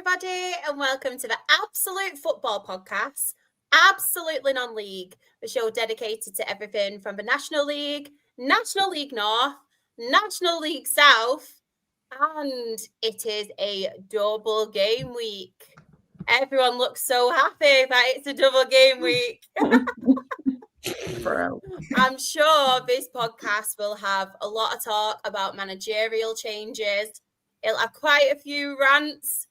everybody, and welcome to the Absolute Football Podcast, Absolutely Non-League, the show dedicated to everything from the National League, National League North, National League South, and it is a double game week. Everyone looks so happy that it's a double game week. I'm sure this podcast will have a lot of talk about managerial changes. It'll have quite a few rants.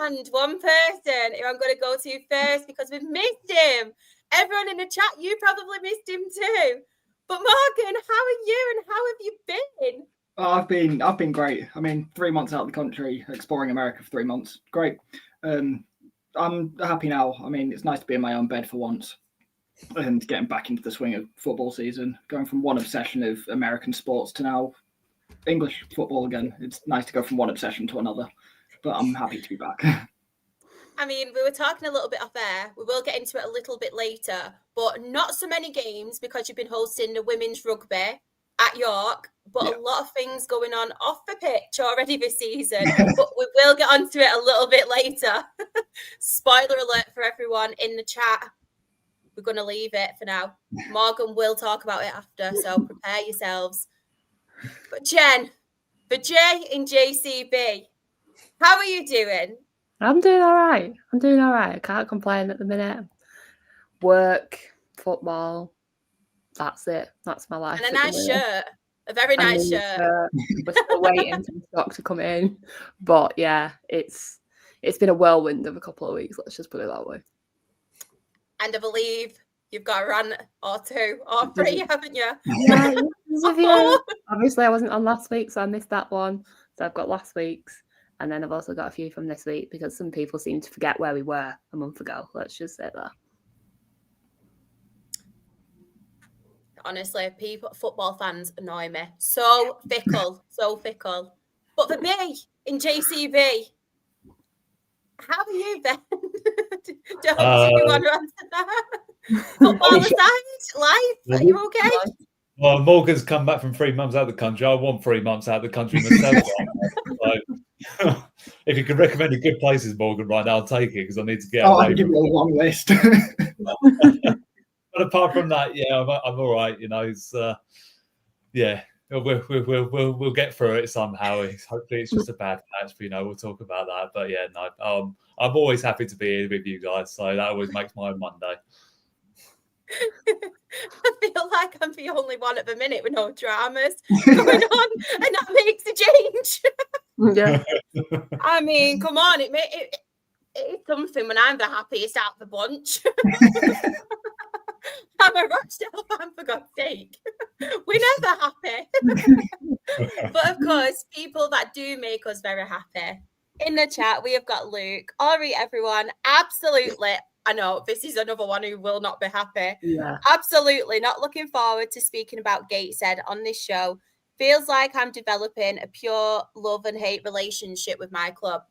And one person who I'm going to go to first because we've missed him. Everyone in the chat, you probably missed him too. But Morgan, how are you and how have you been? I've been great. I mean, 3 months out of the country, exploring America for 3 months. Great. I'm happy now. I mean, it's nice to be in my own bed for once and getting back into the swing of football season, going from one obsession of American sports to now English football again. It's nice to go from one obsession to another, but I'm happy to be back. I mean, we were talking a little bit off air. We will get into it a little bit later, but not so many games because you've been hosting the women's rugby at York, but a lot of things going on off the pitch already this season, but we will get onto it a little bit later. Spoiler alert for everyone in the chat. We're going to leave it for now. Morgan will talk about it after, so prepare yourselves. But Jen, the J in JCB, how are you doing? I'm doing all right. I can't complain at the minute. Work, football, that's it. That's my life. And a nice shirt. A very nice shirt. We're still waiting for the stock to come in. But yeah, it's been a whirlwind of a couple of weeks, let's just put it that way. And I believe you've got a run or two or three, haven't you? Yeah, obviously I wasn't on last week, so I missed that one. So I've got last week's. And then I've also got a few from this week because some people seem to forget where we were a month ago. Let's just say that. Honestly, football fans annoy me. So fickle. But for me, in JCB, how are you, Ben? Don't you want to answer that? Football aside, life, are you okay? Well, Morgan's come back from 3 months out of the country. I want 3 months out of the country myself. So, if you can recommend a good places, Morgan, right now, I'll take it because I need to get away. I'll give you a long list. But apart from that, yeah, I'm all right. You know, it's we'll get through it somehow. Hopefully, it's just a bad patch, but we'll talk about that. But yeah, no, I'm always happy to be here with you guys, so that always makes my Monday. I feel like I'm the only one at the minute with no dramas going on, and that makes a change. Yeah. I mean, come on, it's something when I'm the happiest out of the bunch. I'm a Rochdale fan, for God's sake. We're never happy. But of course, people that do make us very happy. In the chat, we have got Luke. All right, everyone. Absolutely. I know this is another one who will not be happy. Yeah. Absolutely not looking forward to speaking about Gateshead on this show. Feels like I'm developing a pure love and hate relationship with my club.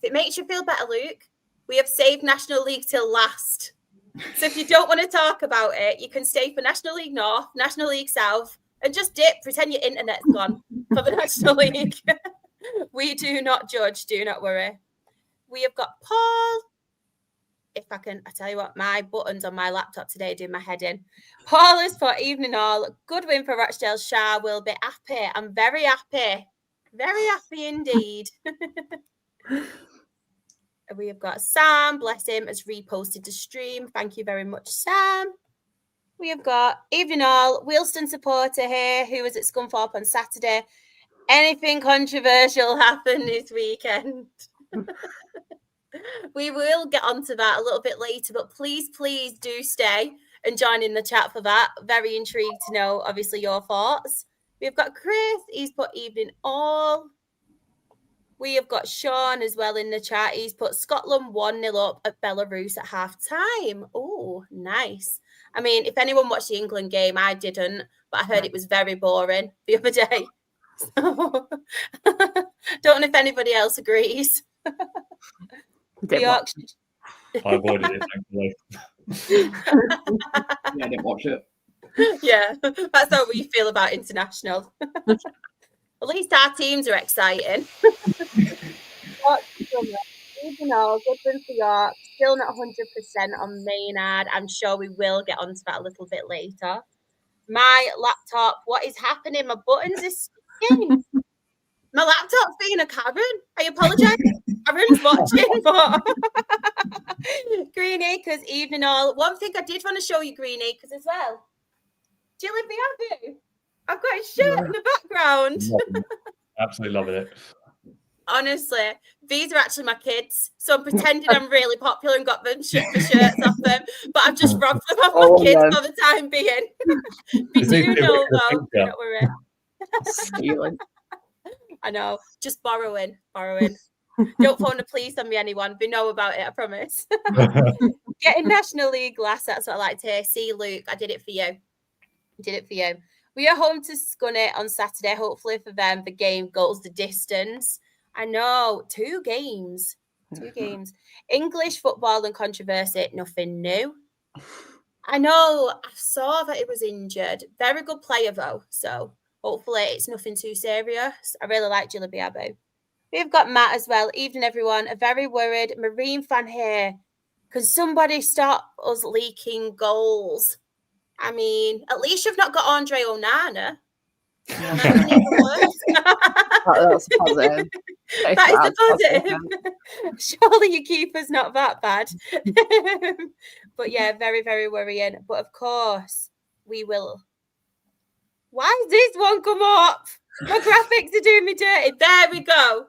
If it makes you feel better, Luke, we have saved National League till last. So if you don't want to talk about it, you can stay for National League North, National League South, and just dip, pretend your internet's gone for the National League. We do not judge, do not worry. We have got Paul. If I tell you what, my buttons on my laptop today do my head in. Paul is for evening all. Good win for Rochdale. Shah will be happy. I'm very happy. Very happy indeed. We have got Sam, bless him, has reposted the stream. Thank you very much, Sam. We have got evening all. Wealdstone supporter here who was at Scunthorpe on Saturday. Anything controversial happened this weekend? We will get onto that a little bit later, but please do stay and join in the chat for that. Very intrigued to know, obviously, your thoughts. We've got Chris. He's put evening all. We have got Sean as well in the chat. He's put Scotland 1-0 up at Belarus at half-time. Oh, nice. I mean, if anyone watched the England game, I didn't, but I heard it was very boring the other day. So, don't know if anybody else agrees. I avoided it, thankfully. Yeah, I didn't watch it. Yeah, that's how we feel about international. At least our teams are exciting. even though Goodwin for York, still not 100% on Maynard. I'm sure we will get onto that a little bit later. My laptop, what is happening? My buttons are sticking. My laptop's being a Karen. I apologise. Karen's watching, but Green Acres, evening all. One thing I did want to show you, Green Acres, as well. Jilly Abu. I've got his shirt in the background. Absolutely loving it. Honestly, these are actually my kids. So I'm pretending I'm really popular and got them shirts off them, but I've just robbed them of my kids for the time being. Be too no, though. Don't worry. Stealing. I know. Just borrowing. Don't phone the police on me, anyone. They know about it, I promise. Getting National League last, that's what I like to hear. See, Luke, I did it for you. We are home to Scunthorpe on Saturday. Hopefully for them, the game goes the distance. I know, 2 games. English football and controversy, nothing new. I know, I saw that it was injured. Very good player, though. So hopefully it's nothing too serious. I really like Jillaby Abu. We've got Matt as well. Evening, everyone. A very worried Marine fan here. Can somebody stop us leaking goals? I mean, at least you've not got Andre Onana. That's positive. That is the positive. Surely your keeper's not that bad. But yeah, very, very worrying. But of course, we will. Why does this one come up? My graphics are doing me dirty. There we go.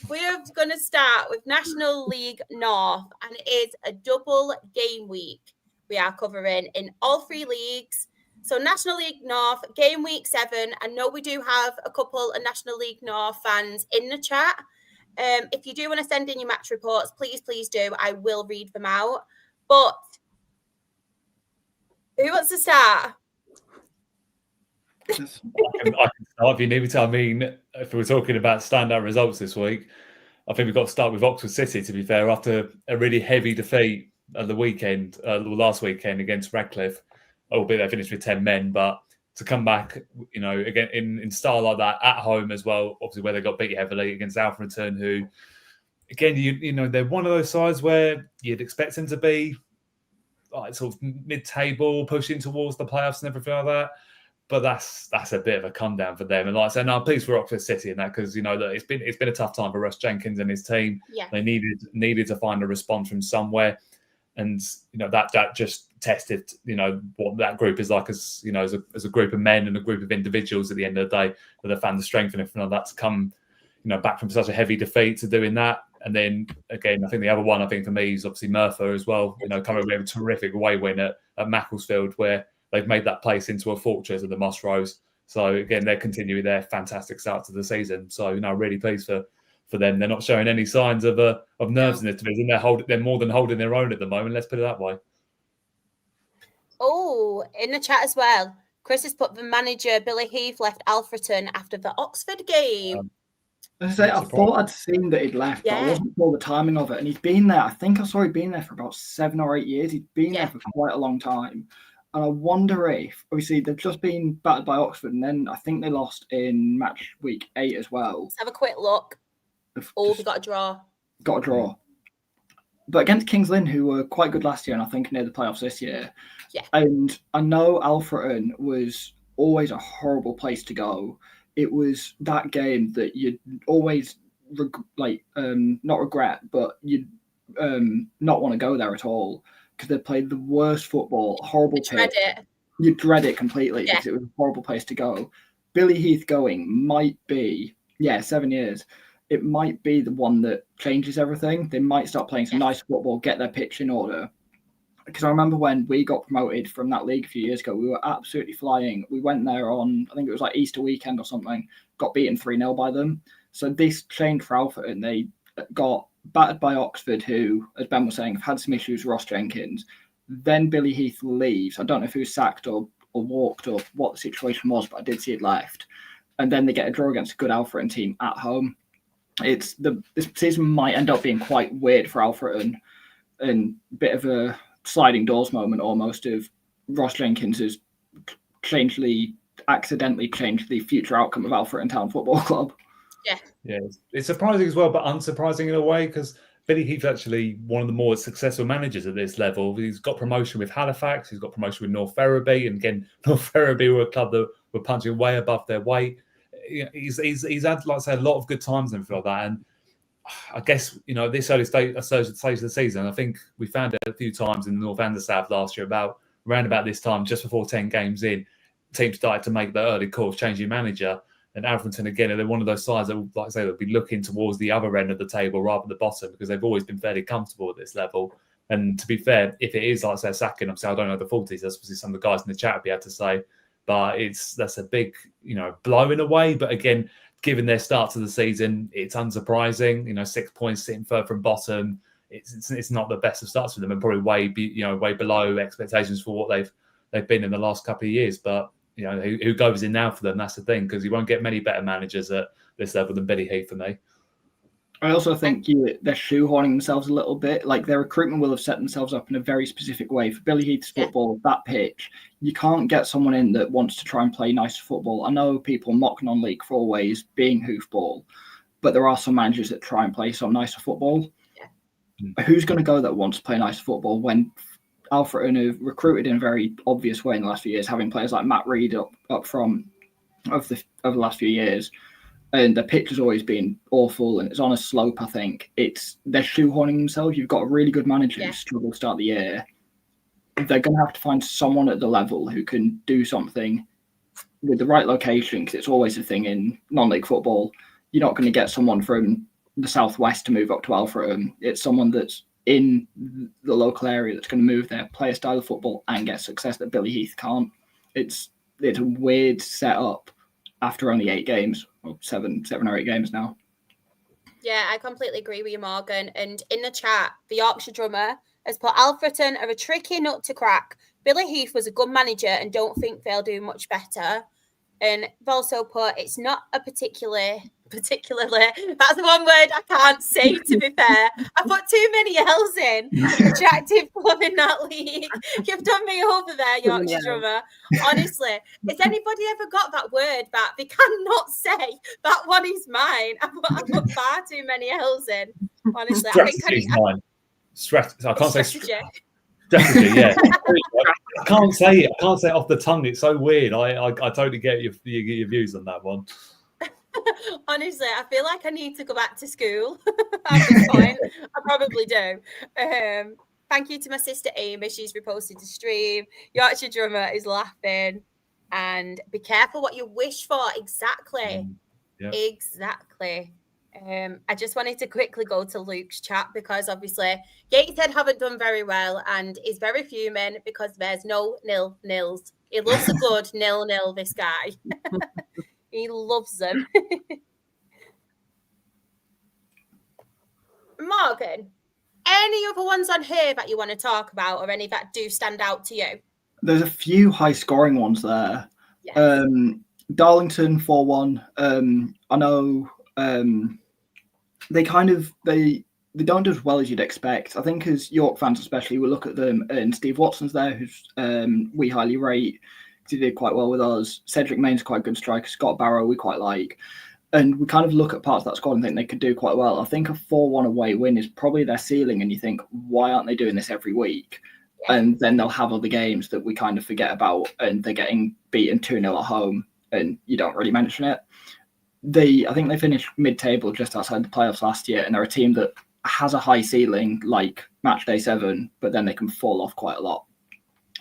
We are going to start with National League North, and it is a double game week. We are covering in all 3 leagues. So National League North, game week 7. I know we do have a couple of National League North fans in the chat. If you do want to send in your match reports, please do. I will read them out. But who wants to start? I can start if you need me to. I mean, if we're talking about standout results this week, I think we've got to start with Oxford City, to be fair, after a really heavy defeat at the weekend, last weekend against Radcliffe. Albeit they finished with 10 men, but to come back, again in style like that at home as well, obviously where they got beat heavily against Altrincham, who, again, they're one of those sides where you'd expect them to be like sort of mid-table, pushing towards the playoffs and everything like that. But that's a bit of a come down for them. And like I said, I'm pleased for Oxford City in that, because it's been a tough time for Russ Jenkins and his team. Yeah. They needed to find a response from somewhere. And that just tested what that group is like as a group of men and a group of individuals at the end of the day, that they found the strength and everything like that to come back from such a heavy defeat to doing that. And then again, I think the other one for me is obviously Merthyr as well, coming with a terrific away win at Macclesfield, where they've made that place into a fortress of the Musgroves. So again, they're continuing their fantastic start to the season. So really pleased for them. They're not showing any signs of nerves in this division. They're more than holding their own at the moment. Let's put it that way. Oh, in the chat as well, Chris has put the manager Billy Heath left Alfreton after the Oxford game. I thought I'd seen that he'd left, but I wasn't sure the timing of it. And he's been there. I think I saw he'd been there for about 7 or 8 years. He's been there for quite a long time. And I wonder if, obviously, they've just been battered by Oxford, and then I think they lost in match week 8 as well. Let's have a quick look. They've got a draw. Got a draw. But against Kings Lynn, who were quite good last year, and I think near the playoffs this year. Yeah. And I know Alfreton was always a horrible place to go. It was that game that you'd always not regret, but you'd not want to go there at all, because they played the worst football, horrible pitch. You dread it completely, because it was a horrible place to go. Billy Heath going might be, 7 years. It might be the one that changes everything. They might start playing some nice football, get their pitch in order. Because I remember when we got promoted from that league a few years ago, we were absolutely flying. We went there on, I think it was like Easter weekend or something, got beaten 3-0 by them. So this changed for Alfreton, and they got battered by Oxford, who, as Ben was saying, have had some issues with Ross Jenkins. Then Billy Heath leaves. I don't know if he was sacked or walked or what the situation was, but I did see it left. And then they get a draw against a good Alfreton team at home. This season might end up being quite weird for Alfreton, and a bit of a sliding doors moment almost of Ross Jenkins has accidentally changed the future outcome of Alfreton Town Football Club. Yeah, it's surprising as well, but unsurprising in a way, because Billy Heath's actually one of the more successful managers at this level. He's got promotion with Halifax. He's got promotion with North Ferriby. And again, North Ferriby were a club that were punching way above their weight. He's had, like I say, a lot of good times and everything like that. And I guess, this early stage of the season, I think we found it a few times in the North and the South last year, around about this time, just before 10 games in, teams started to make the early call of changing manager. And Altrincham, again, they're one of those sides that, like I say, they'll be looking towards the other end of the table rather than the bottom, because they've always been fairly comfortable at this level. And to be fair, if it is, like I say, sacking, obviously I don't know the faulties, that's obviously some of the guys in the chat would be able to say, but that's a big, blow in a way. But again, given their start to the season, it's unsurprising. 6 points sitting third from bottom. It's not the best of starts for them, and probably way below expectations for what they've been in the last couple of years. But who goes in now for them? That's the thing, because you won't get many better managers at this level than Billy Heath for me. I also think they're shoehorning themselves a little bit. Like, their recruitment will have set themselves up in a very specific way. For Billy Heath's football, that pitch, you can't get someone in that wants to try and play nice football. I know people mock non-league for always being hoofball, but there are some managers that try and play some nicer football. Yeah. Who's going to go that wants to play nice football when Alfred have recruited in a very obvious way in the last few years, having players like Matt Reid up front over the last few years? And the pitch has always been awful, and it's on a slope, I think. They're shoehorning themselves. You've got a really good manager who struggled to start the year. They're going to have to find someone at the level who can do something with the right location, because it's always a thing in non-league football. You're not going to get someone from the southwest to move up to Alfred. It's someone that's in the local area that's going to move there, play a style of football, and get success that Billy Heath can't. It's a weird setup after only 8 games, or seven or 8 games now. Yeah, I completely agree with you, Morgan. And in the chat, the Yorkshire drummer has put Alfreton are a tricky nut to crack. Billy Heath was a good manager and don't think they'll do much better. And they've also put, it's not a particularly, that's one word I can't say, to be fair. I put too many L's in. Attractive club in that league. You've done me over there, Yorkshire drummer. Honestly, has anybody ever got that word back? They cannot say that one is mine. I put far too many L's in. Honestly, strategy is mine. Strategy. I can't say strategy. Strategy, yeah. I can't say it. I can't say it off the tongue. It's so weird. I totally get your views on that one. Honestly, I feel like I need to go back to school at this point. I probably do. Thank you to my sister Amy. She's reposted the stream. Yorkshire drummer is laughing. And be careful what you wish for. Exactly. Yeah. Exactly. I just wanted to quickly go to Luke's chat, because obviously Gateshead haven't done very well and is very fuming because there's no nils. He loves a good 0-0, this guy. He loves them. Morgan, any other ones on here that you want to talk about, or any that do stand out to you? There's a few high-scoring ones there. Yes. Darlington 4-1. I know they they don't do as well as you'd expect. I think as York fans especially, we look at them, and Steve Watson's there, who's we highly rate. He did quite well with us. Cedric Main's quite a good striker. Scott Barrow we quite like. And we kind of look at parts of that squad and think they could do quite well. I think a 4-1 away win is probably their ceiling, and you think, why aren't they doing this every week? Yeah. And then they'll have other games that we kind of forget about, and they're getting beaten 2-0 at home, and you don't really mention it. I think they finished mid-table just outside the playoffs last year, and they're a team that has a high ceiling like matchday 7, but then they can fall off quite a lot.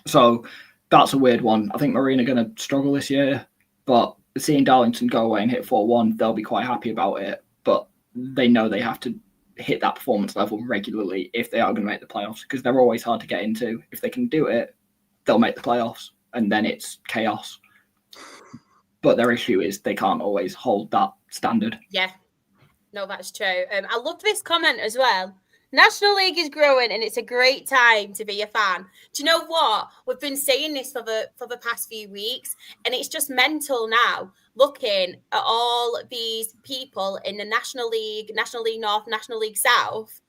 So that's a weird one. I think Marine are going to struggle this year, but seeing Darlington go away and hit 4-1, they'll be quite happy about it. But they know they have to hit that performance level regularly if they are going to make the playoffs, because they're always hard to get into. If they can do it, they'll make the playoffs, and then it's chaos. But their issue is they can't always hold that standard. Yeah, no, that's true. I love this comment as well. National League is growing, and it's a great time to be a fan. Do you know what? We've been saying this for the past few weeks, and it's just mental now, looking at all these people in the National League North, National League South.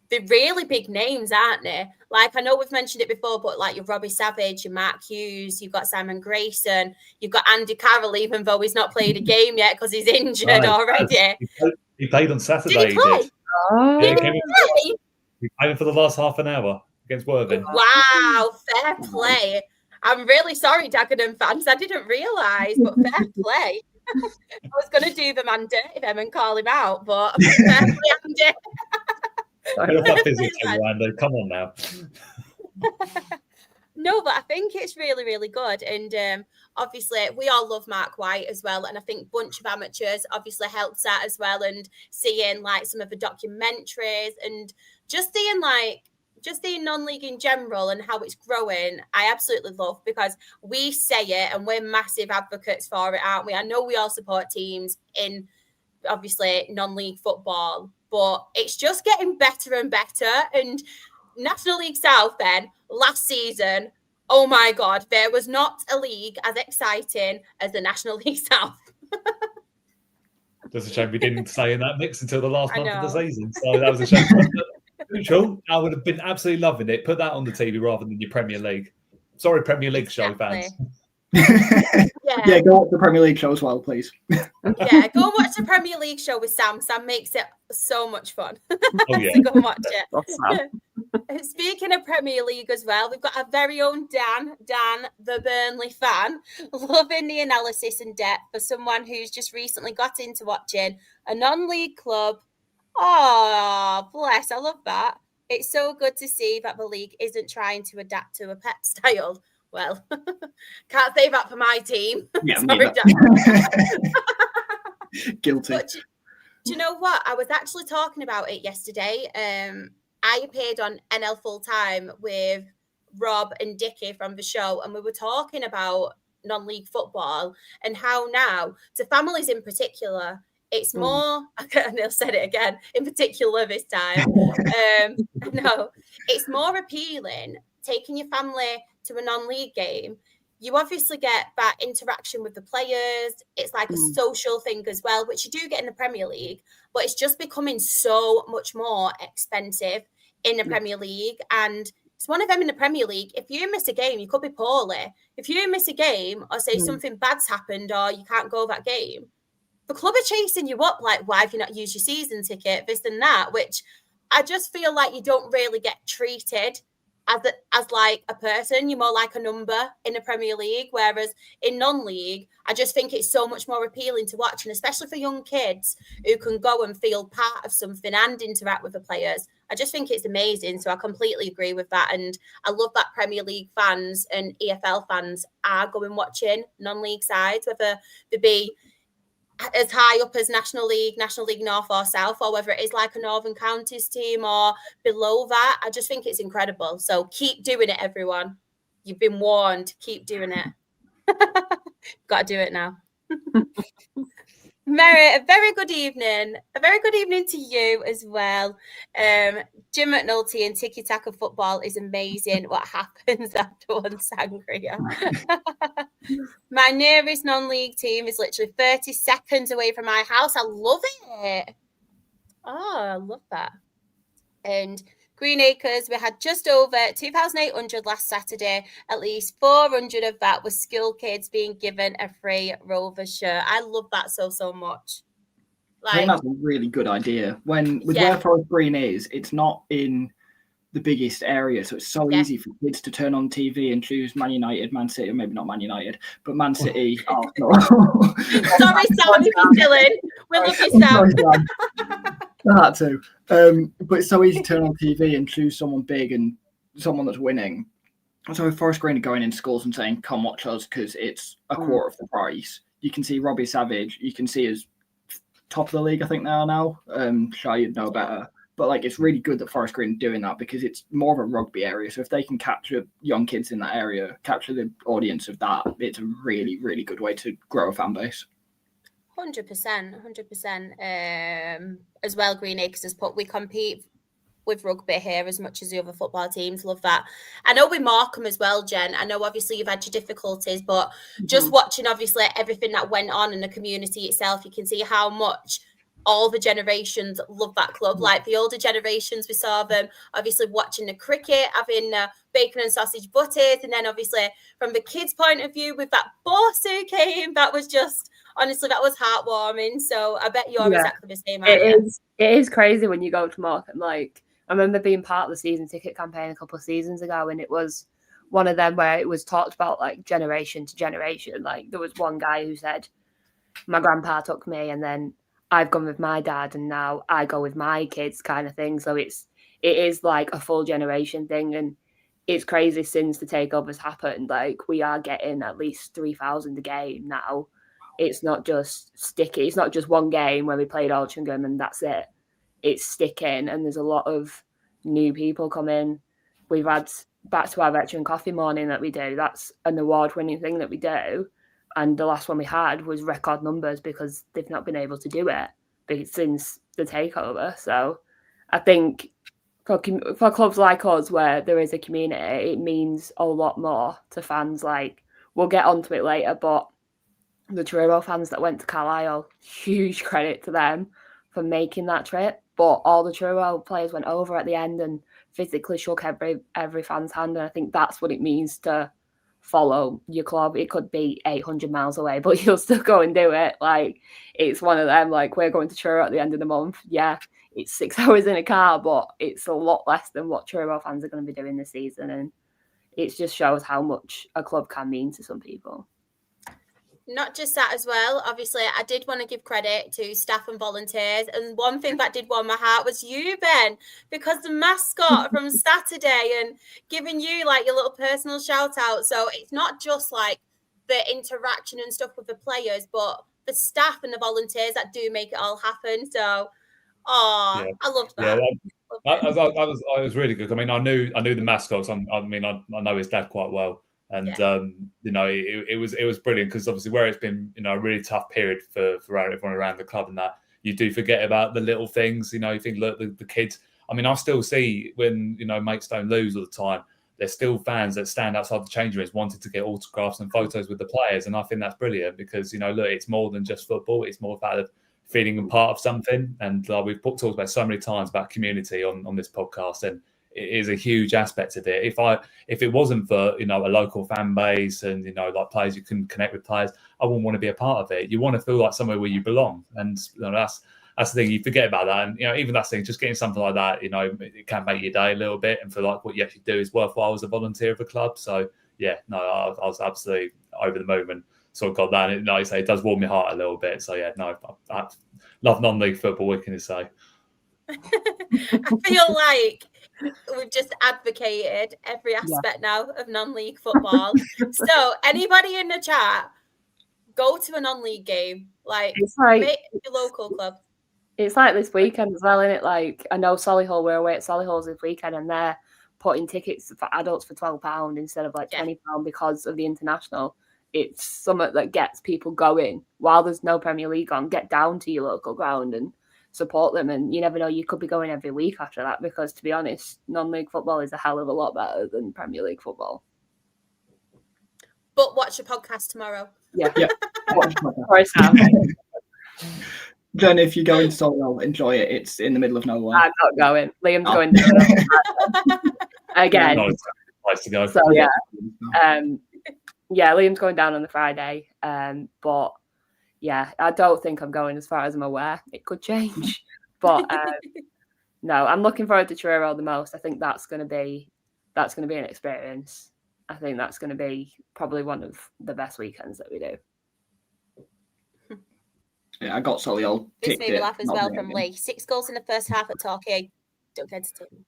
They're really big names, aren't they? Like, I know we've mentioned it before, but like your Robbie Savage, your Mark Hughes, you've got Simon Grayson, you've got Andy Carroll, even though he's not played a game yet because he's injured already. He played on Saturday. Did he play? Oh, Yeah, we played for the last half an hour against Worthing. Wow, fair play. I'm really sorry, Dagenham fans. I didn't realise, but fair play. I was going to do the man dirty them and call him out, but fair play, Andy. You're quite physical, Andy. Come on now. No, but I think it's really, really good. And obviously, we all love Mark White as well. And I think Bunch of Amateurs obviously helps that as well. And seeing like some of the documentaries and just seeing non-league in general and how it's growing, I absolutely love, because we say it and we're massive advocates for it, aren't we? I know we all support teams in obviously non-league football, but it's just getting better and better. And National League South then, last season, oh my God, there was not a league as exciting as the National League South. Just a shame we didn't stay in that mix until the last month of the know. season. So that was a shame. Neutral, I would have been absolutely loving it. Put that on the TV rather than your Premier League. Sorry, Premier League show fans. Yeah, go watch the Premier League show as well, please. Yeah, go and watch the Premier League show with Sam. Sam makes it so much fun. Oh, yeah. So go and watch it. Speaking of Premier League as well, we've got our very own Dan, the Burnley fan, loving the analysis and depth for someone who's just recently got into watching a non-league club. Oh, bless. I love that. It's so good to see that the league isn't trying to adapt to a Pep style. Well, can't say that for my team. Yeah, Sorry, guilty. But do you know what? I was actually talking about it yesterday. I appeared on NL Full Time with Rob and Dickie from the show, and we were talking about non-league football and how now, to families in particular, it's more, and they'll said it again, in particular this time. No, it's more appealing taking your family to a non-league game. You obviously get that interaction with the players. It's like a social thing as well, which you do get in the Premier League, but it's just becoming so much more expensive in the Premier League. And it's one of them in the Premier League. If you miss a game, you could be poorly. If you miss a game or say something bad's happened or you can't go that game, the club are chasing you up like, why have you not used your season ticket, this and that, which I just feel like you don't really get treated as like a person. You're more like a number in the Premier League, whereas in non-league, I just think it's so much more appealing to watch, and especially for young kids who can go and feel part of something and interact with the players. I just think it's amazing. So I completely agree with that, and I love that Premier League fans and EFL fans are going watching non-league sides, whether they be as high up as National League North or South, or whether it is like a Northern Counties team or below that. I just think it's incredible. So keep doing it, everyone. You've been warned. Keep doing it. Got to do it now. Mary, a very good evening. A very good evening to you as well. Jim McNulty and Tiki Taka football is amazing. What happens after one sangria? My nearest non-league team is literally 30 seconds away from my house. I love it. Oh, I love that. And Green Acres, we had just over 2,800 last Saturday. At least 400 of that was school kids being given a free Rovers shirt. I love that so much. I think that's a really good idea. Where Forest Green is, it's not in the biggest area, so it's so easy for kids to turn on TV and choose Man United, Man City, or maybe not Man United, but Man City. Arsenal. Sorry, Sam, if you're still in. We love you, Sam. That too. But it's so easy to turn on TV and choose someone big and someone that's winning. So if Forest Green are going in schools and saying, come watch us because it's a quarter of the price, you can see Robbie Savage, you can see his top of the league, I think they are now. Sure, you'd know better. But like, it's really good that Forest Green are doing that because it's more of a rugby area. So if they can capture young kids in that area, capture the audience of that, it's a really, really good way to grow a fan base. 100%. As well, Green Acres has put, we compete with rugby here as much as the other football teams. Love that. I know with Morecambe as well, Jen. I know obviously you've had your difficulties, but just watching obviously everything that went on in the community itself, you can see how much all the generations love that club. Like the older generations, we saw them obviously watching the cricket, having bacon and sausage butties, and then obviously from the kids' point of view with that boss who came, that was just, honestly, that was heartwarming. So I bet you're exactly the same. It is crazy when you go to Morecambe. Like, I remember being part of the season ticket campaign a couple of seasons ago, and it was one of them where it was talked about like generation to generation. Like, there was one guy who said, my grandpa took me, and then I've gone with my dad, and now I go with my kids, kind of thing. So it is like a full generation thing, and it's crazy since the takeovers happened. Like, we are getting at least 3,000 a game now. It's not just sticky. It's not just one game where we played Altrincham and that's it. It's sticking, and there's a lot of new people coming. We've had back to our veteran coffee morning that we do. That's an award-winning thing that we do. And the last one we had was record numbers because they've not been able to do it since the takeover. So I think for clubs like us where there is a community, it means a lot more to fans. Like, we'll get onto it later, but the Truro fans that went to Carlisle, huge credit to them for making that trip. But all the Truro players went over at the end and physically shook every fan's hand. And I think that's what it means to follow your club. It could be 800 miles away, but you'll still go and do it. Like, it's one of them. Like, we're going to Truro at the end of the month. Yeah, it's 6 hours in a car, but it's a lot less than what Truro fans are going to be doing this season. And it just shows how much a club can mean to some people. Not just that as well. Obviously, I did want to give credit to staff and volunteers. And one thing that did warm my heart was you, Ben, because the mascot from Saturday and giving you like your little personal shout out. So it's not just like the interaction and stuff with the players, but the staff and the volunteers that do make it all happen. So, I loved that. Yeah, I was really good. I mean, I knew the mascots. I know his dad quite well. And it was brilliant because obviously where it's been a really tough period for everyone around the club and that you do forget about the little things. You think, look, the kids. I mean, I still see when mates don't lose all the time. There's still fans that stand outside the changing rooms wanting to get autographs and photos with the players, and I think that's brilliant because look, it's more than just football. It's more about feeling a part of something. And we've talked about so many times about community on this podcast and. It is a huge aspect of it. If it wasn't for a local fan base and like players you can connect with players, I wouldn't want to be a part of it. You want to feel like somewhere where you belong, and that's the thing. You forget about that, and even that thing, just getting something like that, it can make your day a little bit, and feel like what you actually do is worthwhile as a volunteer of a club. So I was absolutely over the moon and sort of got that. And like I say, it does warm my heart a little bit. So I love non-league football. What can you say? I feel like we've just advocated every aspect now of non-league football. So anybody in the chat, go to a non-league game. Like make your local club. It's like this weekend as well, isn't it? Like, I know Solihull, we're away at Solihull this weekend, and they're putting tickets for adults for £12 instead of like £20 because of the international. It's something that gets people going while there's no Premier League on. Get down to your local ground and support them, and you never know, you could be going every week after that because, to be honest, non-league football is a hell of a lot better than Premier League football. But watch your podcast tomorrow. Yeah. Jen, if you go into Solihull, enjoy it. It's in the middle of nowhere. I'm not going. Liam's going down again. Not a place to go. So Liam's going down on the Friday, but I don't think I'm going as far as I'm aware. It could change. But no, I'm looking forward to Truro the most. I think that's going to be an experience. I think that's going to be probably one of the best weekends that we do. Yeah, I got Solihull. This made me laugh as well from Lee. 6 goals in the first half at Torquay. Don't entertain me.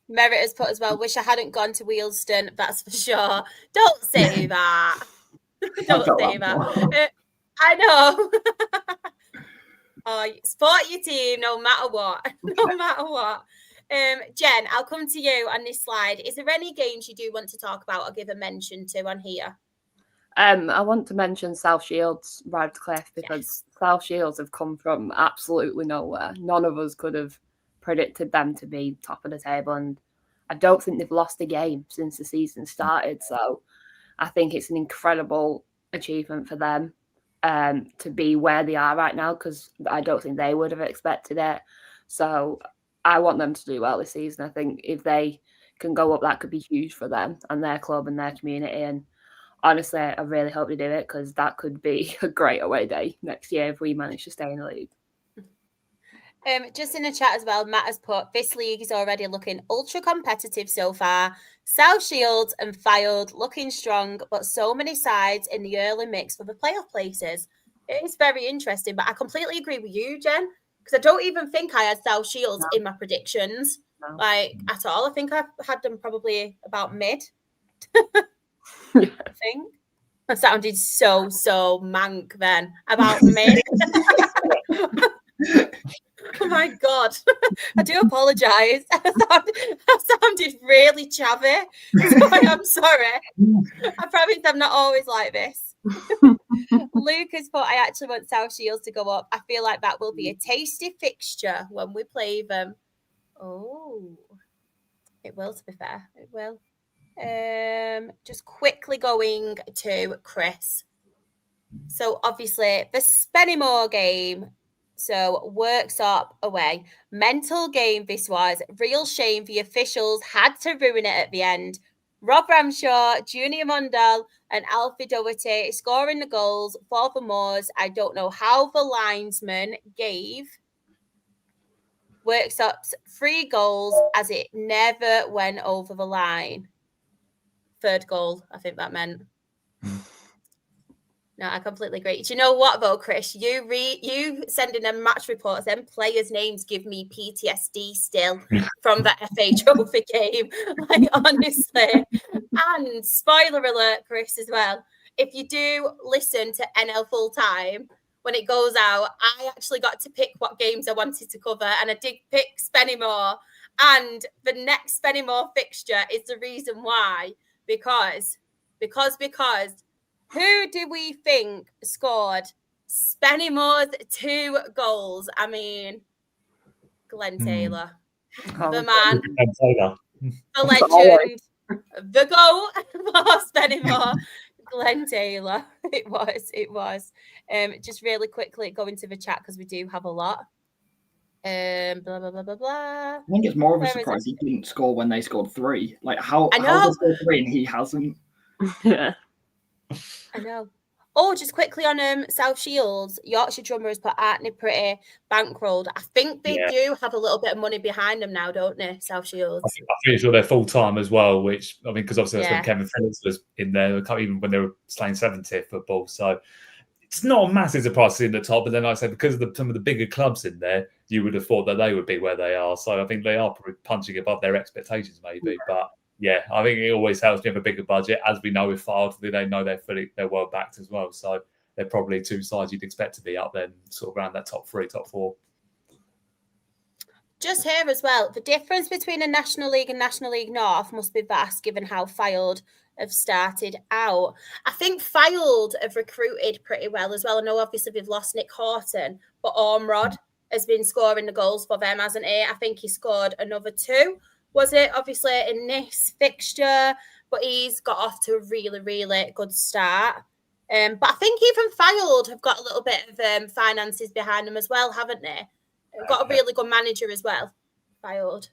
Merritt has put as well, wish I hadn't gone to Wealdstone, that's for sure. Don't say that. Don't say that. I know. Support your team no matter what. No matter what. Jen, I'll come to you on this slide. Is there any games you do want to talk about or give a mention to on here? I want to mention South Shields, Radcliffe, because South Shields have come from absolutely nowhere. None of us could have predicted them to be top of the table, and I don't think they've lost a game since the season started. So I think it's an incredible achievement for them to be where they are right now, because I don't think they would have expected it. So I want them to do well this season. I think if they can go up, that could be huge for them and their club and their community. And honestly, I really hope they do it because that could be a great away day next year if we manage to stay in the league. Just in the chat as well, Matt has put, this league is already looking ultra competitive so far. South Shields and Fylde looking strong, but so many sides in the early mix for the playoff places. It is very interesting, but I completely agree with you, Jen, because I don't even think I had South Shields in my predictions, at all. I think I had them probably about mid. I think. I sounded so mank then, about mid. Oh my God. I do apologise. I sounded really chavvy. So I'm sorry. I promise I'm not always like this. Lucas thought I actually want South Shields to go up. I feel like that will be a tasty fixture when we play them. Oh, it will, to be fair. It will. Just quickly going to Chris. So obviously the Spennymoor game. So Worksop away. Mental game this was. Real shame the officials had to ruin it at the end. Rob Ramshaw, Junior Mondal and Alfie Doherty scoring the goals for the Moors. I don't know how the linesman gave Worksop's 3 goals as it never went over the line. 3rd goal, I think that meant. No, I completely agree. Do you know what though, Chris? You sending them match reports, them players' names give me PTSD still from that FA Trophy game. Like honestly. And spoiler alert, Chris, as well. If you do listen to NL Full Time when it goes out, I actually got to pick what games I wanted to cover, and I did pick Spennymoor. And the next Spennymoor fixture is the reason why, because. Who do we think scored Spennymoor's 2 goals? I mean, Glenn Taylor, the man, the legend, the goat for Spennymoor, Glenn Taylor. It was. Just really quickly go into the chat because we do have a lot. Blah blah blah blah blah. I think it's more of a surprise he didn't score when they scored 3. Like how they scored 3 and he hasn't. Yeah. I know. Oh, just quickly on South Shields, Yorkshire Drummers put Artney pretty bankrolled. I think they do have a little bit of money behind them now, don't they, South Shields? I'm pretty sure they're full time as well, which I mean, because obviously that's when Kevin Phillips was in there, even when they were playing 7th football. So it's not a massive surprise in the top, but then like I said, because of some of the bigger clubs in there, you would have thought that they would be where they are. So I think they are probably punching above their expectations, maybe. But yeah, I think it always helps to have a bigger budget. As we know with Fylde, they know they're well backed as well. So they're probably 2 sides you'd expect to be up there, sort of around that top 3, top 4. Just here as well, the difference between a National League and National League North must be vast, given how Fylde have started out. I think Fylde have recruited pretty well as well. I know obviously we've lost Nick Horton, but Ormrod has been scoring the goals for them, hasn't he? I think he scored another 2. Was it obviously in this fixture? But he's got off to a really, really good start. But I think even Fylde have got a little bit of finances behind them as well, haven't they? They've got a really good manager as well, Fylde.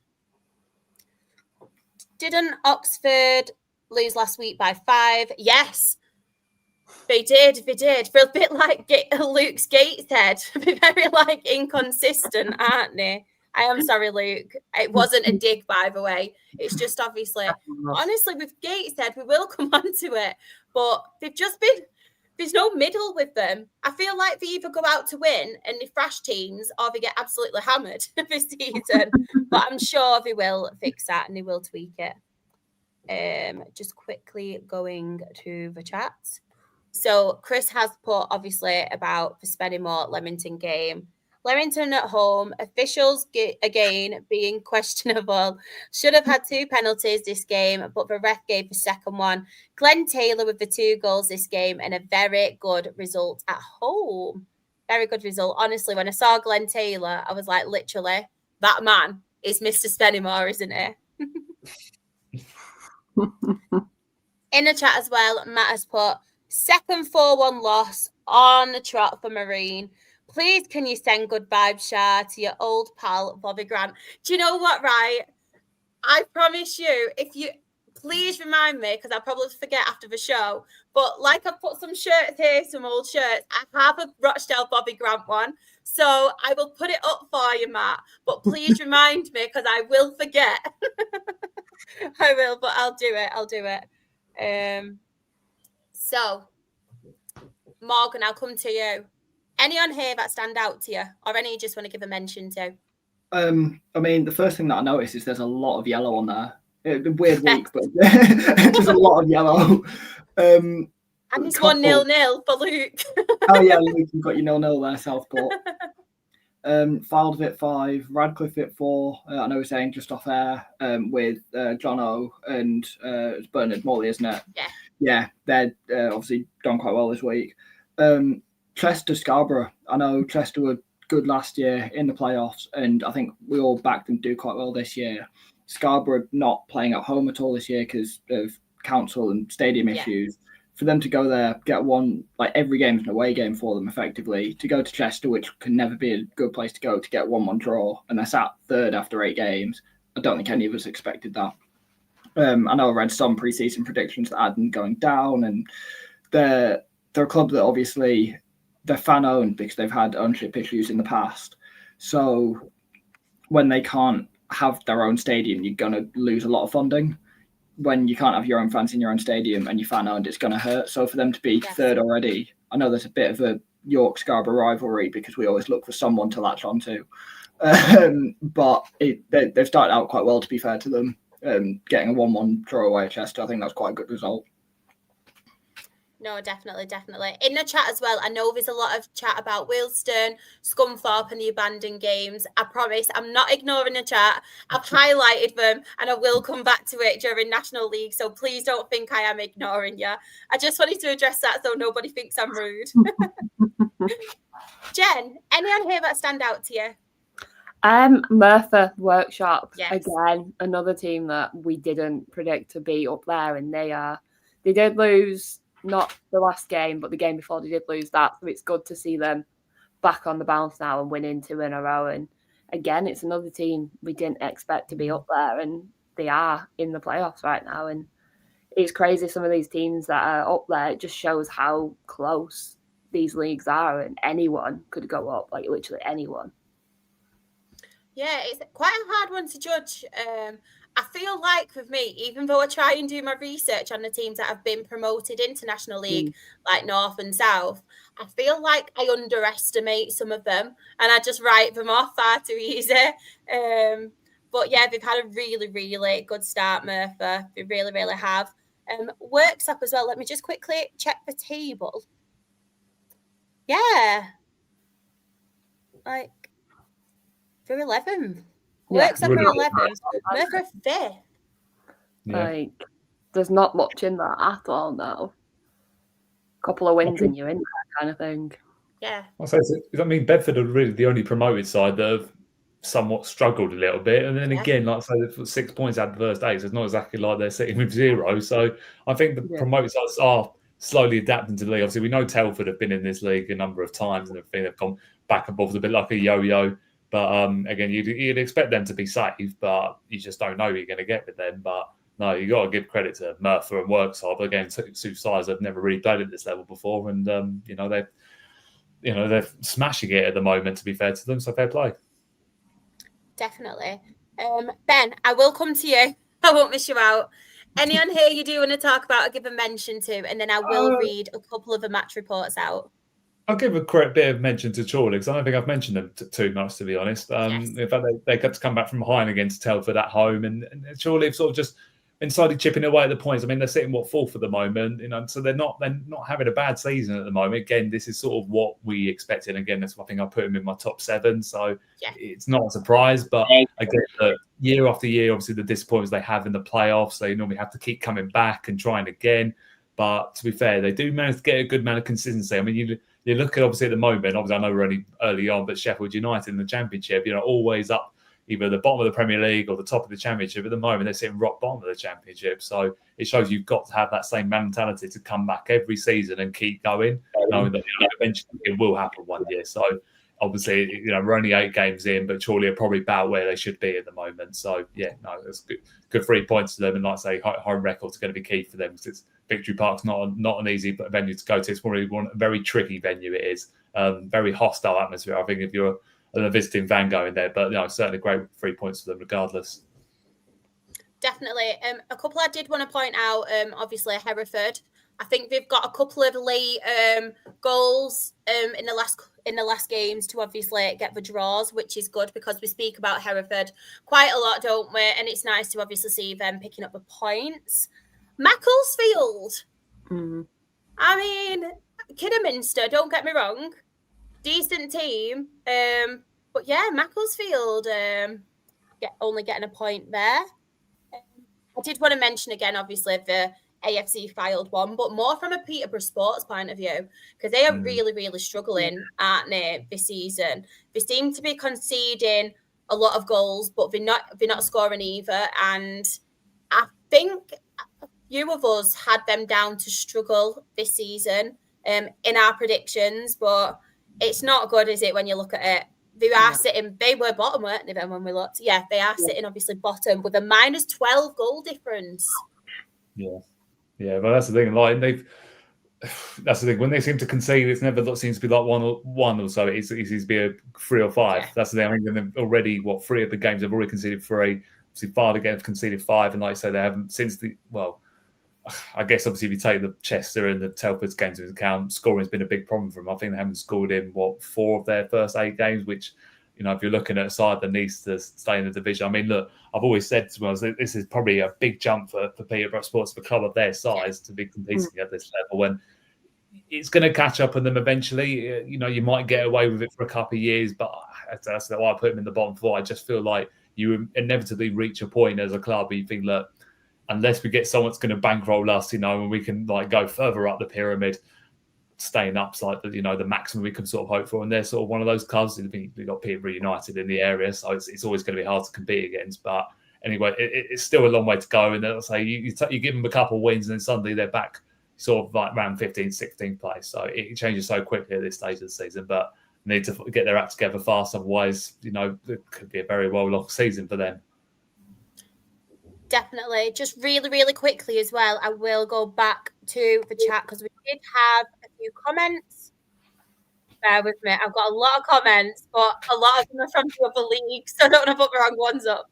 Didn't Oxford lose last week by 5? Yes, they did. For a bit like Luke's Gateshead. They're very inconsistent, aren't they? I am sorry, Luke. It wasn't a dig, by the way. It's just obviously, honestly, with Gateshead, we will come on to it. But they've just been, there's no middle with them. I feel like they either go out to win and they thrash teams or they get absolutely hammered this season. But I'm sure they will fix that and they will tweak it. Just quickly going to the chat. So Chris has put, obviously, about the Spennymoor Leamington game. Leamington at home, officials again being questionable. Should have had 2 penalties this game, but the ref gave the second one. Glenn Taylor with the 2 goals this game and a very good result at home. Very good result. Honestly, when I saw Glenn Taylor, I was like, literally, that man is Mr. Spennymoor, isn't he? In the chat as well, Matt has put, second 4-1 loss on the trot for Marine. Please, can you send good vibes, Shah, to your old pal, Bobby Grant? Do you know what, right? I promise you, if you please remind me, because I'll probably forget after the show. But like I've put some shirts here, some old shirts. I have a Rochdale Bobby Grant one. So I will put it up for you, Matt. But please remind me, because I will forget. I will, but I'll do it. So, Morgan, I'll come to you. Any on here that stand out to you, or any you just want to give a mention to? I mean, the first thing that I noticed is there's a lot of yellow on there. It's a weird week, but there's a lot of yellow. And it's 1-0 for Luke. Oh yeah, Luke, you've got your 0-0 there, Southport. Fylde at 5, Radcliffe at 4. I know we're saying just off air with John O and it's Bernard Morley, isn't it? Yeah. Yeah, they're obviously done quite well this week. Chester Scarborough. I know Chester were good last year in the playoffs, and I think we all backed them to do quite well this year. Scarborough not playing at home at all this year because of council and stadium issues. For them to go there, get one, like every game is an away game for them effectively, to go to Chester, which can never be a good place to go, to get 1-1 draw, and they're sat third after 8 games. I don't think any of us expected that. I know I read some pre-season predictions that had them going down, and they're a club that obviously they're fan-owned because they've had ownership issues in the past. So when they can't have their own stadium, you're going to lose a lot of funding. When you can't have your own fans in your own stadium and you're fan-owned, it's going to hurt. So for them to be third already, I know there's a bit of a York-Scarborough rivalry because we always look for someone to latch onto. But they've started out quite well, to be fair to them. Getting a 1-1 draw away at Chester, I think that's quite a good result. No, definitely. In the chat as well, I know there's a lot of chat about Wealdstone, Scunthorpe and the abandoned games. I promise I'm not ignoring the chat. I've highlighted them and I will come back to it during National League, so please don't think I am ignoring you. I just wanted to address that so nobody thinks I'm rude. Jen, any on here that stand out to you? Merthyr Workshop, again, another team that we didn't predict to be up there, and they did lose. Not the last game, but the game before they did lose that. So it's good to see them back on the bounce now and winning 2 in a row. And again, it's another team we didn't expect to be up there, and they are in the playoffs right now. And it's crazy, some of these teams that are up there. It just shows how close these leagues are, and anyone could go up, like literally anyone. Yeah, it's quite a hard one to judge. I feel like with me, even though I try and do my research on the teams that have been promoted into National League, like North and South, I feel like I underestimate some of them and I just write them off far too easy. But yeah, they've had a really, really good start, Merthyr. They really, really have. Worksop as well. Let me just quickly check the table. Yeah. Like, they're 11th. Works up for 11th. Merthyr 5th. Like, there's not much in that at all now. Couple of wins and you're in that kind of thing. Yeah. I mean, Bedford are really the only promoted side that have somewhat struggled a little bit. And then again, like I say, they've got 6 points out of the first 8. So it's not exactly like they're sitting with 0. So I think the promoted sides are slowly adapting to the league. Obviously, we know Telford have been in this league a number of times and everything. They've gone back and forth a bit like a yo-yo. But again, you'd expect them to be safe, but you just don't know who you're going to get with them. But no, you got to give credit to Merthyr and Worksop. Again, two sides have never really played at this level before, and they're smashing it at the moment. To be fair to them, so fair play. Definitely, Ben. I will come to you. I won't miss you out. Any on here you do want to talk about or give a mention to, and then I will read a couple of the match reports out. I'll give a quick bit of mention to Chorley because I don't think I've mentioned them too much, to be honest. In fact, they got to come back from behind against Telford at home, and Chorley have sort of just been slowly chipping away at the points. I mean, they're sitting 4th at the moment, so they're not having a bad season at the moment. Again, this is sort of what we expected. Again, that's why I think I put them in my top 7. So it's not a surprise, but again, year after year, obviously the disappointments they have in the playoffs, they normally have to keep coming back and trying again. But to be fair, they do manage to get a good amount of consistency. I mean, you look at obviously at the moment, obviously I know we're only early on, but Sheffield United in the Championship, always up either the bottom of the Premier League or the top of the Championship. At the moment, they're sitting rock bottom of the Championship. So it shows you've got to have that same mentality to come back every season and keep going, knowing that eventually it will happen one year. So obviously, we're only 8 games in, but Chorley are probably about where they should be at the moment. So, yeah, no, it's good 3 points to them. And like I say, home record's going to be key for them because Victory Park's not an easy venue to go to. It's probably a very tricky venue it is. Very hostile atmosphere, I think, if you're a visiting fan going there. But, certainly great 3 points for them regardless. Definitely. A couple I did want to point out, obviously, Hereford. I think they've got a couple of late goals in the last games to obviously get the draws, which is good because we speak about Hereford quite a lot, don't we? And it's nice to obviously see them picking up the points. Macclesfield. I mean, Kidderminster, don't get me wrong. Decent team. But yeah, Macclesfield only getting a point there. I did want to mention again, obviously, the AFC filed one, but more from a Peterborough Sports point of view, because they are really, really struggling, aren't they, this season? They seem to be conceding a lot of goals, but they're not scoring either. And I think a few of us had them down to struggle this season in our predictions, but it's not good, is it, when you look at it? They were bottom, weren't they, then when we looked? Yeah, they are sitting obviously bottom with a minus 12 goal difference. Yeah, but that's the thing. That's the thing. When they seem to concede, it's never seems to be like one or so. It seems to be a 3 or 5. Yeah. That's the thing. I think they've already 3 of the games they've already conceded 3. Obviously, Fard again have conceded 5, and like I say, they haven't since I guess obviously if you take the Chester and the Telford games into account, scoring has been a big problem for them. I think they haven't scored in 4 of their first 8 games, which, if you're looking at a side that needs to stay in the division. I mean, look, I've always said to us that this is probably a big jump for Peterborough Sports, for a club of their size, to be competing at this level. When it's going to catch up on them eventually. You might get away with it for a couple of years, but that's why I put them in the bottom 4. I just feel like you inevitably reach a point as a club where you think, look, unless we get someone that's going to bankroll us, and we can go further up the pyramid, staying up's like the maximum we can sort of hope for. And they're sort of one of those clubs. We've got Peterborough United in the area, so it's always going to be hard to compete against. But anyway, it's still a long way to go. And I'll say you give them a couple of wins, and then suddenly they're back sort of like around 15th, 16th place. So it changes so quickly at this stage of the season. But need to get their act together fast, otherwise, it could be a very long season for them. Definitely. Just really, really quickly as well, I will go back to the chat because we did have a few comments. Bear with me. I've got a lot of comments, but a lot of them are from the other leagues, so I don't want to put the wrong ones up.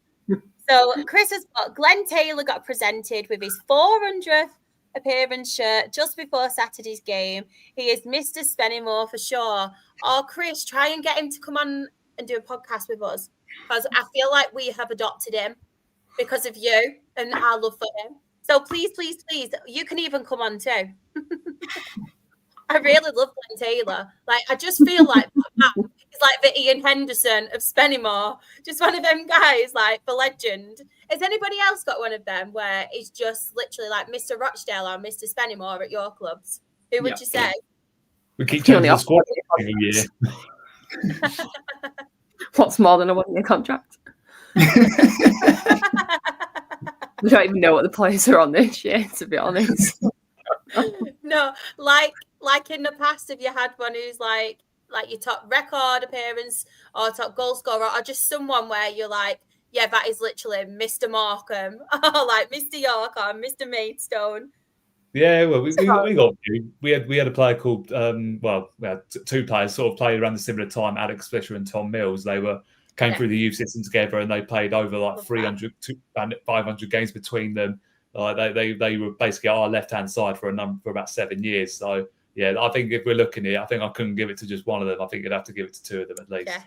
So Chris has got Glenn Taylor got presented with his 400th appearance shirt just before Saturday's game. He is Mr. Spennymoor for sure. Oh, Chris, try and get him to come on and do a podcast with us because I feel like we have adopted him because of you and our love for him. So please, please, please, you can even come on too. I really love Glenn Taylor. I just feel like he's like the Ian Henderson of Spennymoor. Just one of them guys, the legend. Has anybody else got one of them where he's just literally like Mr. Rochdale or Mr. Spennymoor at your clubs? Who would you say? We keep changing the squad every year. What's more than a 1-year contract? We don't even know what the players are on this year, to be honest. No, like in the past, if you had one who's like your top record appearance or top goal scorer, or just someone where you're like, yeah, that is literally Mr. Morecambe, or like Mr. York or Mr. Maidstone. Yeah, well, we had a player called we had 2 players sort of played around the similar time, Alex Fisher and Tom Mills. They came through the youth system together, and they played over 300 to 500 games between them. They were basically our left-hand side for about 7 years. So yeah, I think if we're looking here, I think I couldn't give it to just one of them. I think you'd have to give it to 2 of them at least. Yeah.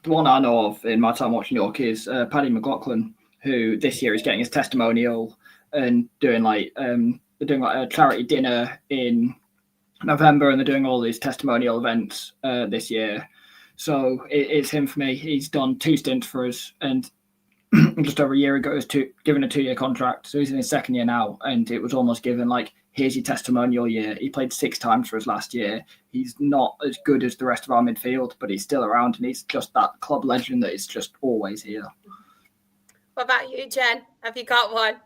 The one I know of in my time watching York is Paddy McLaughlin, who this year is getting his testimonial and doing they're doing a charity dinner in November, and they're doing all these testimonial events this year. So it's him for me. He's done 2 stints for us, and just over a year ago, he was given a 2-year contract. So he's in his 2nd year now, and it was almost given here's your testimonial year. He played 6 times for us last year. He's not as good as the rest of our midfield, but he's still around, and he's just that club legend that is just always here. What about you, Jen? Have you got one?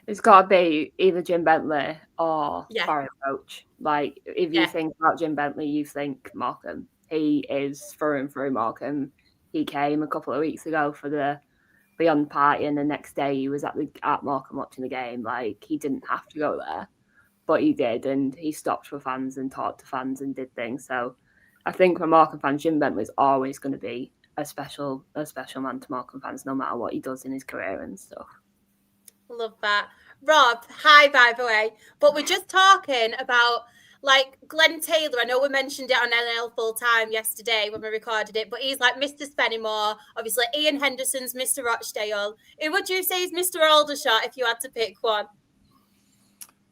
It's got to be either Jim Bentley or Yeah. Barry Roach. Like, if you think about Jim Bentley, you think Morecambe. He is through and through Morecambe. He came a couple of weeks ago for the Beyond party, and the next day he was at Morecambe watching the game. Like, he didn't have to go there, but he did, and he stopped for fans and talked to fans and did things. So I think for Morecambe fans, Jim Bentley's always going to be a special man to Morecambe fans, no matter what he does in his career and stuff. Love that. Rob, hi, by the way. But we're just talking about, like, Glenn Taylor. I know we mentioned it on NL Full Time yesterday when we recorded it, but he's like Mr. Spennymoor. Obviously, Ian Henderson's Mr. Rochdale. Who would you say is Mr. Aldershot if you had to pick one?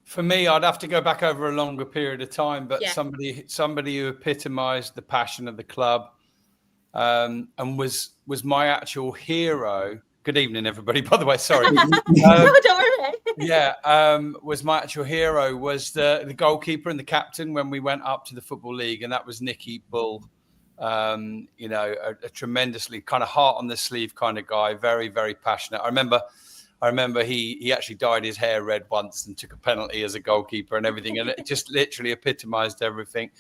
For me, I'd have to go back over a longer period of time, but somebody who epitomised the passion of the club, and was my actual hero. Good evening, everybody. By the way, sorry. No, don't worry. Was my actual hero was the goalkeeper and the captain when we went up to the Football League, and that was Nicky Bull. A tremendously kind of heart on the sleeve kind of guy, very, very passionate. I remember he actually dyed his hair red once and took a penalty as a goalkeeper and everything, and it just literally epitomised everything.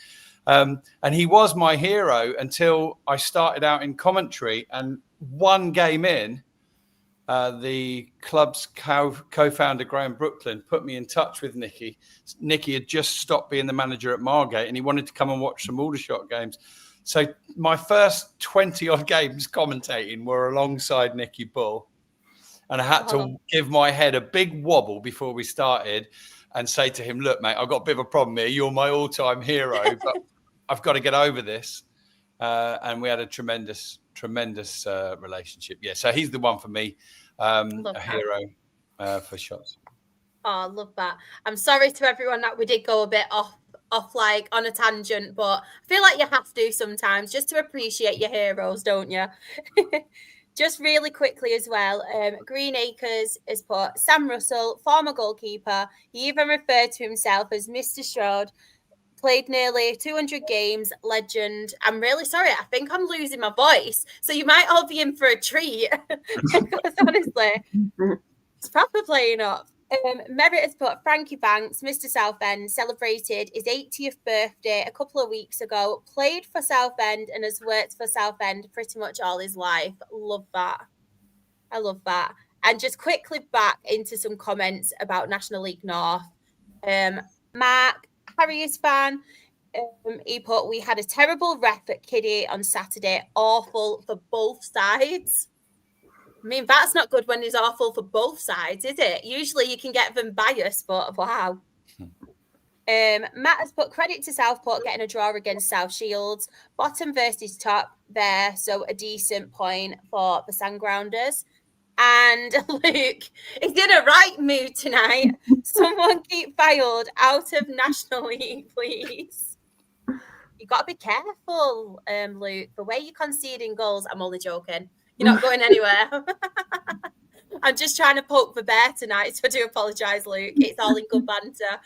And he was my hero until I started out in commentary, and one game in, the club's co-founder, Graham Brooklyn, put me in touch with Nicky. Nicky had just stopped being the manager at Margate, and he wanted to come and watch some Aldershot games. So my first 20-odd games commentating were alongside Nicky Bull. And I had to give my head a big wobble before we started and say to him, look, mate, I've got a bit of a problem here. You're my all-time hero, but I've got to get over this. And we had a tremendous relationship. Yeah, so he's the one for me, a hero for shots. Oh, love that. I'm sorry to everyone that we did go a bit off like on a tangent, but I feel like you have to sometimes just to appreciate your heroes, don't you? Just really quickly as well, Green Acres has put Sam Russell, former goalkeeper. He even referred to himself as Mr. Stroud. Played nearly 200 games, legend. I'm really sorry. I think I'm losing my voice. So you might all be in for a treat. Because honestly, it's proper playing up. Merritt has put Frankie Banks, Mr. Southend, celebrated his 80th birthday a couple of weeks ago. Played for Southend and has worked for Southend pretty much all his life. Love that. I love that. And just quickly back into some comments about National League North. Mark, Harry's fan. He put, we had a terrible ref at Kiddie on Saturday. Awful for both sides. I mean, that's not good when it's awful for both sides, is it? Usually you can get them biased, but wow. Matt has put credit to Southport getting a draw against South Shields. Bottom versus top there, so a decent point for the Sandgrounders. And Luke is in a right mood tonight. Someone keep Fylde out of National League, please. You've got to be careful, Luke. The way you're conceding goals, I'm only joking. You're not going anywhere. I'm just trying to poke the bear tonight, so I do apologise, Luke. It's all in good banter.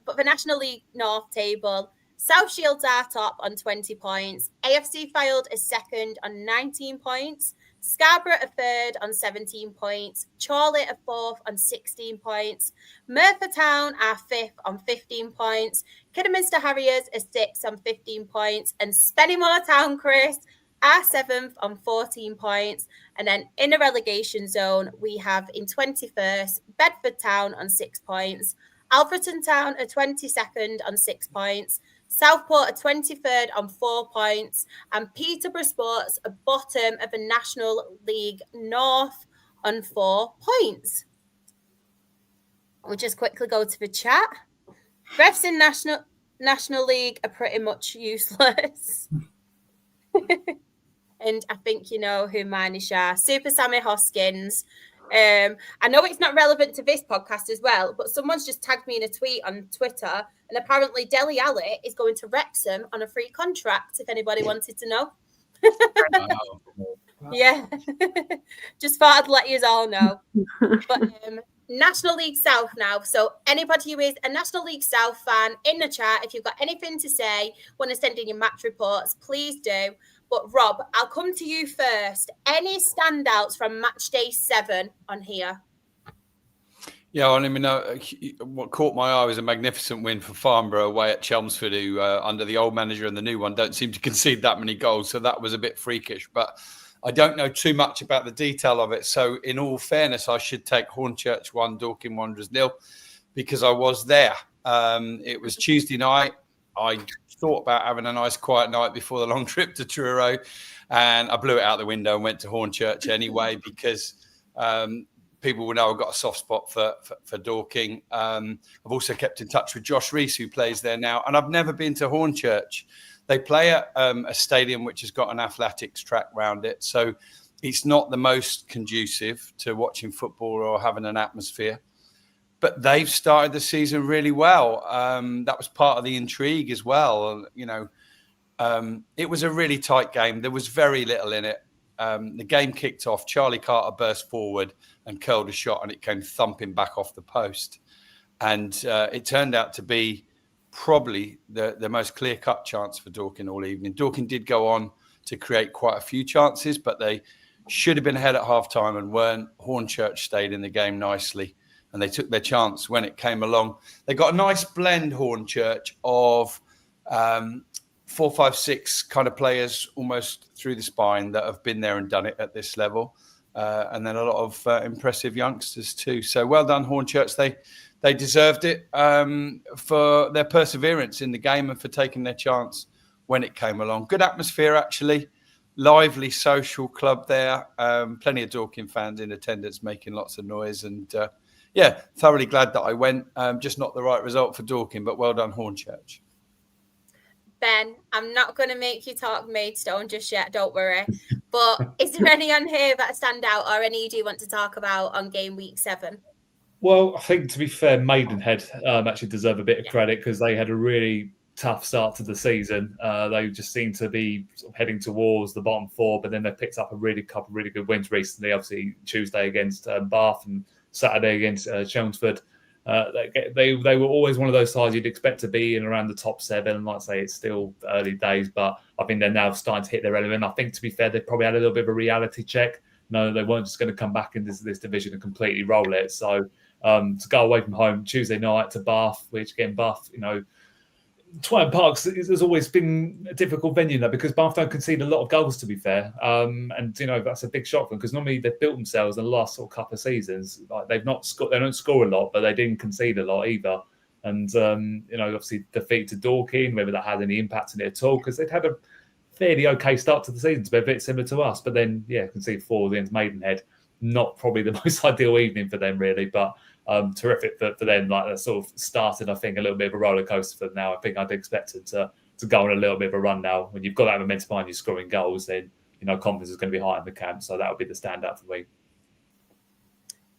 But the National League North table, South Shields are top on 20 points. AFC Fylde is second on 19 points. Scarborough are third on 17 points. Chorley are fourth on 16 points. Merthyr Town are fifth on 15 points. Kidderminster Harriers are sixth on 15 points. And Spennymoor Town, Chris, are seventh on 14 points. And then in the relegation zone, we have in 21st, Bedford Town on 6 points. Alfreton Town are 22nd on 6 points. Southport are 23rd on 4 points. And Peterborough Sports are bottom of the National League North on 4 points. We'll just quickly go to the chat. Refs in National League are pretty much useless. And I think you know who mine is. Super Sammy Hoskins. I know it's not relevant to this podcast as well, but someone's just tagged me in a tweet on Twitter, and apparently Dele Alli is going to Wrexham on a free contract, if anybody wanted to know. Wow. Yeah. Just thought I'd let you all know. But National League South now. So anybody who is a National League South fan in the chat, if you've got anything to say, want to send in your match reports, please do. But Rob, I'll come to you first. Any standouts from match day 7 on here? Yeah, I mean, what caught my eye was a magnificent win for Farnborough away at Chelmsford, who under the old manager and the new one don't seem to concede that many goals. So that was a bit freakish. But I don't know too much about the detail of it. So in all fairness, I should take Hornchurch 1, Dorking Wanderers 0, because I was there. It was Tuesday night. I thought about having a nice quiet night before the long trip to Truro, and I blew it out the window and went to Hornchurch anyway, because people will know I've got a soft spot for Dorking. I've also kept in touch with Josh Reese, who plays there now, and I've never been to Hornchurch. They play at a stadium which has got an athletics track round it, so it's not the most conducive to watching football or having an atmosphere. But they've started the season really well. That was part of the intrigue as well. It was a really tight game. There was very little in it. The game kicked off. Charlie Carter burst forward and curled a shot, and it came thumping back off the post. And it turned out to be probably the most clear-cut chance for Dorking all evening. Dorking did go on to create quite a few chances, but they should have been ahead at half-time and weren't. Hornchurch stayed in the game nicely, and they took their chance when it came along. They got a nice blend, Hornchurch, of 4, 5, 6 kind of players almost through the spine that have been there and done it at this level. And then a lot of impressive youngsters too. So well done, Hornchurch. They deserved it for their perseverance in the game and for taking their chance when it came along. Good atmosphere, actually. Lively social club there. Plenty of Dorking fans in attendance making lots of noise. And thoroughly glad that I went. Just not the right result for Dorking, but well done, Hornchurch. Ben, I'm not going to make you talk Maidstone just yet, don't worry. But is there any on here that stand out, or any you do want to talk about on game week 7? Well, I think, to be fair, Maidenhead actually deserve a bit of credit, because they had a really tough start to the season. They just seemed to be sort of heading towards the bottom 4, but then they picked up a couple of really good wins recently. Obviously, Tuesday against Bath and Saturday against Chelmsford. They were always one of those sides you'd expect to be in around the top 7. And like I say, it's still early days, but I think they're now starting to hit their element. I think, to be fair, they probably had a little bit of a reality check. No, they weren't just going to come back into this division and completely roll it. So to go away from home Tuesday night to Bath, which again, Bath, Twine Parks has always been a difficult venue now, because Bath don't concede a lot of goals, to be fair. And that's a big shock for them, because normally they've built themselves in the last sort of couple of seasons. Like they don't score a lot, but they didn't concede a lot either. And obviously defeat to Dorking, whether that had any impact on it at all, because they'd had a fairly okay start to the season, to be a bit similar to us. But then concede 4 against Maidenhead. Not probably the most ideal evening for them, really, but terrific for them. Like, that sort of started, I think, a little bit of a roller coaster for them now. I think I'd expect it to go on a little bit of a run now. When you've got that momentum behind you scoring goals, then confidence is going to be high in the camp. So that would be the standout for me.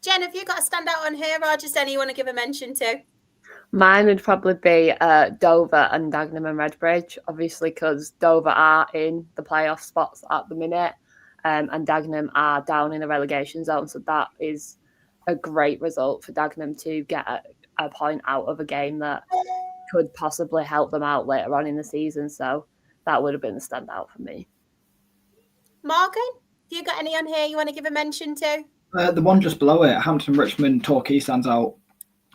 Jen, have you got a standout on here, or just any you want to give a mention to? Mine would probably be Dover and Dagenham and Redbridge, obviously, because Dover are in the playoff spots at the minute, and Dagenham are down in the relegation zone. So that is a great result for Dagenham to get a point out of a game that could possibly help them out later on in the season. So that would have been the standout for me. Morgan, have you got any on here you want to give a mention to? The one just below it, Hampton, Richmond, Torquay stands out.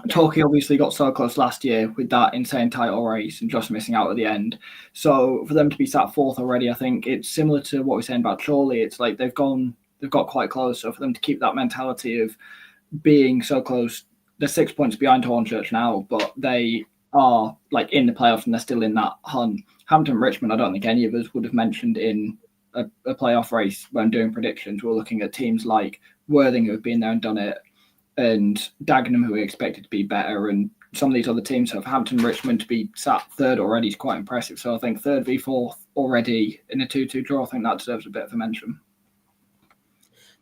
Torquay obviously got so close last year with that insane title race and just missing out at the end. So for them to be sat 4th already, I think it's similar to what we're saying about Chorley. It's like they've got quite close. So for them to keep that mentality of being so close, they're 6 points behind Hornchurch now, but they are like in the playoffs and they're still in that hunt. Hampton, Richmond, I don't think any of us would have mentioned in a playoff race when doing predictions. We're looking at teams like Worthing, who have been there and done it, and Dagenham, who we expected to be better, and some of these other teams have. Hampton, Richmond to be sat 3rd already is quite impressive. So I think 3rd v 4th already in a 2-2 draw, I think that deserves a bit of a mention.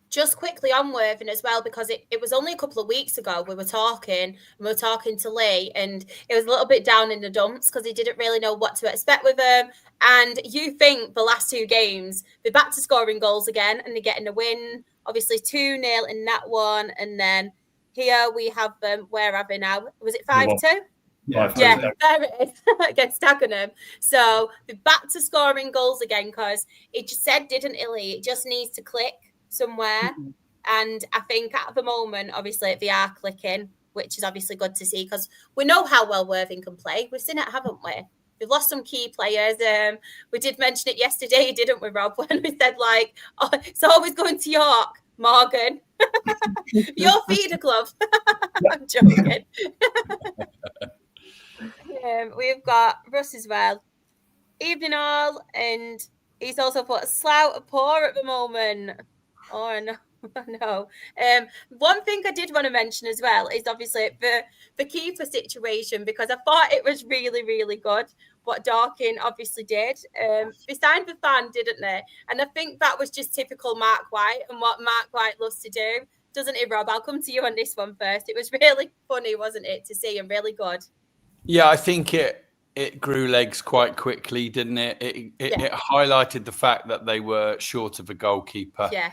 Just quickly on Worthing as well, because it was only a couple of weeks ago we were talking to Lee, and it was a little bit down in the dumps because he didn't really know what to expect with them. And you think the last 2 games, they're back to scoring goals again, and they're getting a win, obviously 2-0 in that one. And then here we have them, where are they now? Was it 5-2? Yeah, there it is, against Dagenham. So they're back to scoring goals again, because it just said, didn't it, Lee? It just needs to click somewhere. And I think at the moment, obviously, they are clicking. which is obviously good to see because we know how well Worthing can play. We've seen it, haven't we? We've lost some key players. We did mention it yesterday, didn't we, Rob, when we said, like, oh, it's always going to York, Morgan. Your feeder club. I'm joking. We've got Russ as well. Evening all, and he's also put Slough poor at the moment. Oh no. No. One thing I did want to mention as well is obviously the keeper situation, because I thought it was really, really good what Dorking obviously did. They signed the fan, didn't they? And I think that was just typical Mark White and what Mark White loves to do. Doesn't he, Rob? I'll come to you on this one first. It was really funny, wasn't it, to see, and really good. Yeah, I think it grew legs quite quickly, didn't it? It highlighted the fact that they were short of a goalkeeper. Yeah.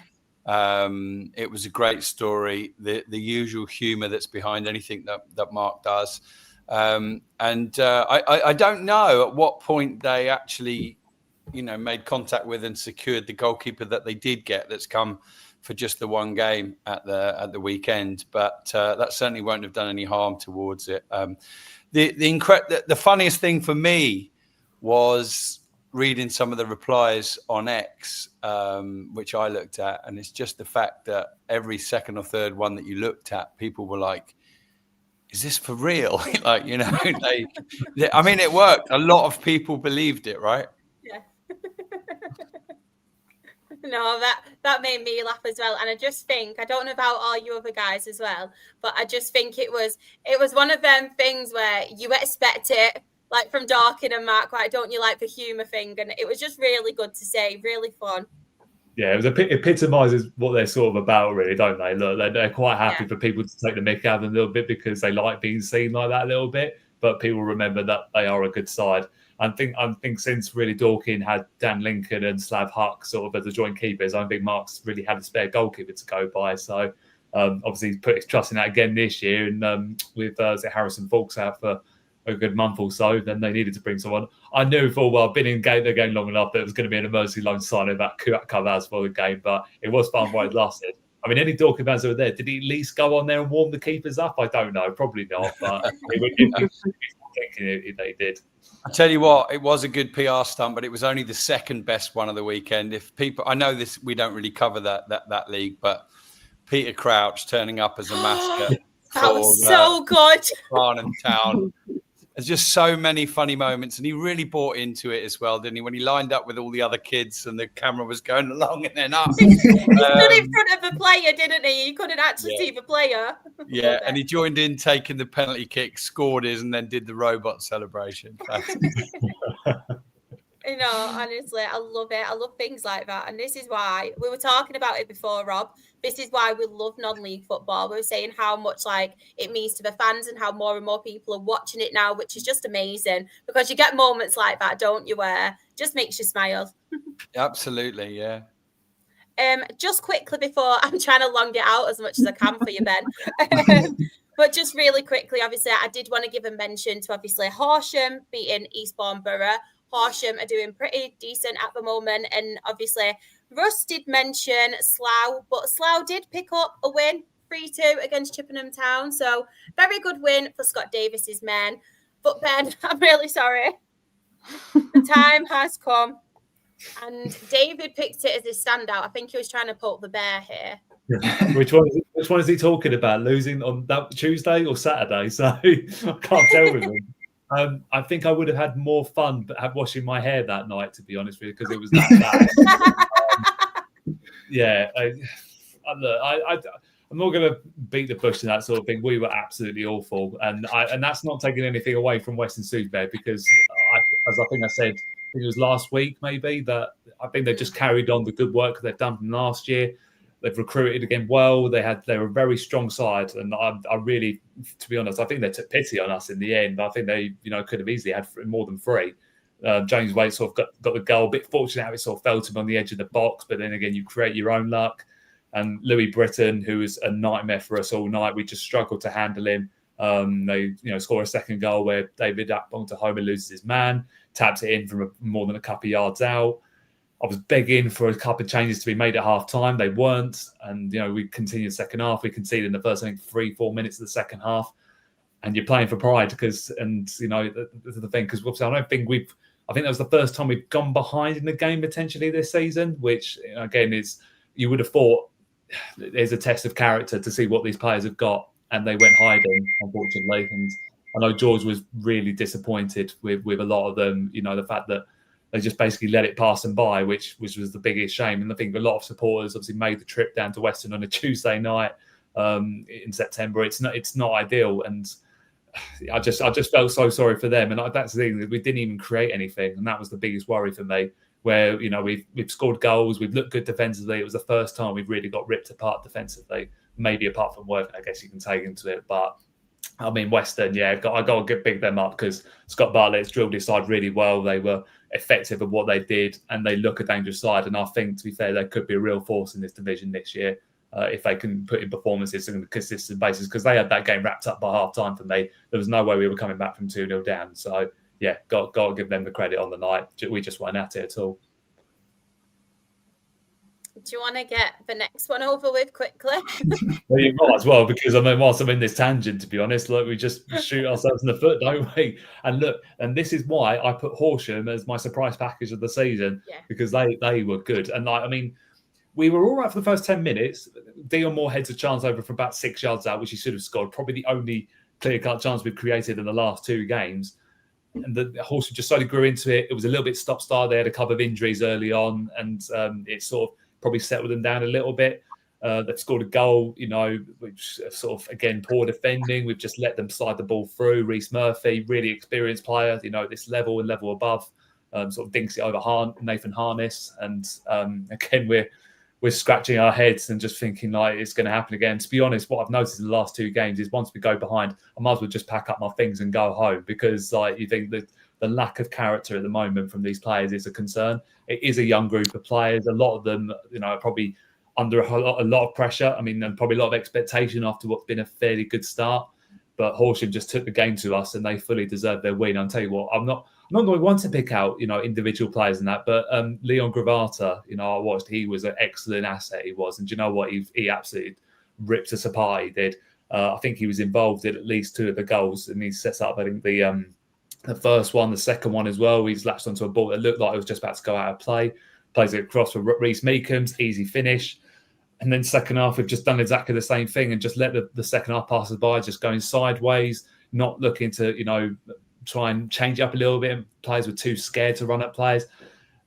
It was a great story. The usual humour that's behind anything that Mark does. I don't know at what point they actually, made contact with and secured the goalkeeper that they did get. That's come for just the one game at the weekend, but that certainly won't have done any harm towards it. The funniest thing for me was reading some of the replies on X, which I looked at, and it's just the fact that every second or third one that you looked at, people were like, is this for real? Like, I mean, it worked. A lot of people believed it, right? Yeah. No, that made me laugh as well. And I just think, I don't know about all you other guys as well, but I just think it was one of them things where you expect it, like from Dorking and Mark White, don't you, like the humour thing? And it was just really good to see, really fun. Yeah, it epitomises what they're sort of about, really, don't they? Look, they're quite happy for people to take the mick out of them a little bit because they like being seen like that a little bit. But people remember that they are a good side. I think since really Dorking had Dan Lincoln and Slav Huck sort of as the joint keepers, I don't think Mark's really had a spare goalkeeper to go by. So obviously he's put his trust in that again this year. And with Harrison Fawkes out for a good month or so, then they needed to bring someone. I knew full well, I've been in the game long enough that it was going to be an emergency loan signing about Cavaz for the game, but it was fun while it lasted. I mean, any Dorking fans that were there, did he at least go on there and warm the keepers up? I don't know, probably not, but they did. I tell you what, it was a good PR stunt, but it was only the second best one of the weekend. If people, I know this, we don't really cover that league, but Peter Crouch turning up as a mascot. That was so good. Boreham Town. There's just so many funny moments, and he really bought into it as well, didn't he? When he lined up with all the other kids and the camera was going along and then up. He stood in front of the player, didn't he? You couldn't actually see the player. Yeah, and he joined in taking the penalty kick, scored his, and then did the robot celebration. Honestly, I love it. I love things like that. And this is why we were talking about it before, Rob. This is why we love non-league football. We were saying how much it means to the fans and how more and more people are watching it now, which is just amazing because you get moments like that, don't you, where just makes you smile. Absolutely, yeah. Just quickly before, I'm trying to long it out as much as I can for you, Ben. But just really quickly, obviously, I did want to give a mention to obviously Horsham beating Eastbourne Borough. Horsham are doing pretty decent at the moment. And obviously, Russ did mention Slough, but Slough did pick up a win, 3-2 against Chippenham Town. So very good win for Scott Davis's men. But Ben, I'm really sorry. The time has come. And David picked it as his standout. I think he was trying to poke the bear here. Which one is he talking about? Losing on that Tuesday or Saturday? So I can't tell with him. I think I would have had more fun washing my hair that night, to be honest with you, because it was that bad. I'm not going to beat the bush and that sort of thing. We were absolutely awful, and that's not taking anything away from Western Superbet because, as I think I said, I think it was last week maybe, that I think they just carried on the good work they've done from last year. They've recruited again well. They were a very strong side, and I really, to be honest, I think they took pity on us in the end. I think they, could have easily had more than 3. James Waite sort of got the goal. A bit fortunate how it sort of fell to him on the edge of the box, but then again, you create your own luck. And Louis Britton, who was a nightmare for us all night, we just struggled to handle him. They, score a second goal where David Akbong to Homer loses his man, taps it in from more than a couple of yards out. I was begging for a couple of changes to be made at half time. They weren't. And, we continued the second half. We conceded in the first, 3-4 minutes of the second half. And you're playing for pride because the thing, because I think that was the first time we've gone behind in the game potentially this season, which again you would have thought there's a test of character to see what these players have got. And they went hiding, unfortunately. And I know George was really disappointed with a lot of them, the fact that they just basically let it pass them by, which was the biggest shame. And I think a lot of supporters obviously made the trip down to Western on a Tuesday night in September. It's not ideal. And I just felt so sorry for them. And that's the thing, we didn't even create anything. And that was the biggest worry for me, where, we've scored goals, we've looked good defensively. It was the first time we've really got ripped apart defensively, maybe apart from Worthing, I guess you can take into it. But I mean, Western, I got to big them up because Scott Bartlett's drilled his side really well. They were effective at what they did and they look a dangerous side. And I think, to be fair, they could be a real force in this division this year. If they can put in performances on a consistent basis, because they had that game wrapped up by half time for me. There was no way we were coming back from 2-0 down. So, got to give them the credit on the night. We just weren't at it at all. Do you want to get the next one over with quickly? Well, you might as well, because whilst I'm in this tangent, to be honest, we just shoot ourselves in the foot, don't we? And look, and this is why I put Horsham as my surprise package of the season, because they were good. And we were all right for the first 10 minutes. Dion Moore heads a chance over from about 6 yards out, which he should have scored. Probably the only clear-cut chance we've created in the last 2 games. And the Horsham just slowly grew into it. It was a little bit stop-start. They had a couple of injuries early on, and it sort of probably settled them down a little bit. They've scored a goal, which sort of, again, poor defending. We've just let them slide the ball through. Reece Murphy, really experienced player, at this level and level above, sort of dinks it over Nathan Harness. And again, we're scratching our heads and just thinking it's going to happen again. To be honest, what I've noticed in the last 2 games is once we go behind, I might as well just pack up my things and go home, because you think that the lack of character at the moment from these players is a concern. It is a young group of players. A lot of them, are probably under a lot of pressure. I mean, and probably a lot of expectation after what's been a fairly good start. But Horsham just took the game to us, and they fully deserve their win. I'll tell you what, I'm not going to want to pick out, individual players in that. But Leon Gravata, I watched. He was an excellent asset. He was, and do you know what? He absolutely ripped us apart. He did. I think he was involved in at least 2 of the goals, and he sets up, I think, the first one, the second one as well. He's latched onto a ball that looked like it was just about to go out of play. Plays it across for Reece Meekham's, easy finish. And then second half, we've just done exactly the same thing and just let the second half pass us by, just going sideways, not looking to, try and change up a little bit. Players were too scared to run at players.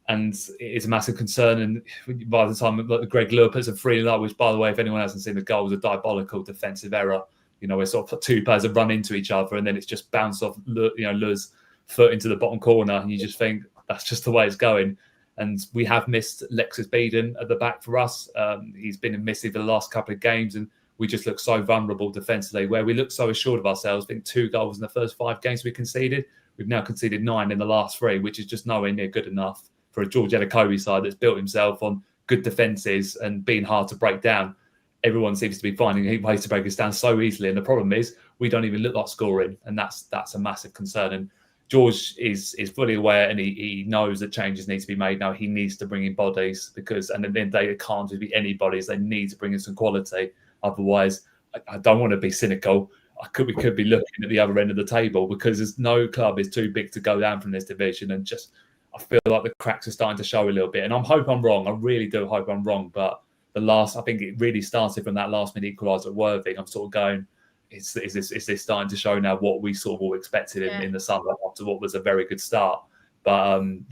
And it's a massive concern. And by the time Greg Lure puts a 3-0, which, by the way, if anyone hasn't seen the goal, was a diabolical defensive error. We're sort of 2 players have run into each other, and then it's just bounced off, Lure's foot into the bottom corner, and you just think that's just the way it's going. And we have missed Lexus Beeden at the back for us. He's been missing for the last couple of games, and we just look so vulnerable defensively, where we look so assured of ourselves. I think 2 goals in the first 5 games we conceded. We've now conceded 9 in the last 3, which is just nowhere near good enough for a George Edakobi side that's built himself on good defences and being hard to break down. Everyone seems to be finding ways to break us down so easily. And the problem is we don't even look like scoring. And that's a massive concern. And George is fully aware, and he knows that changes need to be made now. He needs to bring in bodies, and then they can't just be any bodies. They need to bring in some quality. Otherwise, I don't want to be cynical. We could be looking at the other end of the table, because there's no club is too big to go down from this division. And just, I feel like the cracks are starting to show a little bit. And I hope I'm wrong. I really do hope I'm wrong. But I think it really started from that last minute equaliser at Worthing. I'm sort of going, is this starting to show now what we sort of all expected in the summer after what was a very good start? But do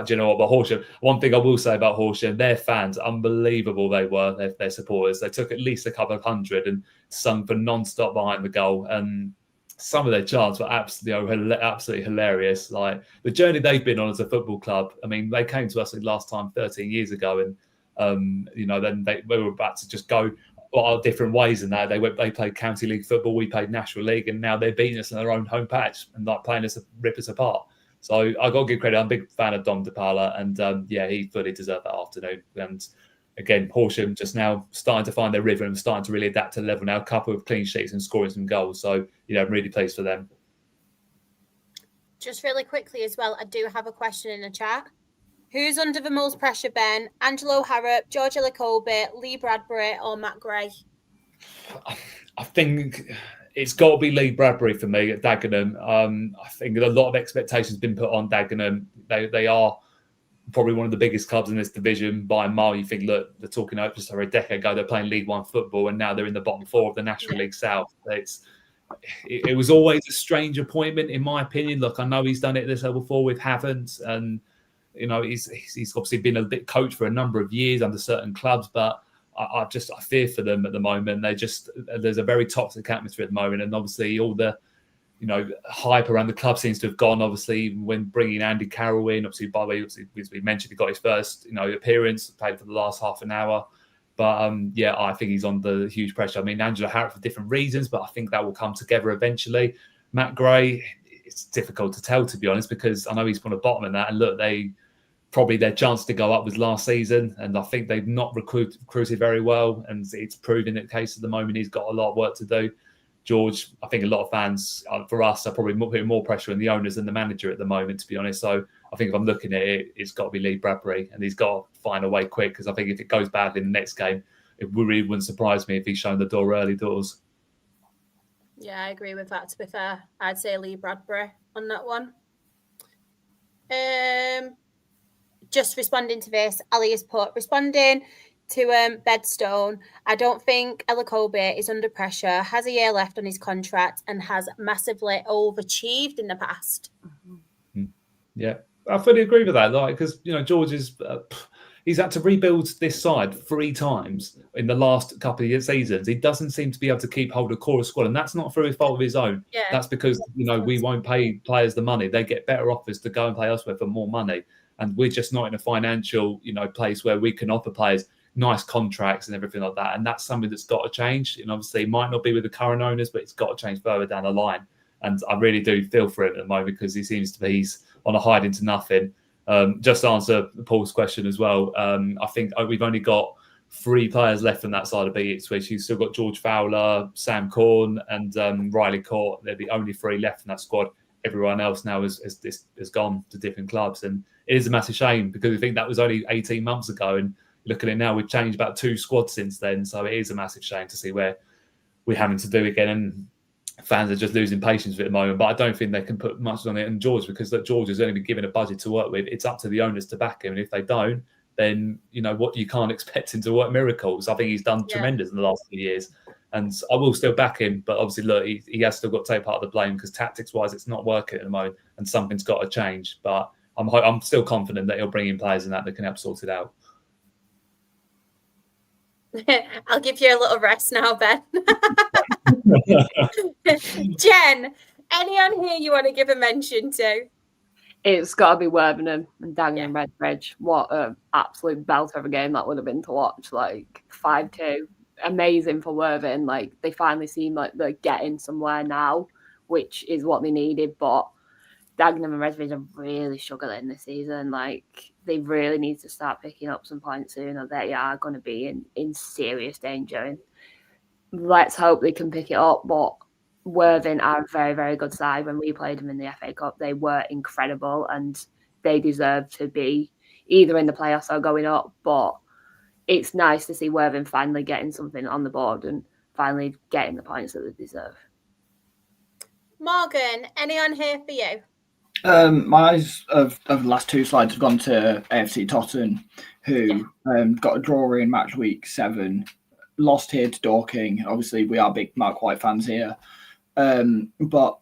you know what? But Horsham, one thing I will say about Horsham, their fans, unbelievable they were, their supporters. They took at least a couple of hundred and sung for non-stop behind the goal. And some of their chants were absolutely hilarious. Like the journey they've been on as a football club. I mean, they came to us last time 13 years ago, and then we were about to just go our different ways. And that they played county league football, we played national league, and now they're beating us in their own home patch and like playing us, rip us apart. So I got to give credit. I'm a big fan of Dom DePala, and he fully deserved that afternoon. And again, Horsham just now starting to find their rhythm and starting to really adapt to the level now. A couple of clean sheets and scoring some goals. So I'm really pleased for them. Just really quickly as well, I do have a question in the chat. Who's under the most pressure, Ben? Angelo Harrop, George Ellacobi, Lee Bradbury, or Matt Gray? I think it's got to be Lee Bradbury for me at Dagenham. I think a lot of expectations have been put on Dagenham. They are probably one of the biggest clubs in this division by a mile. You think, look, they're talking about just over a decade ago, they're playing League One football, and now they're in the bottom four of the National League South. It was always a strange appointment, in my opinion. Look, I know he's done it this level before with Havant, and he's obviously been a bit coach for a number of years under certain clubs, but I fear for them at the moment. There's a very toxic atmosphere at the moment, and obviously all the hype around the club seems to have gone. Obviously, when bringing Andy Carroll in, obviously, by the way, as we mentioned, he got his first appearance, played for the last half an hour. But I think he's under huge pressure. I mean, Angelo Harrop for different reasons, but I think that will come together eventually. Matt Gray, it's difficult to tell, to be honest, because I know he's on the bottom of that. And look, their chance to go up was last season, and I think they've not recruited very well, and it's proving the case at the moment. He's got a lot of work to do. George, I think a lot of fans, for us, are probably putting more pressure on the owners than the manager at the moment, to be honest. So I think if I'm looking at it, it's got to be Lee Bradbury, and he's got to find a way quick, because I think if it goes badly in the next game, it really wouldn't surprise me if he's shown the door early doors. Yeah, I agree with that, to be fair. I'd say Lee Bradbury on that one. Just responding to this, Ali has put, responding to Bedstone, I don't think Ellacobi is under pressure, has a year left on his contract, and has massively overachieved in the past. Yeah, I fully agree with that. Because George is he's had to rebuild this side 3 times in the last couple of seasons. He doesn't seem to be able to keep hold of core squad, and that's not through a fault of his own. Yeah. That's because we won't pay players the money; they get better offers to go and play elsewhere for more money, and we're just not in a financial place where we can offer players nice contracts and everything like that. And that's something that's got to change. And obviously it might not be with the current owners, but it's got to change further down the line. And I really do feel for him at the moment, because he seems to be he's on a hide into nothing. Just to answer Paul's question as well, I think we've only got 3 players left on that side of Ipswich. You've still got George Fowler, Sam Corn, and Riley Court. They're the only 3 left in that squad. Everyone else now has gone to different clubs. And it is a massive shame, because I think that was only 18 months ago. And look at it now, we've changed about 2 squads since then. So it is a massive shame to see where we're having to do again. And fans are just losing patience with it at the moment. But I don't think they can put much on it on George, because George has only been given a budget to work with. It's up to the owners to back him. And if they don't, then, you can't expect him to work miracles. I think he's done tremendous in the last few years. And I will still back him. But obviously, look, he has still got to take part of the blame, because tactics-wise, it's not working at the moment. And something's got to change. But I'm still confident that he'll bring in players and that can help sort it out. I'll give you a little rest now, Ben. Jen, anyone here you want to give a mention to? It's got to be Worthington and Dagenham Redbridge. What an absolute belter of a game that would have been to watch. 5-2. Amazing for Worthington. They finally seem like they're getting somewhere now, which is what they needed. But Dagenham and Redbridge are really struggling this season. They really need to start picking up some points soon, or they are going to be in serious danger. And let's hope they can pick it up. But Worthing are a very, very good side. When we played them in the FA Cup, they were incredible, and they deserve to be either in the playoffs or going up. But it's nice to see Worthing finally getting something on the board and finally getting the points that they deserve. Morgan, anyone here for you? My eyes of the last 2 slides have gone to AFC Tottenham, who got a draw in match week 7, lost here to Dorking. Obviously, we are big Mark White fans here, but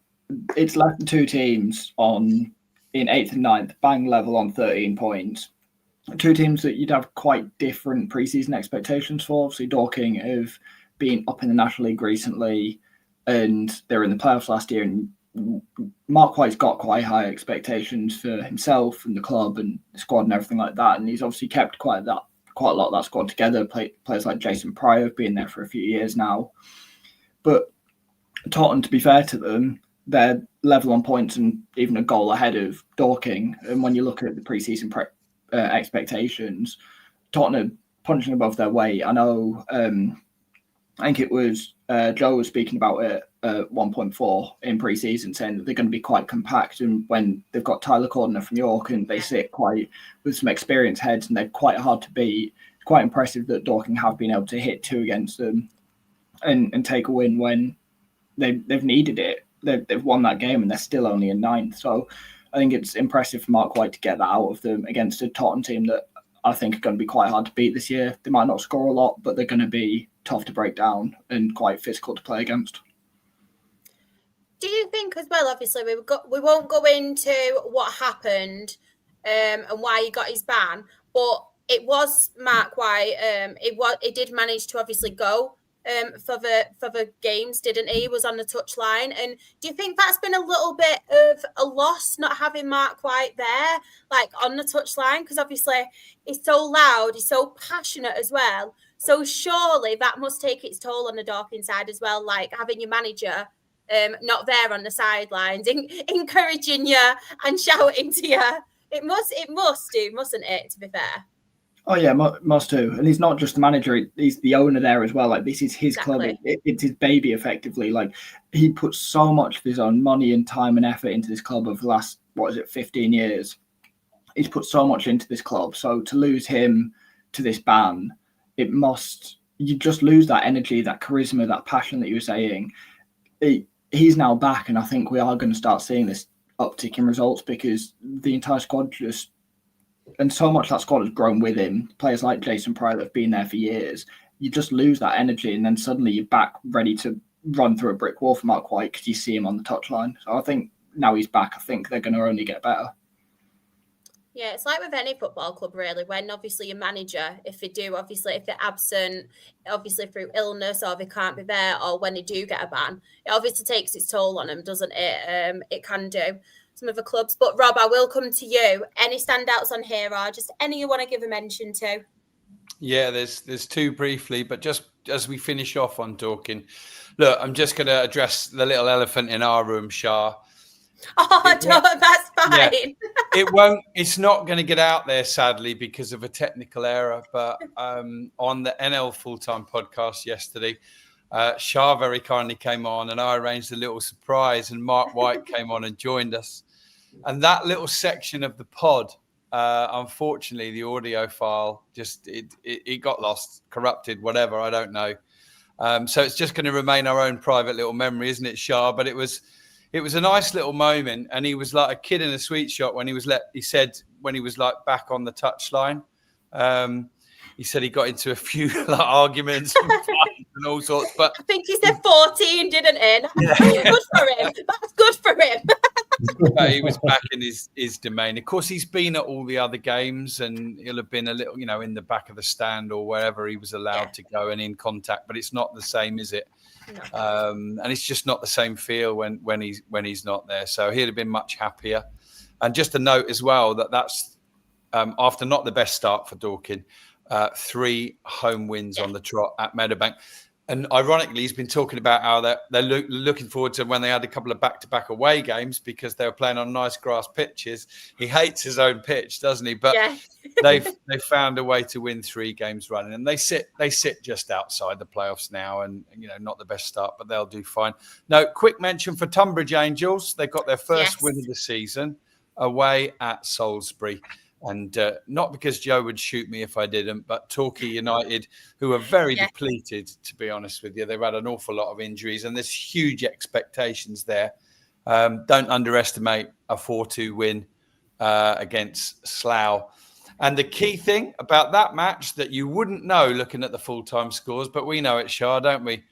it's left the 2 teams in 8th and 9th, bang level on 13 points. 2 teams that you'd have quite different pre-season expectations for. Obviously, Dorking have been up in the National League recently, and they were in the playoffs last year, and Mark White's got quite high expectations for himself and the club and the squad and everything like that. And he's obviously kept quite a lot of that squad together. Players like Jason Pryor have been there for a few years now. But Tottenham, to be fair to them, they're level on points and even a goal ahead of Dorking. And when you look at the pre-season expectations, Tottenham punching above their weight. I know, I think it was Joe was speaking about it 1.4 in pre-season, saying that they're going to be quite compact, and when they've got Tyler Cordner from York and they sit quite with some experienced heads and they're quite hard to beat, it's quite impressive that Dorking have been able to hit 2 against them and take a win when they've needed it. They've won that game and they're still only in 9th. So I think it's impressive for Mark White to get that out of them against a Tottenham team that I think are going to be quite hard to beat this year. They might not score a lot, but they're going to be tough to break down and quite physical to play against. Do you think as well, obviously, we won't go into what happened and why he got his ban, but it was Mark White. He did manage to obviously go for the games, didn't he? He was on the touchline. And do you think that's been a little bit of a loss not having Mark White there, like on the touchline? Because obviously he's so loud, he's so passionate as well. So surely that must take its toll on the Dorking side as well, like having your manager not there on the sidelines, encouraging you and shouting to you. It must do, mustn't it, to be fair? Oh yeah, must do. And he's not just the manager; he's the owner there as well. Like, this is his club; it's his baby, effectively. Like, he puts so much of his own money and time and effort into this club over the last 15 years. He's put so much into this club. So to lose him to this ban, you just lose that energy, that charisma, that passion that you were saying. He's now back, and I think we are going to start seeing this uptick in results because the entire squad and so much that squad has grown with him. Players like Jason Pryor that have been there for years. You just lose that energy, and then suddenly you're back ready to run through a brick wall for Mark White because you see him on the touchline. So I think now he's back, I think they're going to only get better. Yeah, it's like with any football club, really, when obviously your manager, if they're absent, obviously through illness or they can't be there, or when they do get a ban, it obviously takes its toll on them, doesn't it? It can do. Some of the clubs. But Rob, I will come to you. Any standouts on here, or just any you want to give a mention to? Yeah, there's 2 briefly, but just as we finish off on Dorking, look, I'm just going to address the little elephant in our room, Shah. That's fine. Yeah, it's not going to get out there, sadly, because of a technical error. But on the NL Full-Time podcast yesterday, Shah very kindly came on and I arranged a little surprise, and Mark White came on and joined us. And that little section of the pod, unfortunately, the audio file it got lost, corrupted, whatever, I don't know. So it's just going to remain our own private little memory, isn't it, Shah? But it was a nice little moment, and he was like a kid in a sweet shop when he said when he was like back on the touchline. He said he got into a few arguments and all sorts. But I think he said 14, didn't he? Yeah. Good for him. That's good for him. But he was back in his domain. Of course, he's been at all the other games, and he'll have been a little, in the back of the stand or wherever he was allowed to go and in contact. But it's not the same, is it? No. And it's just not the same feel when he's not there. So he'd have been much happier. And just a note as well that's after not the best start for Dorking. 3 home wins on the trot at Meadowbank. And ironically, he's been talking about how they're looking forward to when they had a couple of back-to-back away games because they were playing on nice grass pitches. He hates his own pitch, doesn't he? But they've found a way to win 3 games running, and they sit just outside the playoffs now. And not the best start, but they'll do fine. No, quick mention for Tunbridge Angels. They got their first win of the season away at Salisbury. And not because Joe would shoot me if I didn't, but Torquay United, who are very depleted, to be honest with you. They've had an awful lot of injuries, and there's huge expectations there. Don't underestimate a 4-2 win against Slough. And the key thing about that match that you wouldn't know looking at the full-time scores, but we know it, Shah, don't we?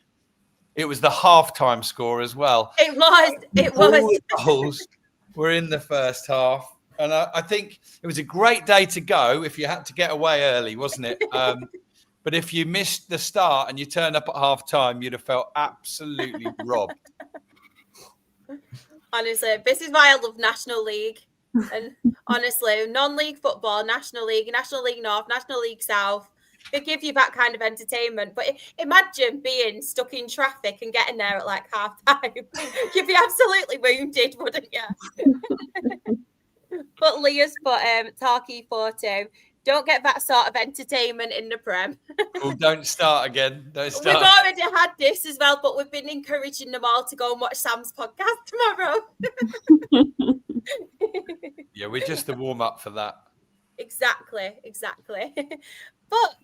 It was the half-time score as well. It was. All the goals were in the first half. And I think it was a great day to go if you had to get away early, wasn't it? But if you missed the start and you turned up at half time, you'd have felt absolutely robbed. Honestly, this is why I love National League. And honestly, non-league football, National League North, National League South, they give you that kind of entertainment. But imagine being stuck in traffic and getting there at like half time. You'd be absolutely wounded, wouldn't you? But Leah's put Torquay 4-2. Don't get that sort of entertainment in the Prem. Oh, don't start again. Don't We've start. already had this as well, but we've been encouraging them all to go and watch Sam's podcast tomorrow. Yeah, we're just the warm up for that. Exactly. But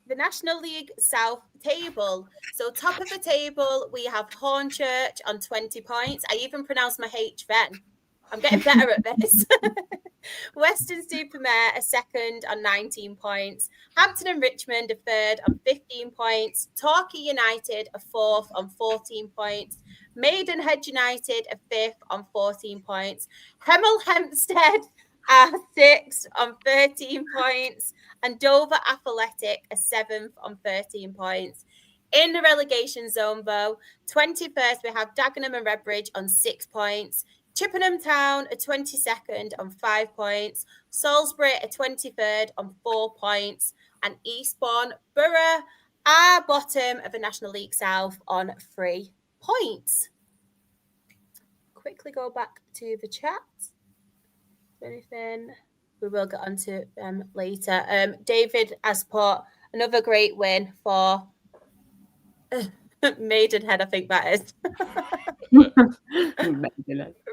the National League South table. So top of the table, we have Hornchurch on 20 points. I even pronounced my H then. I'm getting better at this. Weston-super-Mare are second on 19 points. Hampton and Richmond are third on 15 points. Torquay United are fourth on 14 points. Maidenhead United are fifth on 14 points. Hemel Hempstead are sixth on 13 points. And Dover Athletic are seventh on 13 points. In the relegation zone, though, 21st, we have Dagenham and Redbridge on 6 points. Chippenham Town are 22nd on 5 points. Salisbury are 23rd on 4 points. And Eastbourne Borough are bottom of the National League South on 3 points. Quickly go back to the chat. Anything? We will get onto them later. David has put another great win for Maidenhead, I think that is.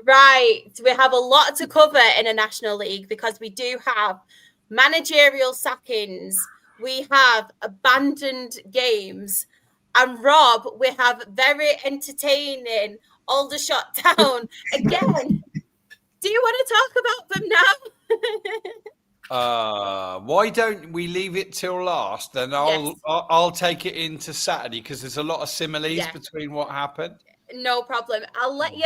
Right. We have a lot to cover in a National League because we do have managerial sackings. We have abandoned games. And Rob, we have very entertaining Aldershot Town again. Do you want to talk about them now? Why don't we leave it till last? Then I'll take it into Saturday because there's a lot of similes between what happened. No problem. I'll let you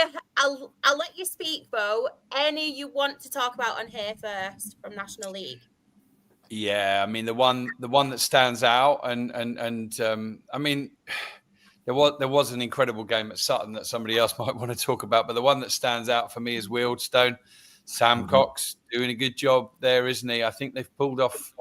speak though. Any you want to talk about on here first from National League? Yeah, I mean the one that stands out, and I mean there was an incredible game at Sutton that somebody else might want to talk about, but the one that stands out for me is Wealdstone. Sam Cox doing a good job there, isn't he? I think they've pulled off,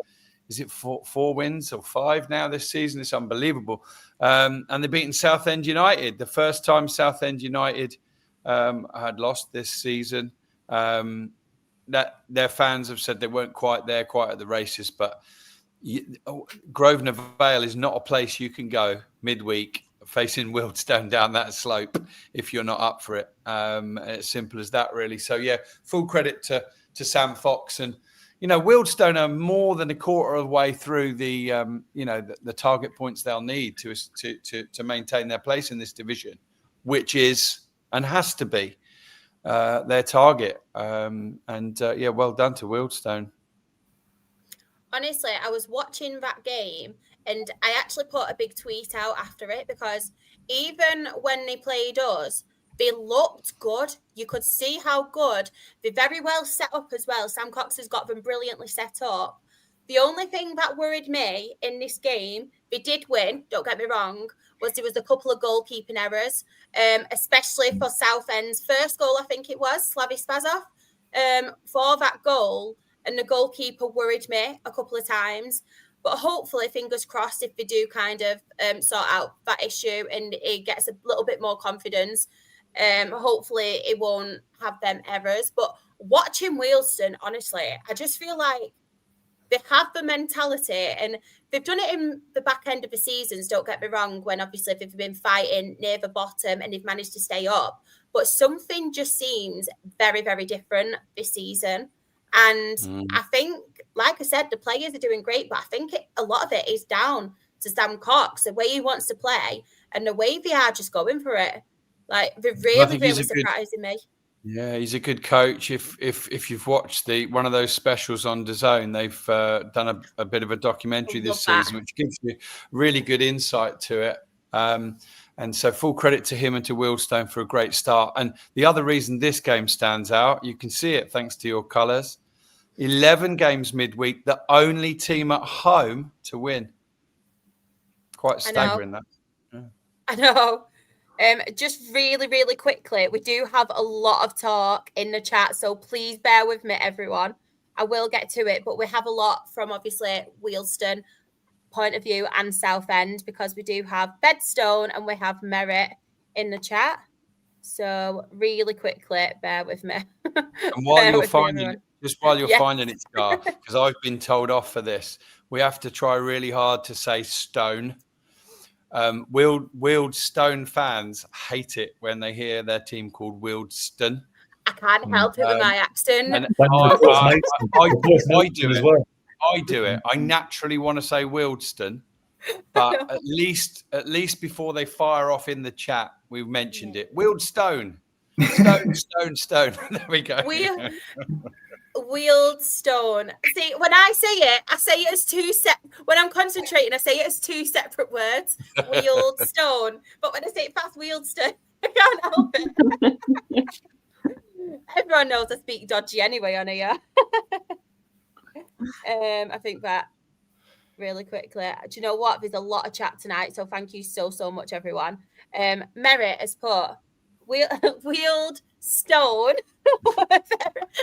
is it four wins or 5 now this season? It's unbelievable. And they're beating Southend United, the first time Southend United had lost this season. That their fans have said they weren't quite there, quite at the races, but Grosvenor Vale is not a place you can go midweek facing Wealdstone down that slope if you're not up for it. As simple as that, really. So yeah, full credit to Sam Fox, and Wealdstone are more than a quarter of the way through the the target points they'll need to maintain their place in this division, which is and has to be their target. Well done to Wealdstone. Honestly, I was watching that game and I actually put a big tweet out after it because even when they played us, they looked good. You could see how good. They're very well set up as well. Sam Cox has got them brilliantly set up. The only thing that worried me in this game, they did win, don't get me wrong, was there was a couple of goalkeeping errors, especially for Southend's first goal, I think it was, Slavi Spazov, for that goal. And the goalkeeper worried me a couple of times. But hopefully, fingers crossed, if they do kind of sort out that issue and it gets a little bit more confidence, hopefully it won't have them errors. But watching Wealdstone, honestly, I just feel like they have the mentality and they've done it in the back end of the seasons, don't get me wrong, when obviously they've been fighting near the bottom and they've managed to stay up. But something just seems very, very different this season. And I think, like I said, the players are doing great, but I think a lot of it is down to Sam Cox, the way he wants to play and the way they are just going for it. Like, they're really surprising me. Yeah, he's a good coach. If you've watched one of those specials on DAZN, they've done a bit of a documentary this season, which gives you really good insight to it. And so full credit to him and to Wealdstone for a great start. And the other reason this game stands out, you can see it thanks to your colours, 11 games midweek, the only team at home to win. Quite staggering, that. Yeah. I know. Just really, really quickly, we do have a lot of talk in the chat, so please bear with me, everyone. I will get to it, but we have a lot from, obviously, Wealdstone point of view and Southend, because we do have Bedstone and we have Merritt in the chat. So really quickly, bear with me. And while you're finding Just while you're finding it, Scar, because I've been told off for this, we have to try really hard to say stone. Wealdstone fans hate it when they hear their team called Wealdstone. I can't help it with my accent. And I do it. I naturally want to say Wealdstone, but at least before they fire off in the chat, we've mentioned it. Wealdstone. Stone. There we go. Wealdstone. See, when I say it as two when I'm concentrating, I say it as two separate words. Wealdstone. But when I say it fast, Wealdstone, I can't help it. Everyone knows I speak dodgy anyway on here. I think that really quickly. Do you know what? There's a lot of chat tonight, so thank you so much, everyone. Merit has put Wealdstone.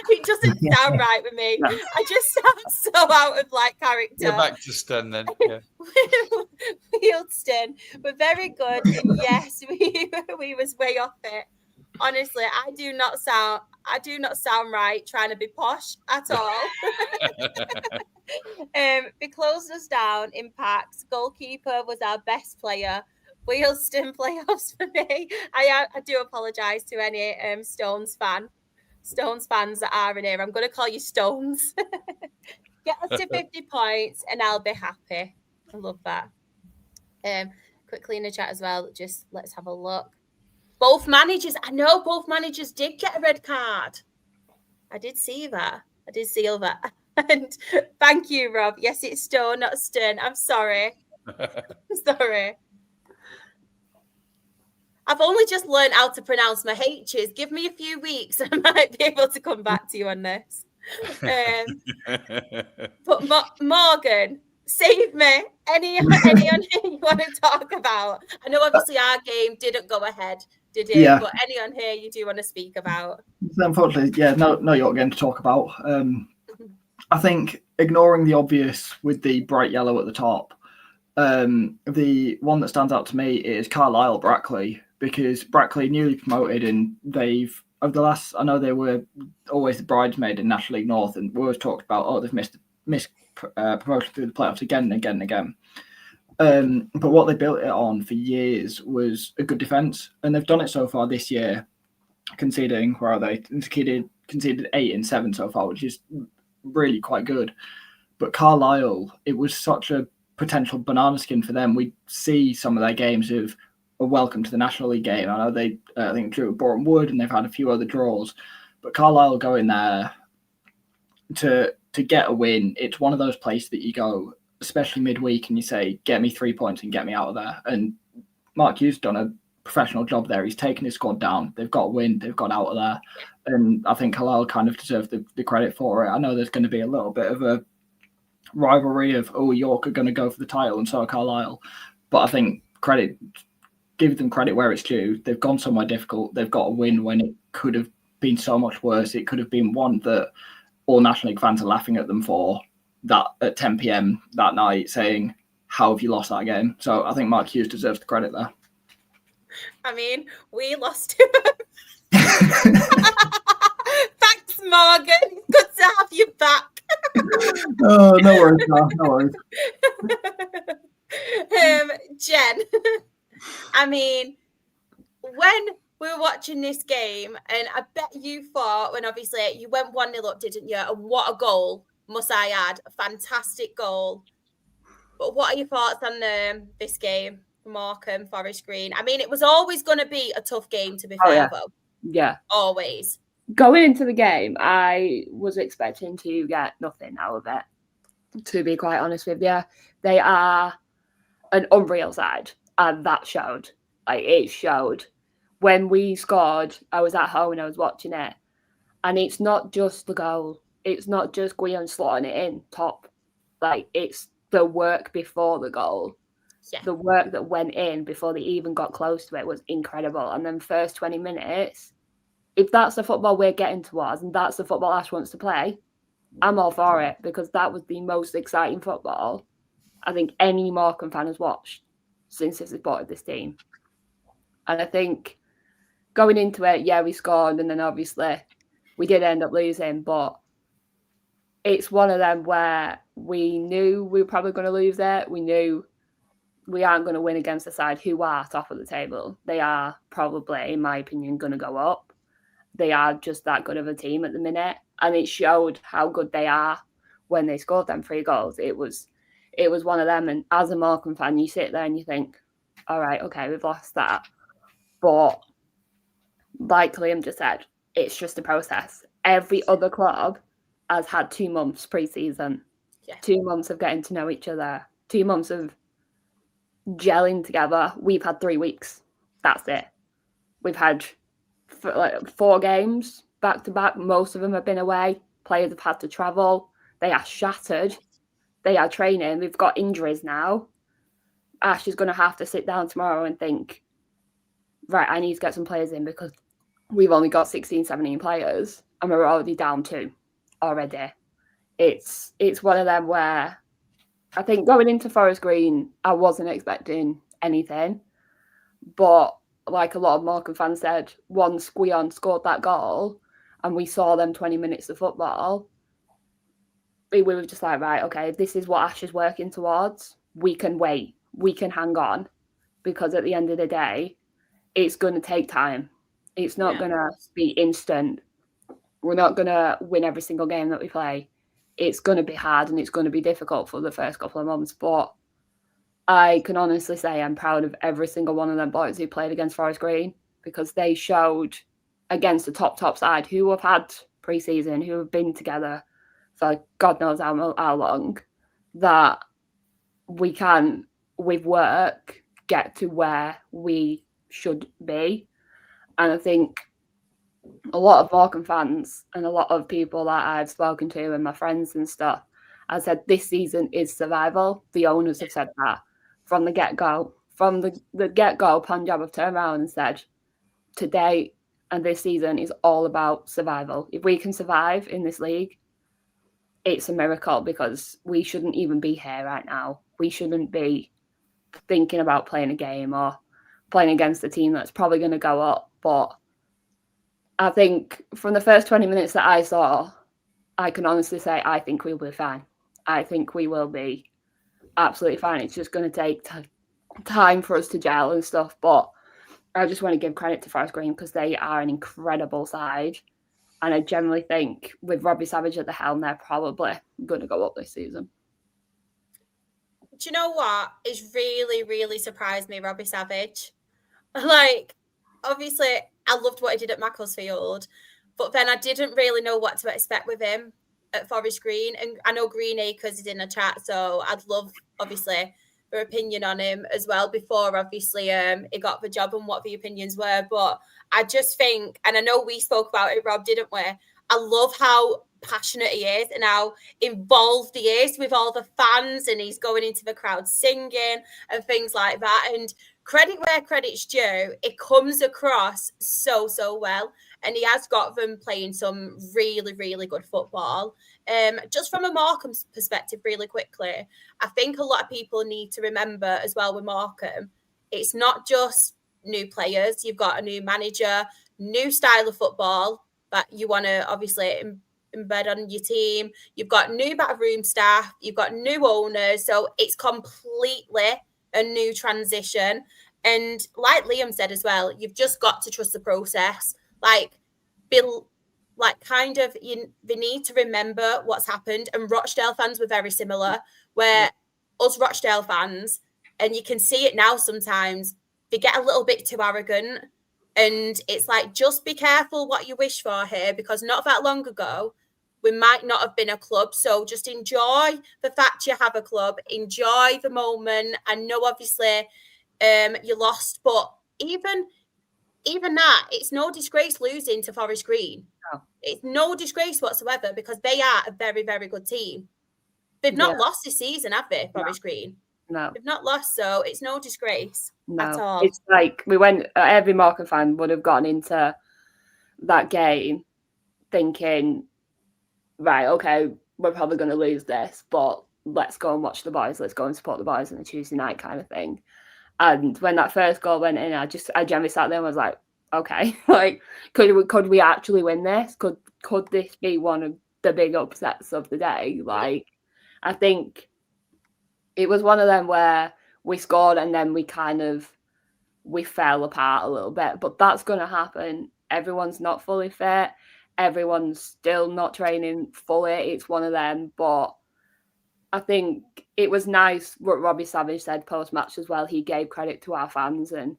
It doesn't sound right with me. I just sound so out of character. Go back to Stun then. Yeah. Wealdstone. But very good. Yes, we was way off it. Honestly, I do not sound right trying to be posh at all. They closed us down in packs. Goalkeeper was our best player. Wealdstone playoffs for me. I do apologise to any Stones fans that are in here. I'm going to call you Stones. Get us to 50 points and I'll be happy. I love that. Quickly in the chat as well, just let's have a look. Both managers did get a red card. I did see that. And thank you, Rob. Yes, it's Stone, not Stern. I'm sorry. Sorry. I've only just learned how to pronounce my H's. Give me a few weeks and I might be able to come back to you on this. But Morgan, save me. Any on here you want to talk about? I know obviously our game didn't go ahead, did it? Yeah. But any on here you do want to speak about? Unfortunately, no York game to talk about. I think ignoring the obvious with the bright yellow at the top, the one that stands out to me is Carlisle Brackley, because Brackley newly promoted and they've over the last, I know they were always the bridesmaid in National League North and we always talked about they've missed promotion through the playoffs again and again and again. But what they built it on for years was a good defence, and they've done it so far this year, conceding, where are they? Conceded 8 in 7 so far, which is really quite good. But Carlisle, it was such a potential banana skin for them. We see some of their games of a welcome to the National League game. I know they, I think, drew at Boreham Wood, and they've had a few other draws. But Carlisle going there to get a win, it's one of those places that you go, especially midweek, and you say, get me 3 points and get me out of there. And Mark Hughes done a professional job there. He's taken his squad down. They've got a win. They've got out of there. And I think Carlisle kind of deserve the credit for it. I know there's going to be a little bit of a rivalry of, York are going to go for the title and so are Carlisle. But I think give them credit where it's due. They've gone somewhere difficult. They've got a win when it could have been so much worse. It could have been one that all National League fans are laughing at them for that at 10 p.m. that night, saying, how have you lost that game? So I think Mark Hughes deserves the credit there. I mean, we lost to him. Thanks, Morgan. Good to have you back. Oh, no worries, no worries. Jen, I mean, when we were watching this game, and I bet you thought, when obviously you went 1-0 up, didn't you? And what a goal, must I add. A fantastic goal. But what are your thoughts on this game? Morecambe, Forest Green. I mean, it was always going to be a tough game, to be fair, though. Yeah. Always. Going into the game, I was expecting to get nothing out of it, to be quite honest with you. They are an unreal side, and that showed. It showed. When we scored, I was at home and I was watching it, and it's not just the goal. It's not just Guion slotting it in top. It's the work before the goal. Yeah. The work that went in before they even got close to it was incredible. And then first 20 minutes, if that's the football we're getting towards and that's the football Ash wants to play, I'm all for it, because that was the most exciting football I think any Morecambe fan has watched since they've supported this team. And I think going into it, we scored, and then obviously we did end up losing, but it's one of them where we knew we were probably going to lose it. We knew we aren't going to win against the side who are top of the table. They are probably, in my opinion, going to go up. They are just that good of a team at the minute. And it showed how good they are when they scored them 3 goals. It was one of them. And as a Morecambe fan, you sit there and you think, all right, okay, we've lost that. But like Liam just said, it's just a process. Every other club has had 2 months pre-season, 2 months of getting to know each other, 2 months of gelling together. We've had 3 weeks. That's it. We've had 4 games back to back. Most of them have been away. Players have had to travel. They are shattered. They are training. We've got injuries now. Ash is going to have to sit down tomorrow and think, right, I need to get some players in because we've only got 16, 17 players and we're already down 2 already. It's one of them where I think going into Forest Green, I wasn't expecting anything. But like a lot of Morecambe fans said, once Guion scored that goal and we saw them 20 minutes of football, we were just like, right, okay, this is what Ash is working towards. We can wait. We can hang on. Because at the end of the day, it's going to take time. It's not going to be instant. We're not going to win every single game that we play. It's going to be hard and it's going to be difficult for the first couple of months. But I can honestly say I'm proud of every single one of them boys who played against Forest Green because they showed against the top side who have had pre-season, who have been together for God knows how long, that we can, with work, get to where we should be. And I think a lot of Morecambe fans and a lot of people that I've spoken to and my friends and stuff, I said this season is survival. The owners have said that from the get-go. From the get-go, Punjab have turned around and said, today and this season is all about survival. If we can survive in this league, it's a miracle because we shouldn't even be here right now. We shouldn't be thinking about playing a game or playing against a team that's probably going to go up. But I think from the first 20 minutes that I saw, I can honestly say I think we'll be fine. I think we will be absolutely fine. It's just going to take time for us to gel and stuff. But I just want to give credit to Forest Green because they are an incredible side. And I generally think with Robbie Savage at the helm, they're probably going to go up this season. Do you know what? It's really, really surprised me, Robbie Savage. Like, obviously, I loved what he did at Macclesfield, but then I didn't really know what to expect with him at Forest Green. And I know Greenacres is in the chat, so I'd love, obviously, their opinion on him as well before, obviously, he got the job and what the opinions were. But I just think, and I know we spoke about it, Rob, didn't we? I love how passionate he is and how involved he is with all the fans, and he's going into the crowd singing and things like that. And credit where credit's due, it comes across so well, and he has got them playing some really, really good football. Just from a Morecambe perspective, really quickly, I think a lot of people need to remember as well with Morecambe, it's not just new players. You've got a new manager, new style of football that you want to obviously embed on your team. You've got new backroom staff. You've got new owners. So it's completely a new transition. And like Liam said as well, you've just got to trust the process. Like, they need to remember what's happened. And Rochdale fans were very similar, where us Rochdale fans, and you can see it now sometimes, they get a little bit too arrogant. And it's like, just be careful what you wish for here, because not that long ago, we might not have been a club. So just enjoy the fact you have a club, enjoy the moment. I know obviously you lost, but even that, it's no disgrace losing to Forest Green. No. It's no disgrace whatsoever because they are a very, very good team. They've not lost this season, have they, Forest Green? No. They've not lost, so it's no disgrace at all. It's like every Morecambe fan would have gotten into that game thinking, right, okay, we're probably going to lose this, but let's go and watch the boys. Let's go and support the boys on a Tuesday night kind of thing. And when that first goal went in, I generally sat there and was like, okay, like, could we actually win this? Could this be one of the big upsets of the day. Like, I think it was one of them where we scored and then we fell apart a little bit. But that's going to happen. Everyone's not fully fit. Everyone's still not training fully. It's one of them. But I think it was nice what Robbie Savage said post-match as well. He gave credit to our fans, and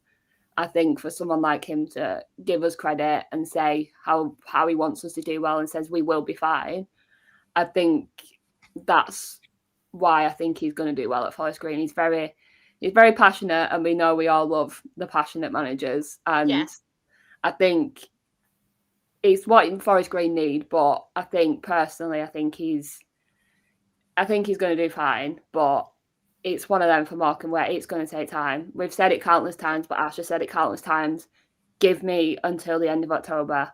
I think for someone like him to give us credit and say how he wants us to do well and says we will be fine, I think that's why I think he's going to do well at Forest Green. He's very passionate, and we know we all love the passionate managers. And I think it's what Forest Green need. But I think personally, I think he's going to do fine. But it's one of them for Morecambe where it's going to take time. We've said it countless times, but Ash has said it countless times. Give me until the end of October,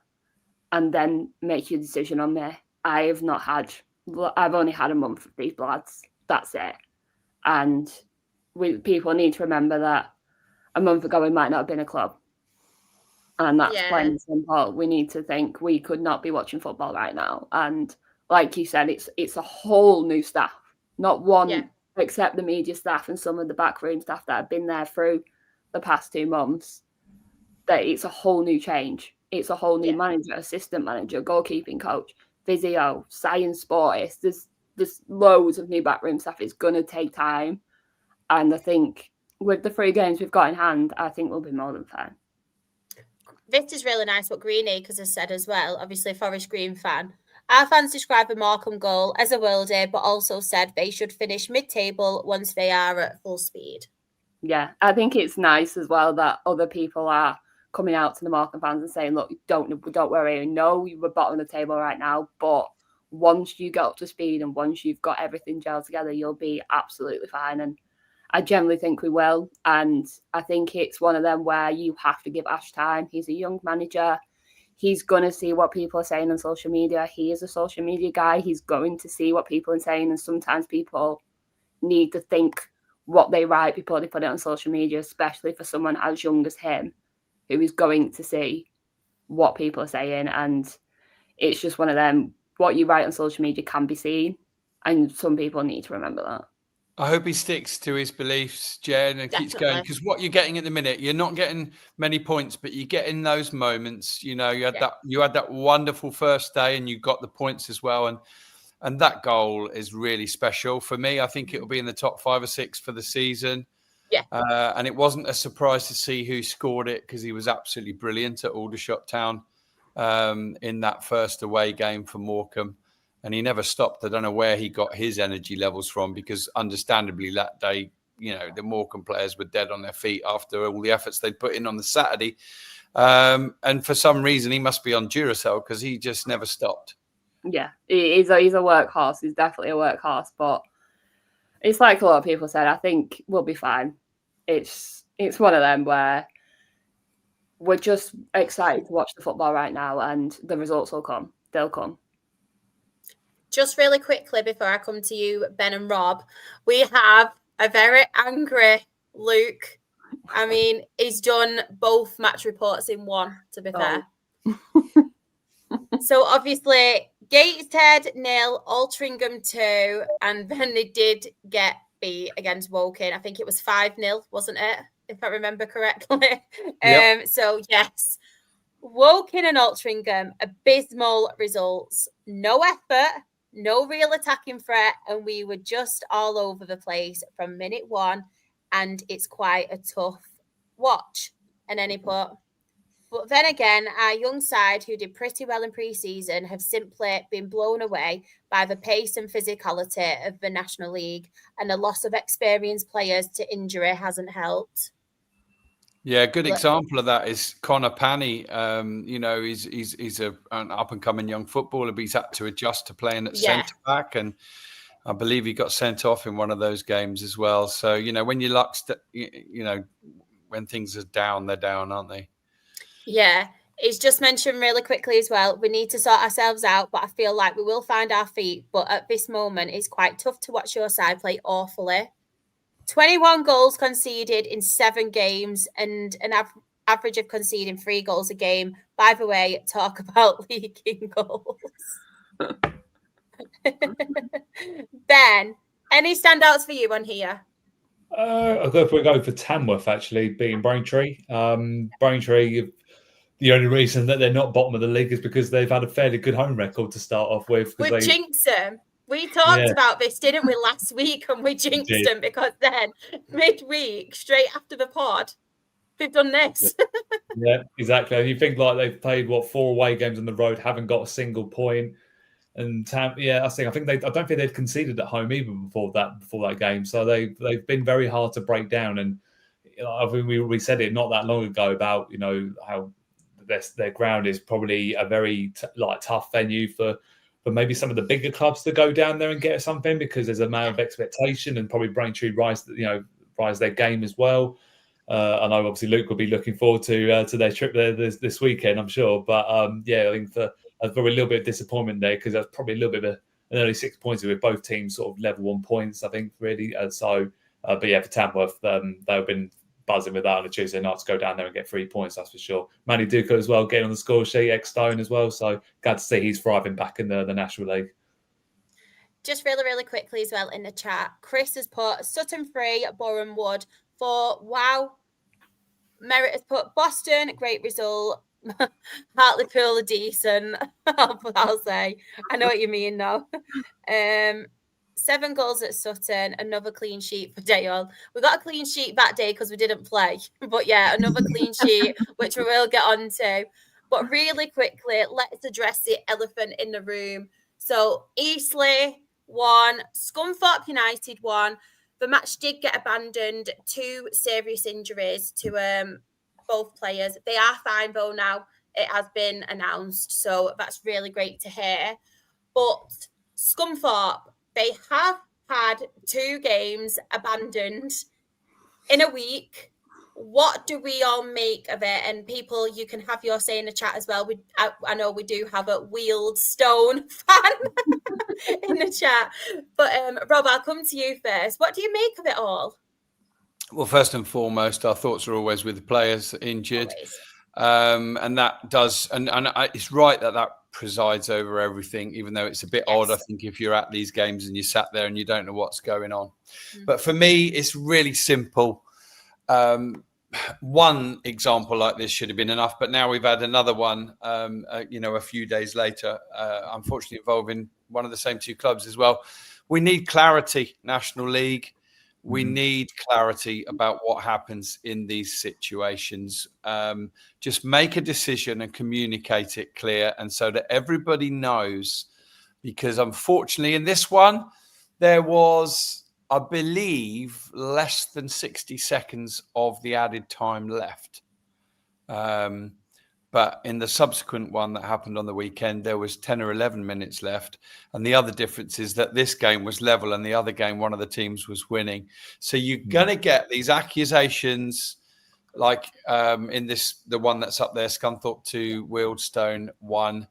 and then make your decision on me. I've only had a month with these lads. That's it. And people need to remember that a month ago we might not have been a club. And that's plain and simple. We need to think we could not be watching football right now. And like you said, it's a whole new staff. Not one, except the media staff and some of the backroom staff that have been there through the past 2 months. That it's a whole new change. It's a whole new manager, assistant manager, goalkeeping coach, physio, science sportist. There's loads of new backroom stuff. It's going to take time. And I think with the 3 games we've got in hand, I think we'll be more than fine. This is really nice what Green Acres has said as well. Obviously, a Forest Green fan. Our fans describe a Morecambe goal as a worldie, but also said they should finish mid-table once they are at full speed. Yeah, I think it's nice as well that other people are coming out to the Morecambe fans and saying, look, don't worry. I know you're bottom of the table right now, but once you get up to speed and once you've got everything gelled together, you'll be absolutely fine. And I generally think we will. And I think it's one of them where you have to give Ash time. He's a young manager. He's going to see what people are saying on social media. He is a social media guy. He's going to see what people are saying. And sometimes people need to think what they write before they put it on social media, especially for someone as young as him, who is going to see what people are saying. And it's just one of them, what you write on social media can be seen. And some people need to remember that. I hope he sticks to his beliefs, Jen, and keeps going. Because what you're getting at the minute, you're not getting many points, but you're getting those moments. You know, you had that wonderful first day, and you got the points as well. And that goal is really special for me. I think it'll be in the top 5 or 6 for the season. Yeah. And it wasn't a surprise to see who scored it because he was absolutely brilliant at Aldershot Town in that first away game for Morecambe. And he never stopped. I don't know where he got his energy levels from because understandably that day, you know, the Morecambe players were dead on their feet after all the efforts they'd put in on the Saturday. And for some reason, he must be on Duracell because he just never stopped. Yeah, he's a workhorse. He's definitely a workhorse. But it's like a lot of people said, I think we'll be fine. It's one of them where we're just excited to watch the football right now and the results will come. They'll come. Just really quickly before I come to you, Ben and Rob, we have a very angry Luke. I mean, he's done both match reports in one, to be fair. So obviously, Gateshead 0, Altrincham 2, and then they did get beat against Woking. I think it was 5-0, wasn't it? If I remember correctly. Yep. So yes, Woking and Altrincham, abysmal results, no effort. No real attacking threat, and we were just all over the place from minute 1, and it's quite a tough watch at any point. But then again, our young side, who did pretty well in pre-season, have simply been blown away by the pace and physicality of the National League, and the loss of experienced players to injury hasn't helped. Yeah, a good example of that is Connor Panny. You know, he's an up-and-coming young footballer, but he's had to adjust to playing at centre-back, and I believe he got sent off in one of those games as well. So, you know, when your luck's, you know, when things are down, they're down, aren't they? Yeah, it's just mentioned really quickly as well. We need to sort ourselves out, but I feel like we will find our feet. But at this moment, it's quite tough to watch your side play awfully. 21 goals conceded in 7 games and an average of conceding 3 goals a game. By the way, talk about leaking goals. Ben, any standouts for you on here? I'll go for Tamworth, actually, beating Braintree. Braintree, the only reason that they're not bottom of the league is because they've had a fairly good home record to start off with. We've jinxed them. We talked about this, didn't we, last week? And we jinxed them because then midweek, straight after the pod, they've done this. Yeah, exactly. And you think like they've played 4 away games on the road, haven't got a single point. And I don't think they'd conceded at home even before that game. So they've been very hard to break down. And I think we said it not that long ago about how their ground is probably a very tough venue for maybe some of the bigger clubs to go down there and get something, because there's a amount of expectation, and probably Braintree rise their game as well. I know obviously Luke will be looking forward to their trip there this weekend, I'm sure. But I think there's probably a little bit of disappointment there, because that's probably a little bit of an early 6 points with both teams sort of level on points, I think, really. For Tamworth, they've been buzzing with that on a Tuesday night to go down there and get 3 points, that's for sure. Manny Duca as well, getting on the score sheet, ex-Stone as well. So glad to see he's thriving back in the National League. Just really, really quickly as well in the chat, Chris has put Sutton 3, Boreham Wood 4. Wow. Merritt has put Boston, great result. Hartlepool decent. I'll say. I know what you mean though. 7 goals at Sutton, another clean sheet for Dale. We got a clean sheet that day because we didn't play. But yeah, another clean sheet, which we will get on to. But really quickly, let's address the elephant in the room. So Eastleigh 1, Scunthorpe United 1. The match did get abandoned. 2 serious injuries to both players. They are fine though now. It has been announced. So that's really great to hear. But Scunthorpe, they have had 2 games abandoned in a week. What do we all make of it? And people, you can have your say in the chat as well. I know we do have a Wealdstone fan in the chat. But Rob, I'll come to you first. What do you make of it all? Well, first and foremost, our thoughts are always with the players injured. And that does, and it's right that presides over everything, even though it's a bit odd, I think, if you're at these games and you sat there and you don't know what's going on. But for me, it's really simple. One example like this should have been enough, but now we've had another one, a few days later, unfortunately involving one of the same 2 clubs as well. We need clarity, National League. We need clarity about what happens in these situations. Just make a decision and communicate it clear, and so that everybody knows, because unfortunately in this one, there was, I believe, less than 60 seconds of the added time left. But in the subsequent one that happened on the weekend, there was 10 or 11 minutes left. And the other difference is that this game was level and the other game, one of the teams was winning. So you're going to get these accusations like in the one that's up there, Scunthorpe 2, Wealdstone 1.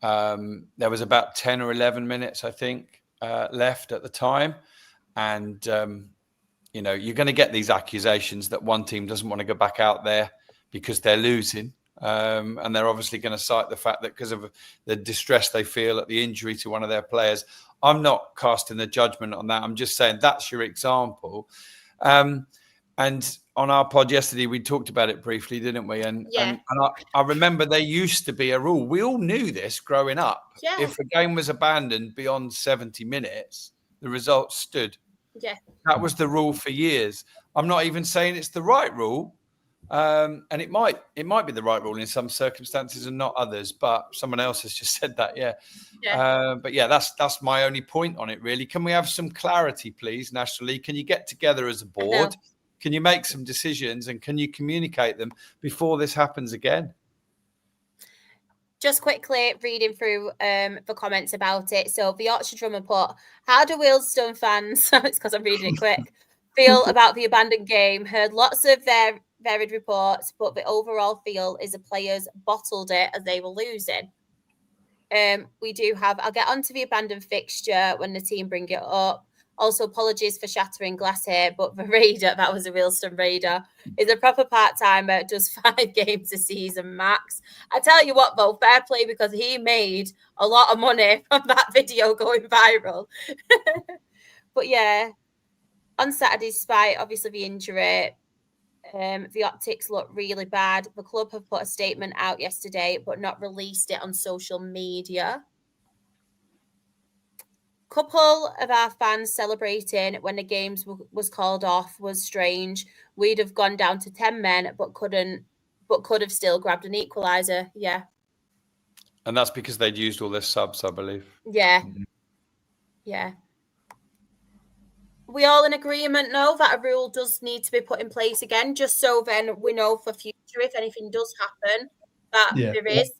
There was about 10 or 11 minutes, I think, left at the time. And, you're going to get these accusations that one team doesn't want to go back out there because they're losing. And they're obviously going to cite the fact that because of the distress they feel at the injury to one of their players. I'm not casting the judgment on that. I'm just saying that's your example. And on our pod yesterday, we talked about it briefly, didn't we? And I remember there used to be a rule. We all knew this growing up. Yeah. If a game was abandoned beyond 70 minutes, the result stood. Yeah. That was the rule for years. I'm not even saying it's the right rule. And it might be the right rule in some circumstances and not others, but someone else has just said that. But that's my only point on it, really. Can we have some clarity, please, National League? Can you get together as a board? Can you make some decisions and can you communicate them before this happens again? Just quickly reading through the comments about it. So the Yorkshire Drummer put, how do Wealdstone fans, it's because I'm reading it quick, feel about the abandoned game? Heard lots of their varied reports, but the overall feel is the players bottled it as they were losing. We do have, I'll get onto the abandoned fixture when the team bring it up. Also, apologies for shattering glass here, but the Raider, that was a Wealdstone Raider, is a proper part-timer, does 5 games a season max. I tell you what, though, fair play, because he made a lot of money from that video going viral. But yeah, on Saturday, despite obviously the injury, the optics look really bad. The club have put a statement out yesterday, but not released it on social media. Couple of our fans celebrating when the games was called off was strange. We'd have gone down to 10 men, but could have still grabbed an equaliser. Yeah. And that's because they'd used all their subs, I believe. Yeah. Yeah. We all in agreement now that a rule does need to be put in place again, just so then we know for future if anything does happen that there is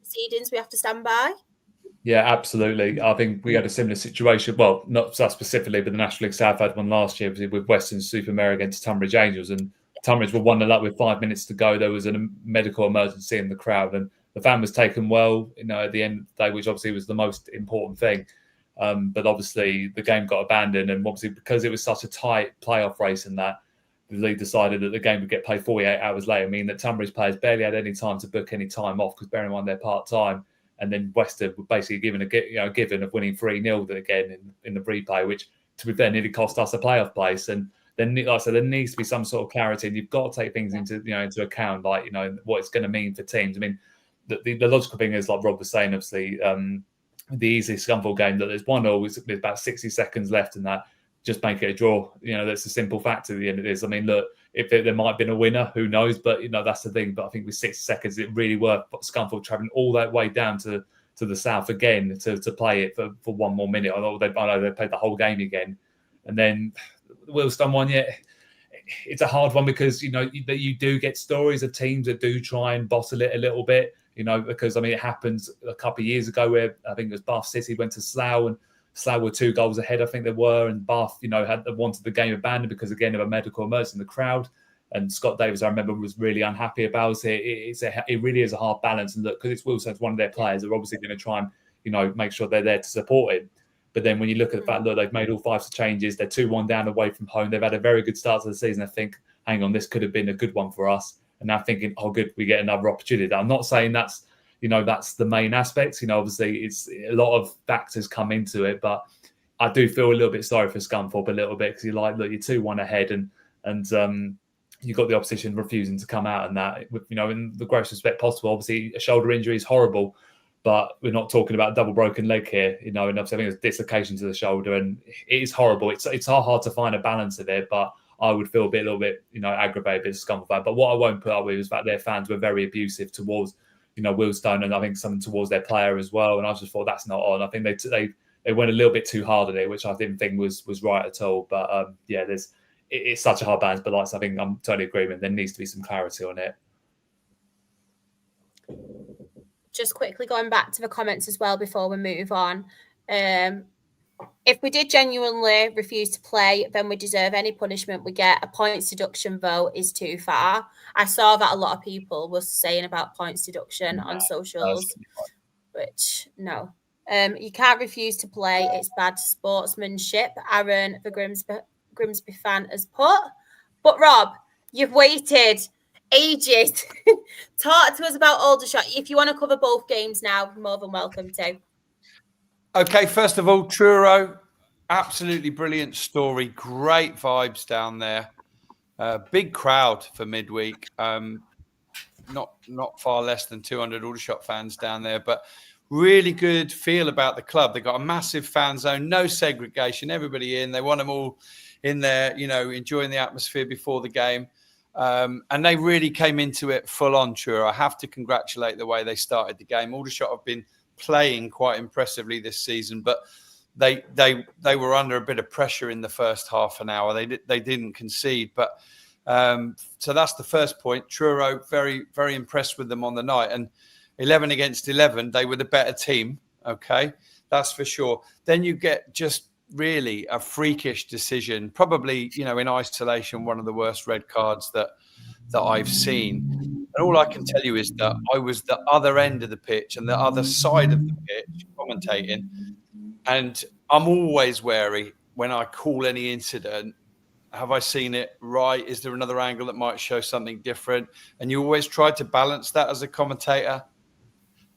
proceedings we have to stand by. Yeah, absolutely. I think we had a similar situation. Well, not us specifically, but the National League South had one last year with Western-super-Mare against Tunbridge Angels, and Tunbridge were 1-0 up with 5 minutes to go. There was a medical emergency in the crowd, and the fan was taken well, at the end of the day, which obviously was the most important thing. But obviously the game got abandoned, and obviously because it was such a tight playoff race and that, the league decided that the game would get played 48 hours later, meaning that Tunbridge players barely had any time to book any time off, because bearing in mind they're part-time. And then Western were basically given of winning 3-0 again in the replay, which to be fair nearly cost us a playoff place. And then, like I said, there needs to be some sort of clarity, and you've got to take things into account, like what it's going to mean for teams. I mean, the logical thing is, like Rob was saying, obviously the Eastleigh Scunthorpe game, that there's 1-0 with about 60 seconds left, and that just make it a draw. That's a simple fact at the end of this. I mean, look, if there might have been a winner, who knows? But that's the thing. But I think with 60 seconds, it really worth Scunthorpe travelling all that way down to the south again to play it for one more minute. I know they played the whole game again, and then the Wealdstone one. Yeah, it's a hard one because you do get stories of teams that do try and bottle it a little bit. Because I mean, it happened a couple of years ago where I think it was Bath City went to Slough, and Slough were 2 goals ahead, I think they were, and Bath, had wanted the game abandoned because again of a medical emergency in the crowd. And Scott Davis, I remember, was really unhappy about it. It really is a hard balance, and look, because it's Wealdstone's one of their players, they're obviously going to try and make sure they're there to support him. But then when you look at the fact that they've made all 5 changes, they're 2-1 down away from home. They've had a very good start to the season. I think, hang on, this could have been a good one for us. And now thinking, oh, good, we get another opportunity. I'm not saying that's that's the main aspect. Obviously, it's a lot of factors come into it, but I do feel a little bit sorry for Scunthorpe a little bit, because you're 2-1 ahead, and you've got the opposition refusing to come out, and that in the grossest respect possible. Obviously, a shoulder injury is horrible, but we're not talking about a double broken leg here. And obviously, I think there's dislocation to the shoulder, and it is horrible. It's hard to find a balance of it, but I would feel a little bit aggravated as a Scunthorpe fan. But what I won't put up with is that their fans were very abusive towards Wealdstone, and I think something towards their player as well. And I just thought that's not on. I think they went a little bit too hard at it, which I didn't think was right at all. But it's such a hard balance. But I think I'm totally agreeing. There needs to be some clarity on it. Just quickly going back to the comments as well before we move on. If we did genuinely refuse to play, then we deserve any punishment we get. A points deduction, though, is too far. I saw that a lot of people were saying about points deduction on socials, which, no. You can't refuse to play. It's bad sportsmanship. Aaron, the Grimsby fan, has put. But, Rob, you've waited ages. Talk to us about Aldershot. If you want to cover both games now, you're more than welcome to. Okay, first of all, Truro, absolutely brilliant story. Great vibes down there. Big crowd for midweek. Not far less than 200 Aldershot fans down there, but really good feel about the club. They've got a massive fan zone, no segregation, everybody in. They want them all in there, enjoying the atmosphere before the game. And they really came into it full on, Truro. I have to congratulate the way they started the game. Aldershot have been playing quite impressively this season, but they were under a bit of pressure in the first half an hour. They didn't concede, but so that's the first point. Truro, very, very impressed with them on the night, and 11 against 11, they were the better team. Okay, that's for sure. Then you get just really a freakish decision, probably in isolation, one of the worst red cards that I've seen. And all I can tell you is that I was the other end of the pitch and the other side of the pitch commentating. And I'm always wary when I call any incident, have I seen it right? Is there another angle that might show something different? And you always try to balance that as a commentator.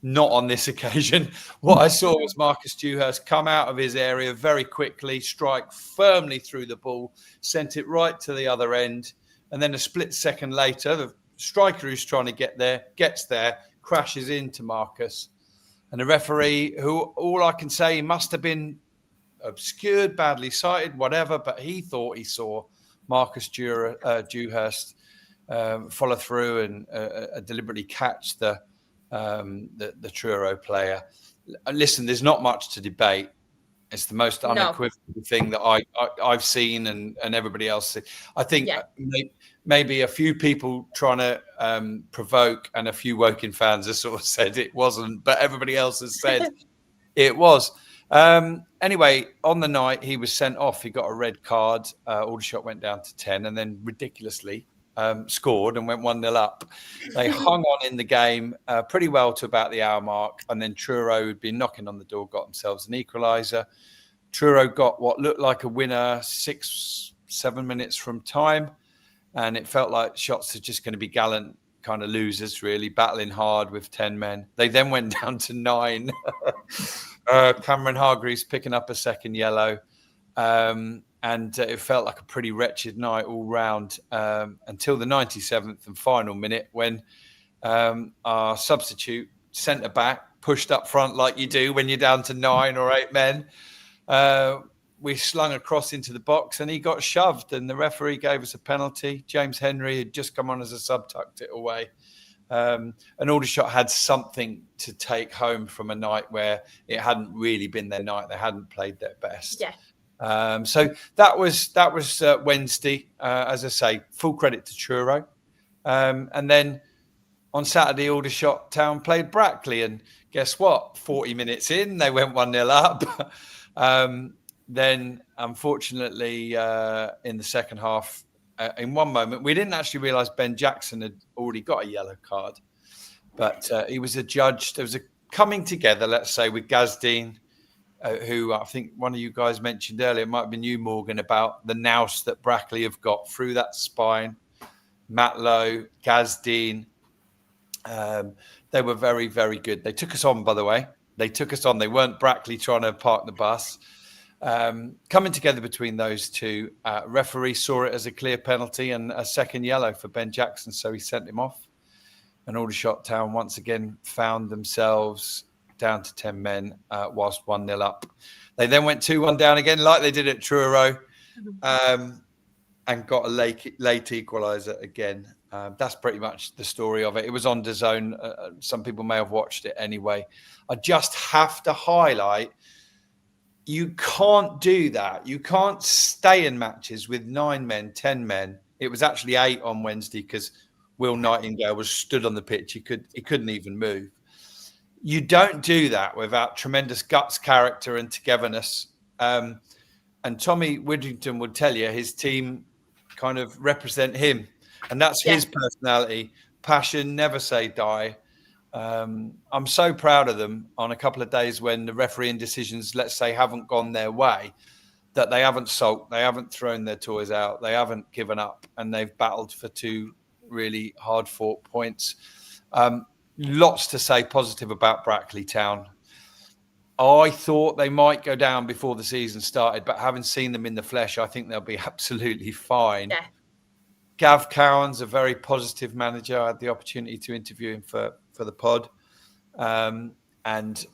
Not on this occasion. What I saw was Marcus Dewhurst come out of his area very quickly, strike firmly through the ball, sent it right to the other end. And then a split second later, the striker who's trying to get there, gets there, crashes into Marcus. And the referee, who all I can say, he must have been obscured, badly sighted, whatever, but he thought he saw Marcus Dewhurst follow through and deliberately catch the Truro player. Listen, there's not much to debate. It's the most unequivocal thing that I've seen and everybody else. I think maybe a few people trying to provoke and a few Woking fans have sort of said it wasn't, but everybody else has said it was. Anyway, on the night he was sent off, he got a red card. Aldershot went down to 10 and then ridiculously scored and went 1-0 up. They hung on in the game pretty well to about the hour mark, and then Truro, who'd been knocking on the door, got themselves an equaliser. Truro got what looked like a winner 6-7 minutes from time, and it felt like shots are just going to be gallant kind of losers, really battling hard with 10 men. They then went down to 9. Cameron Hargreaves picking up a second yellow. And it felt like a pretty wretched night all round until the 97th and final minute when our substitute centre-back pushed up front like you do when you're down to 9 or 8 men. We slung across into the box and he got shoved and the referee gave us a penalty. James Henry had just come on as a sub, tucked it away. And Aldershot had something to take home from a night where it hadn't really been their night. They hadn't played their best. Yeah. So that was Wednesday. As I say, full credit to Truro. And then on Saturday, Aldershot Town played Brackley, and guess what? 40 minutes in, they went 1-0 up. Then, unfortunately, in the second half, in one moment, we didn't actually realise Ben Jackson had already got a yellow card, but he was adjudged. There was a coming together, let's say, with Gazdeen. Who I think one of you guys mentioned earlier, it might have been you, Morgan, about the nous that Brackley have got through that spine. Matlow, Gazdeen, they were very, very good. They took us on, by the way. They took us on. They weren't Brackley trying to park the bus. Coming together between those two, referee saw it as a clear penalty and a second yellow for Ben Jackson, so he sent him off. And Aldershot Town once again found themselves down to 10 men whilst 1-0 up. They then went 2-1 down again like they did at Truro and got a late equaliser again. That's pretty much the story of it. It was on DAZN. Some people may have watched it anyway. I just have to highlight, you can't do that. You can't stay in matches with 9 men, 10 men. It was actually 8 on Wednesday because Will Nightingale was stood on the pitch. He couldn't even move. You don't do that without tremendous guts, character, and togetherness. And Tommy Widdrington would tell you his team kind of represent him, and that's his personality, passion, never say die. I'm so proud of them on a couple of days when the refereeing decisions, let's say, haven't gone their way, that they haven't sulked, they haven't thrown their toys out, they haven't given up, and they've battled for 2 really hard-fought points. Lots to say positive about Brackley Town. I thought they might go down before the season started, but having seen them in the flesh, I think they'll be absolutely fine. Yeah. Gav Cowan's a very positive manager. I had the opportunity to interview him for the pod. And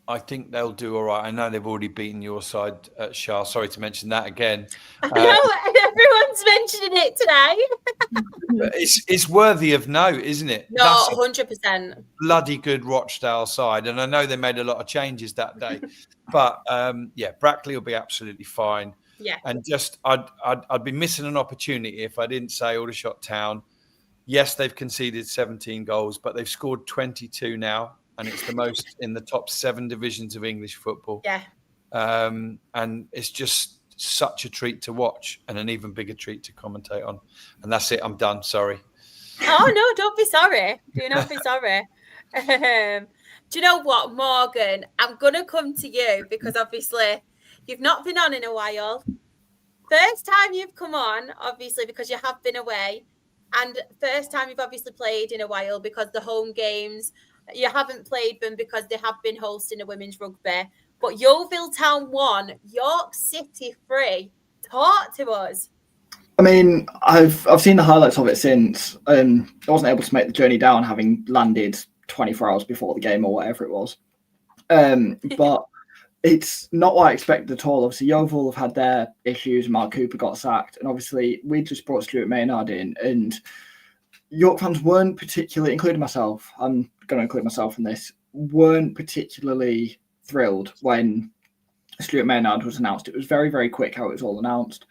I think they'll do all right. I know they've already beaten your side at Shah. Sorry to mention that again. I know, everyone's mentioning it today. It's worthy of note, isn't it? No, that's 100%. Bloody good Rochdale side. And I know they made a lot of changes that day. But, Brackley will be absolutely fine. Yeah. And just, I'd be missing an opportunity if I didn't say Aldershot Town. Yes, they've conceded 17 goals, but they've scored 22 now. And it's the most in the top 7 divisions of English football. Yeah. And it's just such a treat to watch and an even bigger treat to commentate on. And that's it. I'm done. Sorry. Oh, no, don't be sorry. Do not be sorry. Do you know what, Morgan? I'm going to come to you because obviously You've not been on in a while. First time you've come on, obviously, because you have been away. And first time you've obviously played in a while because the home games, you haven't played them because they have been hosting a women's rugby. But Yeovil Town 1, York City 3. Talk to us. I mean, I've seen the highlights of it since. I wasn't able to make the journey down, having landed 24 hours before the game or whatever it was. But it's not what I expected at all. Obviously, Yeovil have had their issues. Mark Cooper got sacked, and obviously we just brought Stuart Maynard in, and York fans weren't particularly, including myself, I'm going to include myself in this, weren't particularly thrilled when Stuart Maynard was announced. It was very, very quick how it was all announced.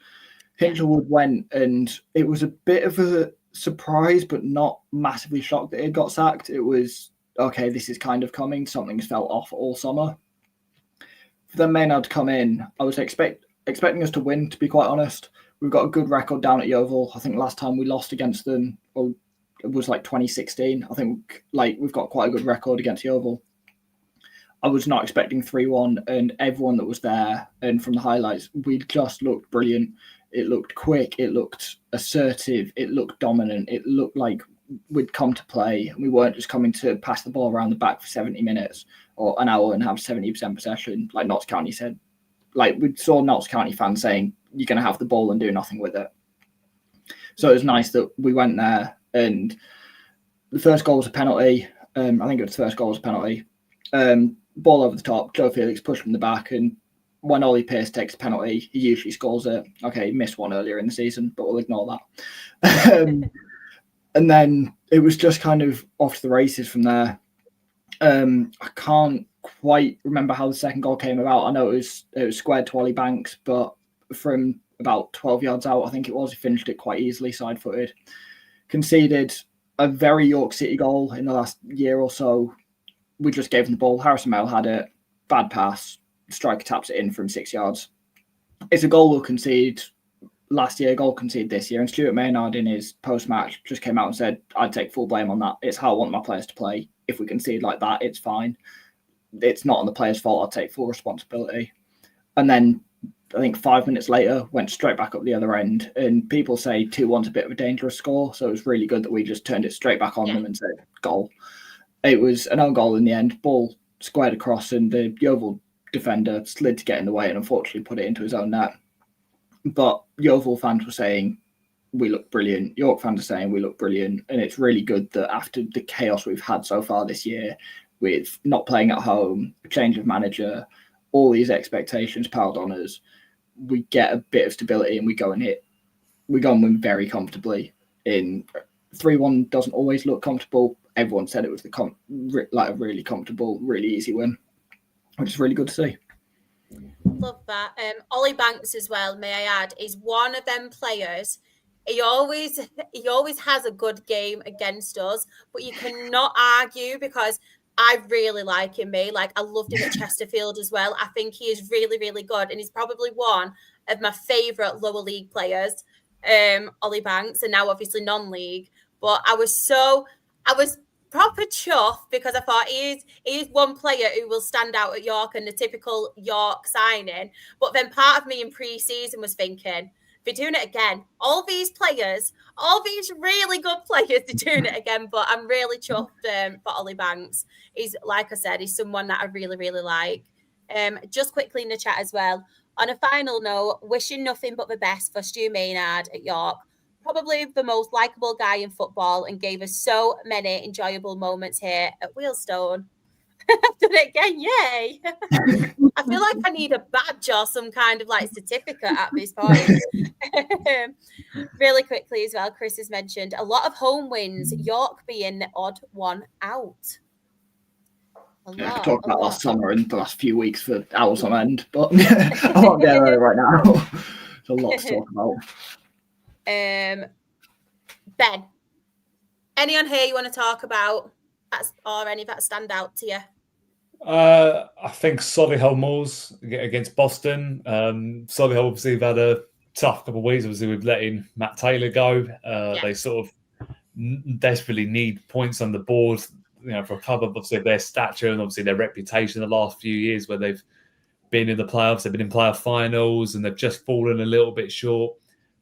Hinchelwood went, and it was a bit of a surprise, but not massively shocked that it got sacked. It was, okay, this is kind of coming. Something's felt off all summer. For then Maynard to come in, I was expecting us to win, to be quite honest. We've got a good record down at Yeovil. I think last time we lost against them, well, it was like 2016. I think we've got quite a good record against Yeovil. I was not expecting 3-1, and everyone that was there and from the highlights, we just looked brilliant. It looked quick. It looked assertive. It looked dominant. It looked like we'd come to play. We weren't just coming to pass the ball around the back for 70 minutes or an hour and have 70% possession, like Notts County said. Like, we saw Notts County fans saying, you're going to have the ball and do nothing with it. So it was nice that we went there, and the first goal was a penalty. I think it was the first goal was a penalty. Ball over the top, Joe Felix pushed from the back, and when Ollie Pearce takes a penalty, he usually scores it. Okay, he missed one earlier in the season, but we'll ignore that. And then it was just kind of off to the races from there. I can't quite remember how the second goal came about. I know it was squared to Ollie Banks, but from about 12 yards out, I think it was, he finished it quite easily, side-footed. Conceded a very York City goal in the last year or so. We just gave him the ball. Harrison Mail had it. Bad pass. Striker taps it in from 6 yards. It's a goal we'll concede last year, goal concede this year. And Stuart Maynard in his post-match just came out and said, I'd take full blame on that. It's how I want my players to play. If we concede like that, it's fine. It's not on the players' fault. I'll take full responsibility. And then I think 5 minutes later, went straight back up the other end. And people say 2-1's a bit of a dangerous score. So it was really good that we just turned it straight back on them and said, goal. It was an own goal in the end. Ball squared across, and the Yeovil defender slid to get in the way and unfortunately put it into his own net. But Yeovil fans were saying, we look brilliant. York fans are saying, we look brilliant. And it's really good that after the chaos we've had so far this year, with not playing at home, a change of manager, all these expectations piled on us, we get a bit of stability and we go and win very comfortably. In 3-1 doesn't always look comfortable. Everyone said it was a really comfortable, really easy win, which is really good to see. Love that. Ollie Banks as well, may I add, is one of them players. He always has a good game against us, but you cannot argue because I really like him, I loved him at Chesterfield as well. I think he is really, really good. And he's probably one of my favourite lower league players, Ollie Banks, and now obviously non-league. But I was proper chuffed because I thought he is one player who will stand out at York and the typical York signing. But then part of me in pre-season was thinking, they're doing it again. All these players, all these really good players, they're doing it again. But I'm really chuffed for Ollie Banks. He's, like I said, he's someone that I really, really like. Just quickly in the chat as well. On a final note, wishing nothing but the best for Stu Maynard at York. Probably the most likeable guy in football and gave us so many enjoyable moments here at Wealdstone. I've done it again, yay! I feel like I need a badge or some kind of certificate at this point. Really quickly as well, Chris has mentioned a lot of home wins, York being the odd one out. I could talk about last summer and the last few weeks for hours on end, but I won't get there right now. There's a lot to talk about. Ben, any on here you want to talk about or any that stand out to you? I think Solihull Moors against Boston. Solihull obviously have had a tough couple of weeks. Obviously, with letting Matt Taylor go, they sort of desperately need points on the board. For a club, obviously, their stature and obviously their reputation in the last few years, where they've been in the playoffs, they've been in playoff finals, and they've just fallen a little bit short.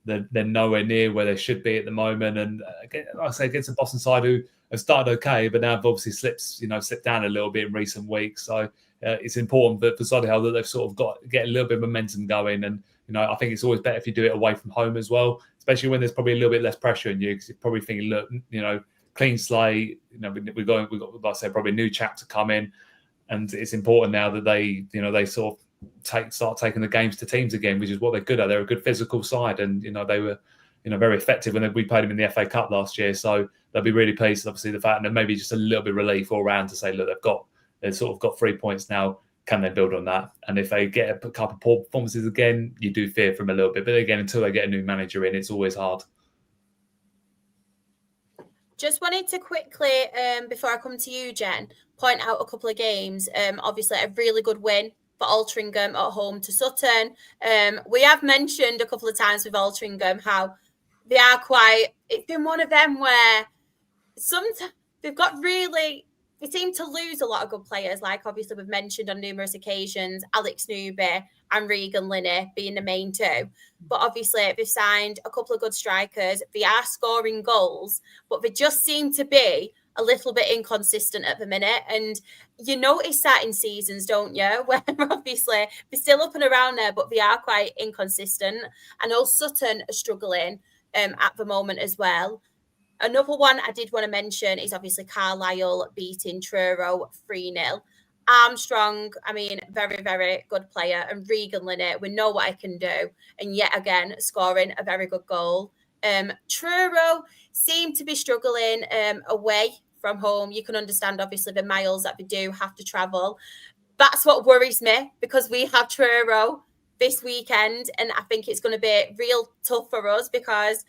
They're nowhere near where they should be at the moment. And like I say, against a Boston side who have started okay, but now have obviously slipped down a little bit in recent weeks. So it's important for Solihull that they've sort of got get a little bit of momentum going. And I think it's always better if you do it away from home as well, especially when there's probably a little bit less pressure on you, because you're probably thinking, look, clean slate. We've got, like I said, probably a new chap to come in, and it's important now that they sort of start taking the games to teams again, which is what they're good at. They're a good physical side, and they were very effective when we played them in the FA Cup last year. So they'll be really pleased, obviously, the fact, and maybe just a little bit of relief all round to say, look, they've sort of got 3 points now. Can they build on that? And if they get a couple of poor performances again, you do fear for them a little bit. But again, until they get a new manager in, it's always hard. Just wanted to quickly, before I come to you, Jen, point out a couple of games. Obviously, a really good win for Altrincham at home to Sutton. We have mentioned a couple of times with Altrincham how they are it's been one of them where sometimes they seem to lose a lot of good players, like obviously we've mentioned on numerous occasions, Alex Newby and Regan Linney being the main two. But obviously they've signed a couple of good strikers. They are scoring goals, but they just seem to be a little bit inconsistent at the minute. And you notice that in seasons, don't you? Where obviously they're still up and around there, but they are quite inconsistent. I know Sutton are struggling at the moment as well. Another one I did want to mention is obviously Carlisle beating Truro 3-0. Armstrong, very, very good player. And Regan Linney, we know what I can do. And yet again, scoring a very good goal. Truro seem to be struggling away from home. You can understand, obviously, the miles that we do have to travel. That's what worries me, because we have Truro this weekend. And I think it's going to be real tough for us, because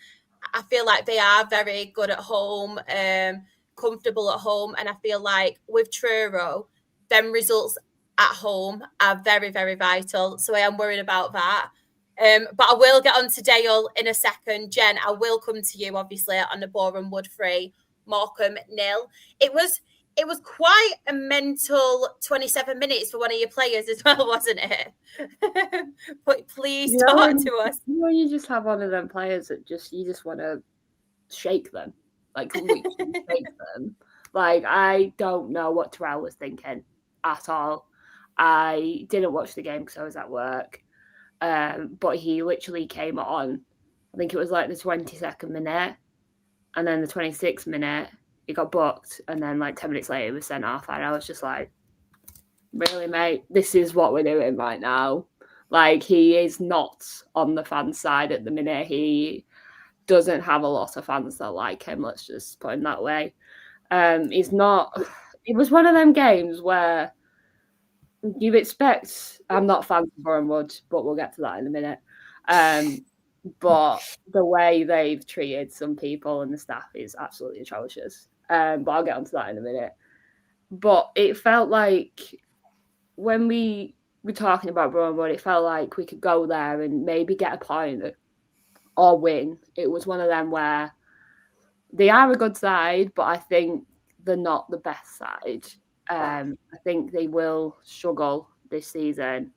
I feel like they are very good at home, comfortable at home. And I feel like with Truro, them results at home are very, very vital. So I am worried about that. But I will get on to Dale in a second. Jen, I will come to you, obviously, on the Boreham Wood 3, Morecambe 0. It was quite a mental 27 minutes for one of your players as well, wasn't it? But please talk to us. You just have one of them players that you just want to shake them, like literally shake them. Like, I don't know what Terrell was thinking at all. I didn't watch the game because I was at work, but he literally came on. I think it was like the 22nd minute, and then the 26th minute. He got booked, and then like 10 minutes later he was sent off, and I was just like, really, mate, this is what we're doing right now. Like, he is not on the fan side at the minute. He doesn't have a lot of fans that like him, let's just put him that way. He's not, it was one of them games where you expect, I'm not a fan of Boreham Wood, but we'll get to that in a minute. But the way they've treated some people and the staff is absolutely atrocious. But I'll get onto that in a minute. But it felt like when we were talking about Boreham Wood, it felt like we could go there and maybe get a point or win. It was one of them where they are a good side, but I think they're not the best side. I think they will struggle this season.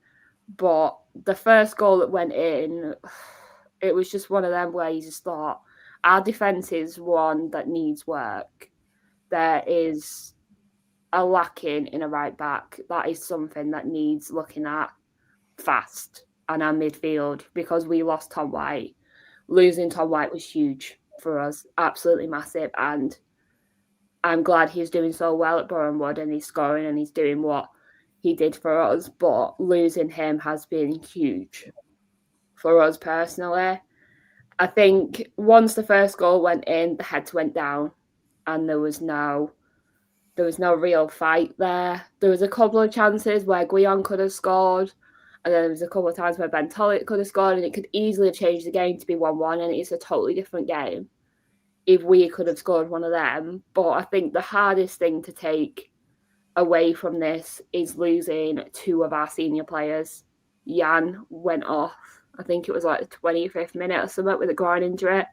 But the first goal that went in, it was just one of them where you just thought, our defence is one that needs work. There is a lacking in a right back. That is something that needs looking at fast. And our midfield, because we lost Tom White. Losing Tom White was huge for us, absolutely massive. And I'm glad he's doing so well at Boreham Wood, and he's scoring and he's doing what he did for us. But losing him has been huge for us personally. I think once the first goal went in, the heads went down, and there was no real fight there. There was a couple of chances where Guion could have scored, and then there was a couple of times where Ben Tollett could have scored, and it could easily have changed the game to be 1-1, and it's a totally different game if we could have scored one of them. But I think the hardest thing to take away from this is losing two of our senior players. Jan went off, I think it was like the 25th minute or something, with a groin injury.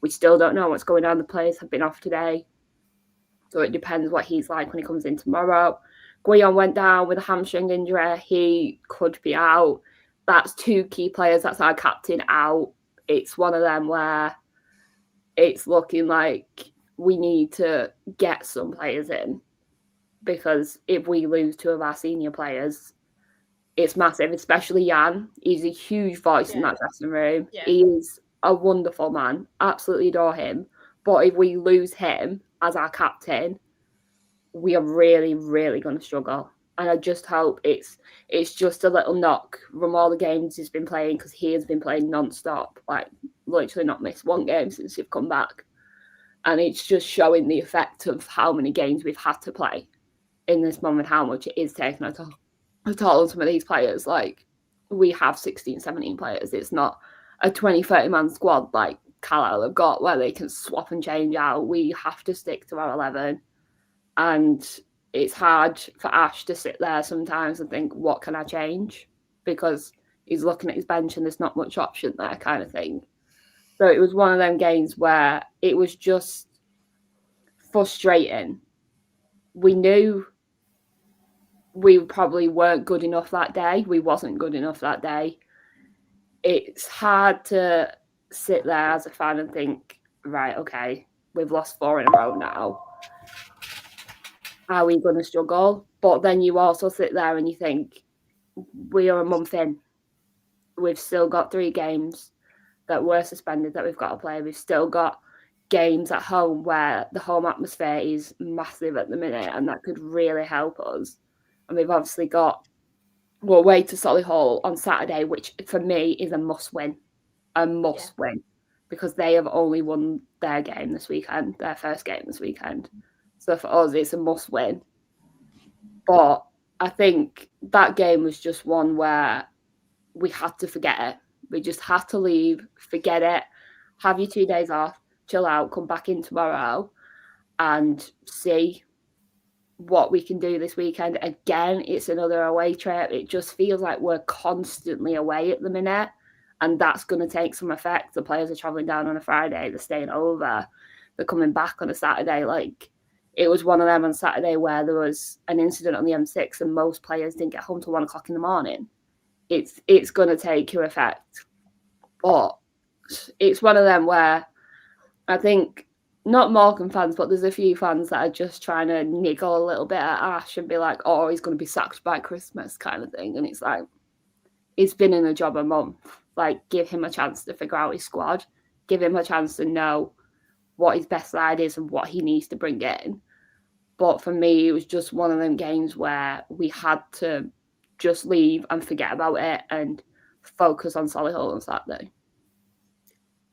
We still don't know what's going on. The players have been off today, so it depends what he's like when he comes in tomorrow. Guion went down with a hamstring injury. He could be out. That's 2 key players. That's our captain out. It's one of them where it's looking like we need to get some players in, because if we lose 2 of our senior players, it's massive, especially Jan. He's a huge voice in that dressing room. Yeah. He is a wonderful man. Absolutely adore him. But if we lose him as our captain, we are really, really going to struggle. And I just hope it's just a little knock from all the games he's been playing, because he has been playing non-stop, like literally not missed 1 game since he's come back. And it's just showing the effect of how many games we've had to play in this moment, how much it is taking a toll on some of these players. Like, we have 16, 17 players. It's not a 20, 30 man squad like Carlisle have got where they can swap and change out. We have to stick to our 11. And it's hard for Ash to sit there sometimes and think, what can I change? Because he's looking at his bench and there's not much option there, kind of thing. So it was one of them games where it was just frustrating. We knew we probably weren't good enough that day. We wasn't good enough that day. It's hard to sit there as a fan and think, right, okay, we've lost 4 in a row now. Are we going to struggle? But then you also sit there and you think, we are a month in. We've still got 3 games that were suspended that we've got to play. We've still got games at home where the home atmosphere is massive at the minute, and that could really help us. And we've obviously got, we're away to Solihull on Saturday, which for me is a must-win. A must-win. Because they have only won their game this weekend, their first game this weekend. So for us, it's a must-win. But I think that game was just one where we had to forget it. We just had to leave, forget it, have your 2 days off, chill out, come back in tomorrow and see what we can do this weekend. Again, it's another away trip. It just feels like we're constantly away at the minute, and that's going to take some effect. The players are travelling down on a Friday, they're staying over, they're coming back on a Saturday. Like, it was one of them on Saturday where there was an incident on the M6 and most players didn't get home till 1 o'clock in the morning. It's going to take your effect. But it's one of them where I think, not Morecambe fans, but there's a few fans that are just trying to niggle a little bit at Ash and be like, oh, he's going to be sacked by Christmas kind of thing. And it's like, he's been in the job a month. Like, give him a chance to figure out his squad. Give him a chance to know what his best side is and what he needs to bring in. But for me, it was just one of them games where we had to just leave and forget about it and focus on Solihull on Saturday.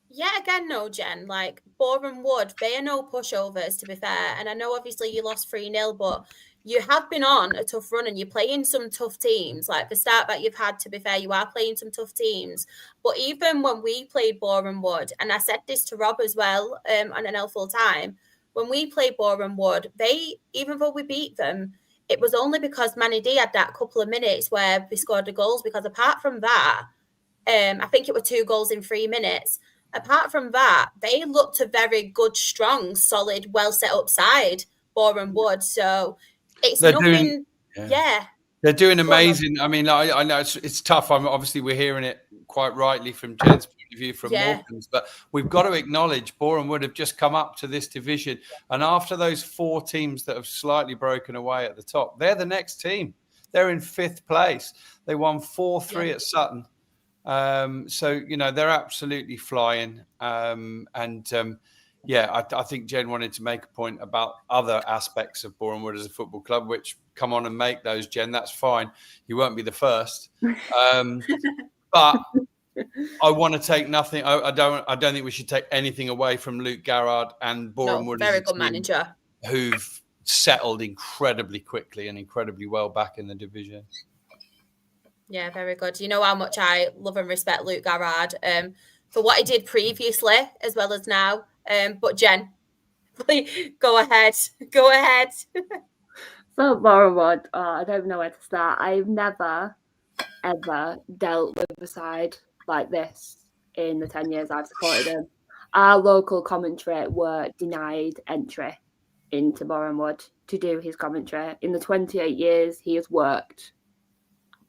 Yeah, again, no, Jen. Like, Boreham Wood, they are no pushovers, to be fair. And I know, obviously, you lost 3-0, but you have been on a tough run and you're playing some tough teams. Like, the start that you've had, to be fair, you are playing some tough teams. But even when we played Boreham Wood, and I said this to Rob as well on an L full time, when we played Boreham Wood, even though we beat them, it was only because Manny D had that couple of minutes where we scored the goals. Because apart from that, I think it were 2 goals in 3 minutes. Apart from that, they looked a very good, strong, solid, well set up side, Boreham Wood. So it's nothing. They're doing amazing. I mean, I know it's tough. We're hearing it quite rightly from Jen's point of view from Morecambe's, but we've got to acknowledge Boreham Wood have just come up to this division. And after those 4 teams that have slightly broken away at the top, they're the next team. They're in 5th place. They won 4-3 at Sutton. So, you know, they're absolutely flying. I think Jen wanted to make a point about other aspects of Boreham Wood as a football club, which come on and make those, Jen. That's fine. You won't be the first. But I want to take nothing. I don't think we should take anything away from Luke Garrard and Boreham Wood. Very good manager. Who've settled incredibly quickly and incredibly well back in the division. Yeah, very good. You know how much I love and respect Luke Garrard for what he did previously as well as now. But Jen, please go ahead. Go ahead. So, Boreham Wood, I don't know where to start. I've never, ever dealt with a side like this in the 10 years I've supported them. Our local commentary were denied entry into Boreham Wood to do his commentary. In the 28 years he has worked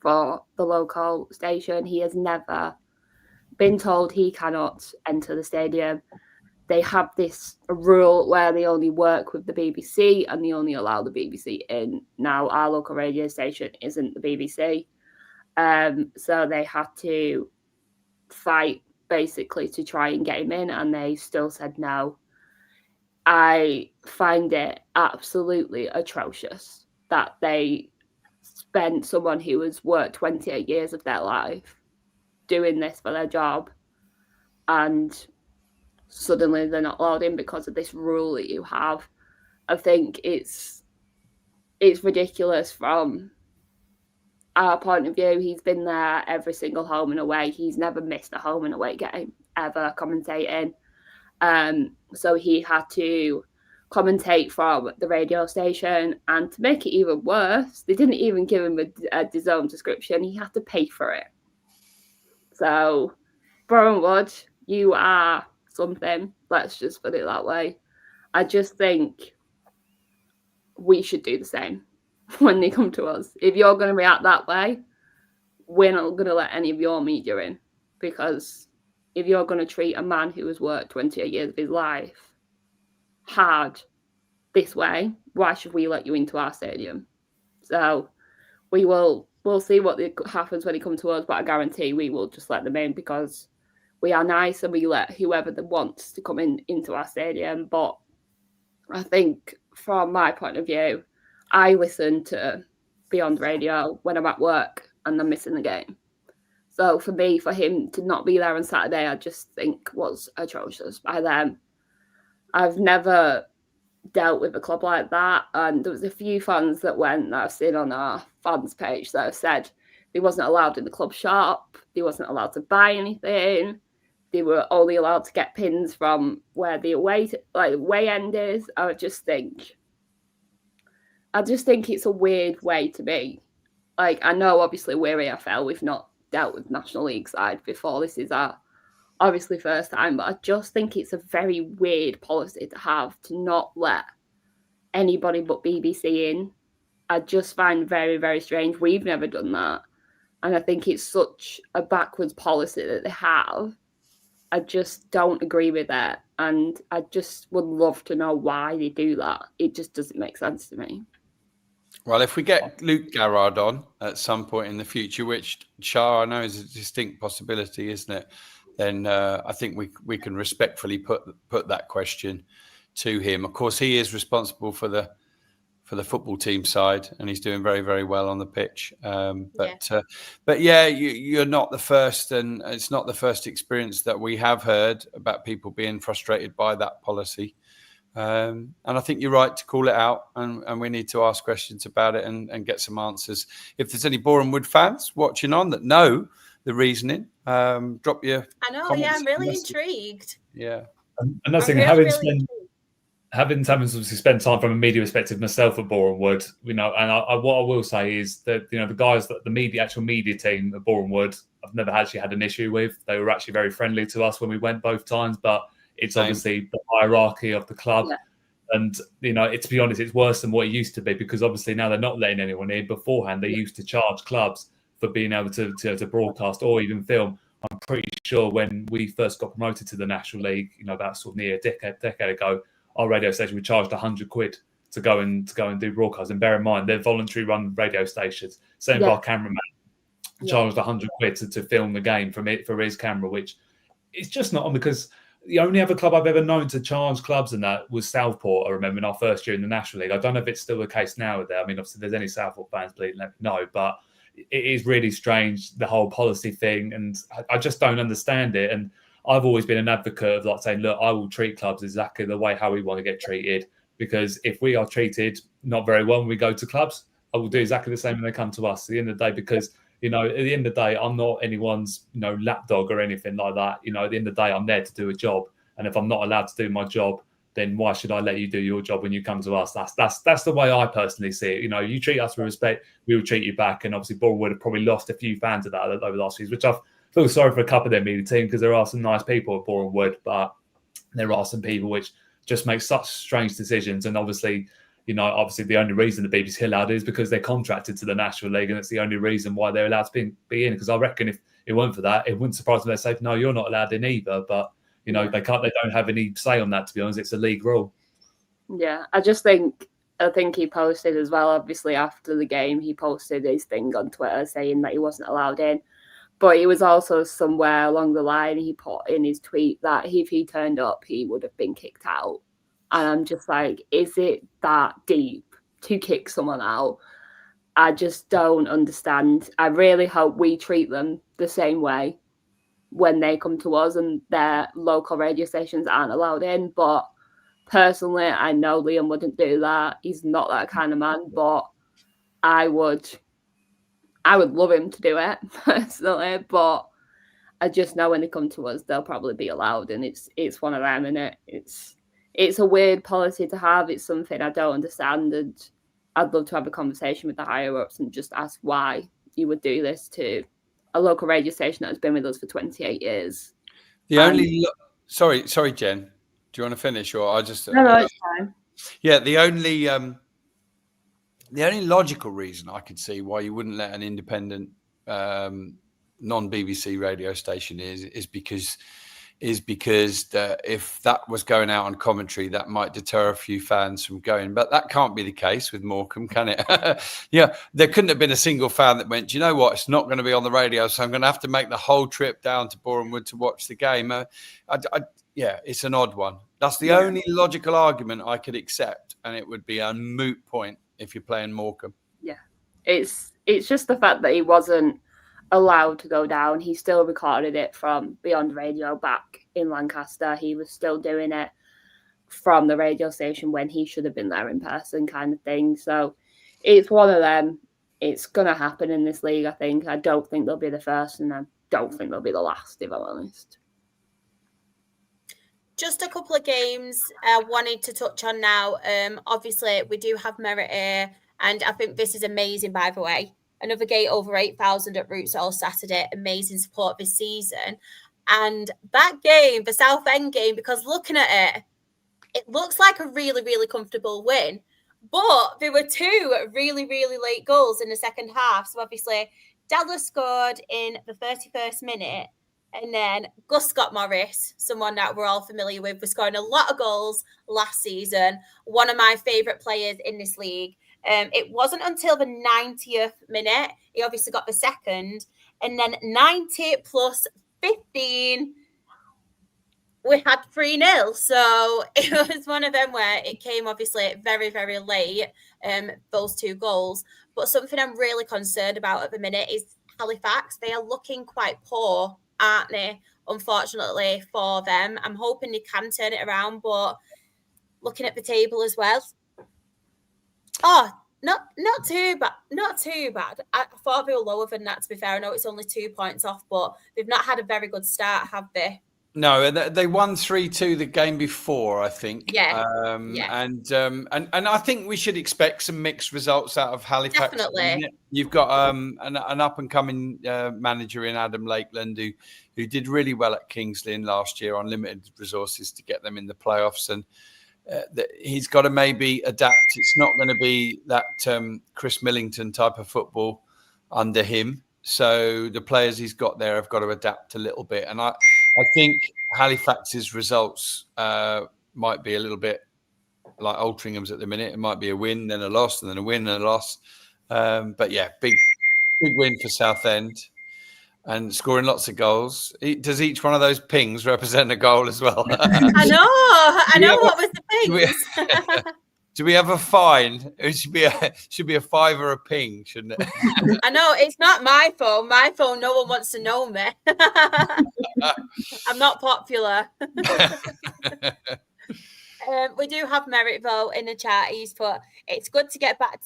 for the local station, he has never been told he cannot enter the stadium. They have this rule where they only work with the BBC and they only allow the BBC in. Now, our local radio station isn't the BBC. So they had to fight basically to try and get him in, and they still said no. I find it absolutely atrocious that they spent someone who has worked 28 years of their life doing this for their job, and suddenly they're not allowed in because of this rule that you have. I think it's ridiculous from our point of view. He's been there every single home and away. He's never missed a home and away game ever commentating. So he had to commentate from the radio station, and to make it even worse, they didn't even give him a DAZN description. He had to pay for it. So, Boreham Wood, you are something. Let's just put it that way. I just think we should do the same when they come to us. If you're going to react that way, we're not going to let any of your media in, because if you're going to treat a man who has worked 28 years of his life hard this way, why should we let you into our stadium? So we'll see what happens when they come to us, but I guarantee we will just let them in, because we are nice and we let whoever wants to come into our stadium. But I think from my point of view, I listen to Beyond Radio when I'm at work and I'm missing the game. So for me, for him to not be there on Saturday, I just think was atrocious by them. I've never dealt with a club like that, and there was a few fans that I've seen on our fans page that have said they wasn't allowed in the club shop, they wasn't allowed to buy anything, they were only allowed to get pins from where the away end is. I just think it's a weird way to be. Like, I know obviously we're EFL, we've not dealt with National League side before. This is our obviously first time, but I just think it's a very weird policy to have, to not let anybody but BBC in. I just find very, very strange. We've never done that. And I think it's such a backwards policy that they have. I just don't agree with it. And I just would love to know why they do that. It just doesn't make sense to me. Well, if we get Luke Garrard on at some point in the future, which Shah, I know is a distinct possibility, isn't it? Then I think we can respectfully put that question to him. Of course, he is responsible for the football team side, and he's doing very, very well on the pitch. But you're not the first, and it's not the first experience that we have heard about people being frustrated by that policy. And I think you're right to call it out, and we need to ask questions about it and get some answers. If there's any Boreham Wood fans watching on that know the reasoning, drop your comments. I'm really intrigued. Yeah. And that's the thing, having obviously spent time from a media perspective myself at Boreham Wood, and what I will say is that the guys that the actual media team at Boreham Wood, I've never actually had an issue with. They were actually very friendly to us when we went both times, but it's obviously the hierarchy of the club. Yeah. And, to be honest, it's worse than what it used to be, because obviously now they're not letting anyone in. Beforehand, they used to charge clubs for being able to broadcast or even film. I'm pretty sure when we first got promoted to the National League, about sort of near a decade ago, our radio station, we charged £100 to go and do broadcasts. And bear in mind, they're voluntary run radio stations. Same with our cameraman, charged £100 to film the game for his camera, which it's just not on, because the only other club I've ever known to charge clubs and that was Southport. I remember in our first year in the National League. I don't know if it's still the case now there. I mean, obviously, if there's any Southport fans, please let me know. But it is really strange, the whole policy thing, and I just don't understand it. And I've always been an advocate of saying, look, I will treat clubs exactly the way how we want to get treated, because if we are treated not very well when we go to clubs, I will do exactly the same when they come to us at the end of the day, because at the end of the day, I'm not anyone's, lapdog or anything like that. At the end of the day, I'm there to do a job. And if I'm not allowed to do my job, then why should I let you do your job when you come to us? That's the way I personally see it. You treat us with respect, we will treat you back. And obviously, Boreham Wood have probably lost a few fans of that over the last few years, which I feel sorry for a couple of them in the team, because there are some nice people at Boreham Wood, but there are some people which just make such strange decisions. And obviously, you know, obviously the only reason the BBC allowed it is because they're contracted to the National League, and it's the only reason why they're allowed to be in. Because I reckon if it weren't for that, it wouldn't surprise me. They say, no, you're not allowed in either. But, you know, they don't have any say on that, to be honest. It's a league rule. Yeah, I think he posted as well, obviously, after the game, he posted his thing on Twitter saying that he wasn't allowed in. But it was also somewhere along the line, he put in his tweet that if he turned up, he would have been kicked out. And I'm just like, is it that deep to kick someone out? I just don't understand. I really hope we treat them the same way when they come to us and their local radio stations aren't allowed in. But personally, I know Liam wouldn't do that. He's not that kind of man, but I would love him to do it personally. But I just know when they come to us, they'll probably be allowed, and it's one of them, innit? It's a weird policy to have. It's something I don't understand, and I'd love to have a conversation with the higher ups and just ask why you would do this to a local radio station that has been with us for 28 years. Sorry, Jen. Do you want to finish, or I just? No, it's fine. Yeah, the only logical reason I could see why you wouldn't let an independent non-BBC radio station is because if that was going out on commentary, that might deter a few fans from going. But that can't be the case with Morecambe, can it? Yeah, there couldn't have been a single fan that went, do you know what, it's not going to be on the radio, so I'm going to have to make the whole trip down to Boreham Wood to watch the game. Yeah, it's an odd one. That's the only logical argument I could accept, and it would be a moot point if you're playing Morecambe. Yeah, it's just the fact that he wasn't allowed to go down. He still recorded it from Beyond Radio back in Lancaster. He was still doing it from the radio station when he should have been there in person, kind of thing. So it's one of them. It's going to happen in this league, I think. I don't think they'll be the first, and I don't think they'll be the last, if I'm honest. Just a couple of games I wanted to touch on now. Obviously, we do have merit here, and I think this is amazing, by the way. Another gate over 8,000 at Roots All Saturday. Amazing support this season. And that game, the Southend game, because looking at it, it looks like a really, really comfortable win. But there were two really, really late goals in the second half. So obviously, Dallas scored in the 31st minute. And then Gus Scott Morris, someone that we're all familiar with, was scoring a lot of goals last season. One of my favourite players in this league. It wasn't until the 90th minute. He obviously got the second. And then 90 plus 15, we had 3-0. So it was one of them where it came obviously very, very late, those two goals. But something I'm really concerned about at the minute is Halifax. They are looking quite poor, aren't they? Unfortunately for them. I'm hoping they can turn it around, but looking at the table as well. Oh, not too bad. Not too bad. I thought they were lower than that, to be fair. I know it's only 2 points off, but they've not had a very good start, have they? No, they won 3-2 the game before, I think. Yeah. And I think we should expect some mixed results out of Halifax. Definitely. You've got an up and coming manager in Adam Lakeland who did really well at King's Lynn last year on limited resources to get them in the playoffs, and he's got to maybe adapt. It's not going to be that Chris Millington type of football under him. So the players he's got there have got to adapt a little bit. And I think Halifax's results might be a little bit like Altringham's at the minute. It might be a win, then a loss, and then a win and a loss. But yeah, big win for Southend. And scoring lots of goals. Does each one of those pings represent a goal as well? I know. What was the pings? Do we have a fine? It should be a five or a ping, shouldn't it? I know, it's not my phone. My phone, no one wants to know me. I'm not popular. We do have Merit though in the chat. He's put, it's good to get back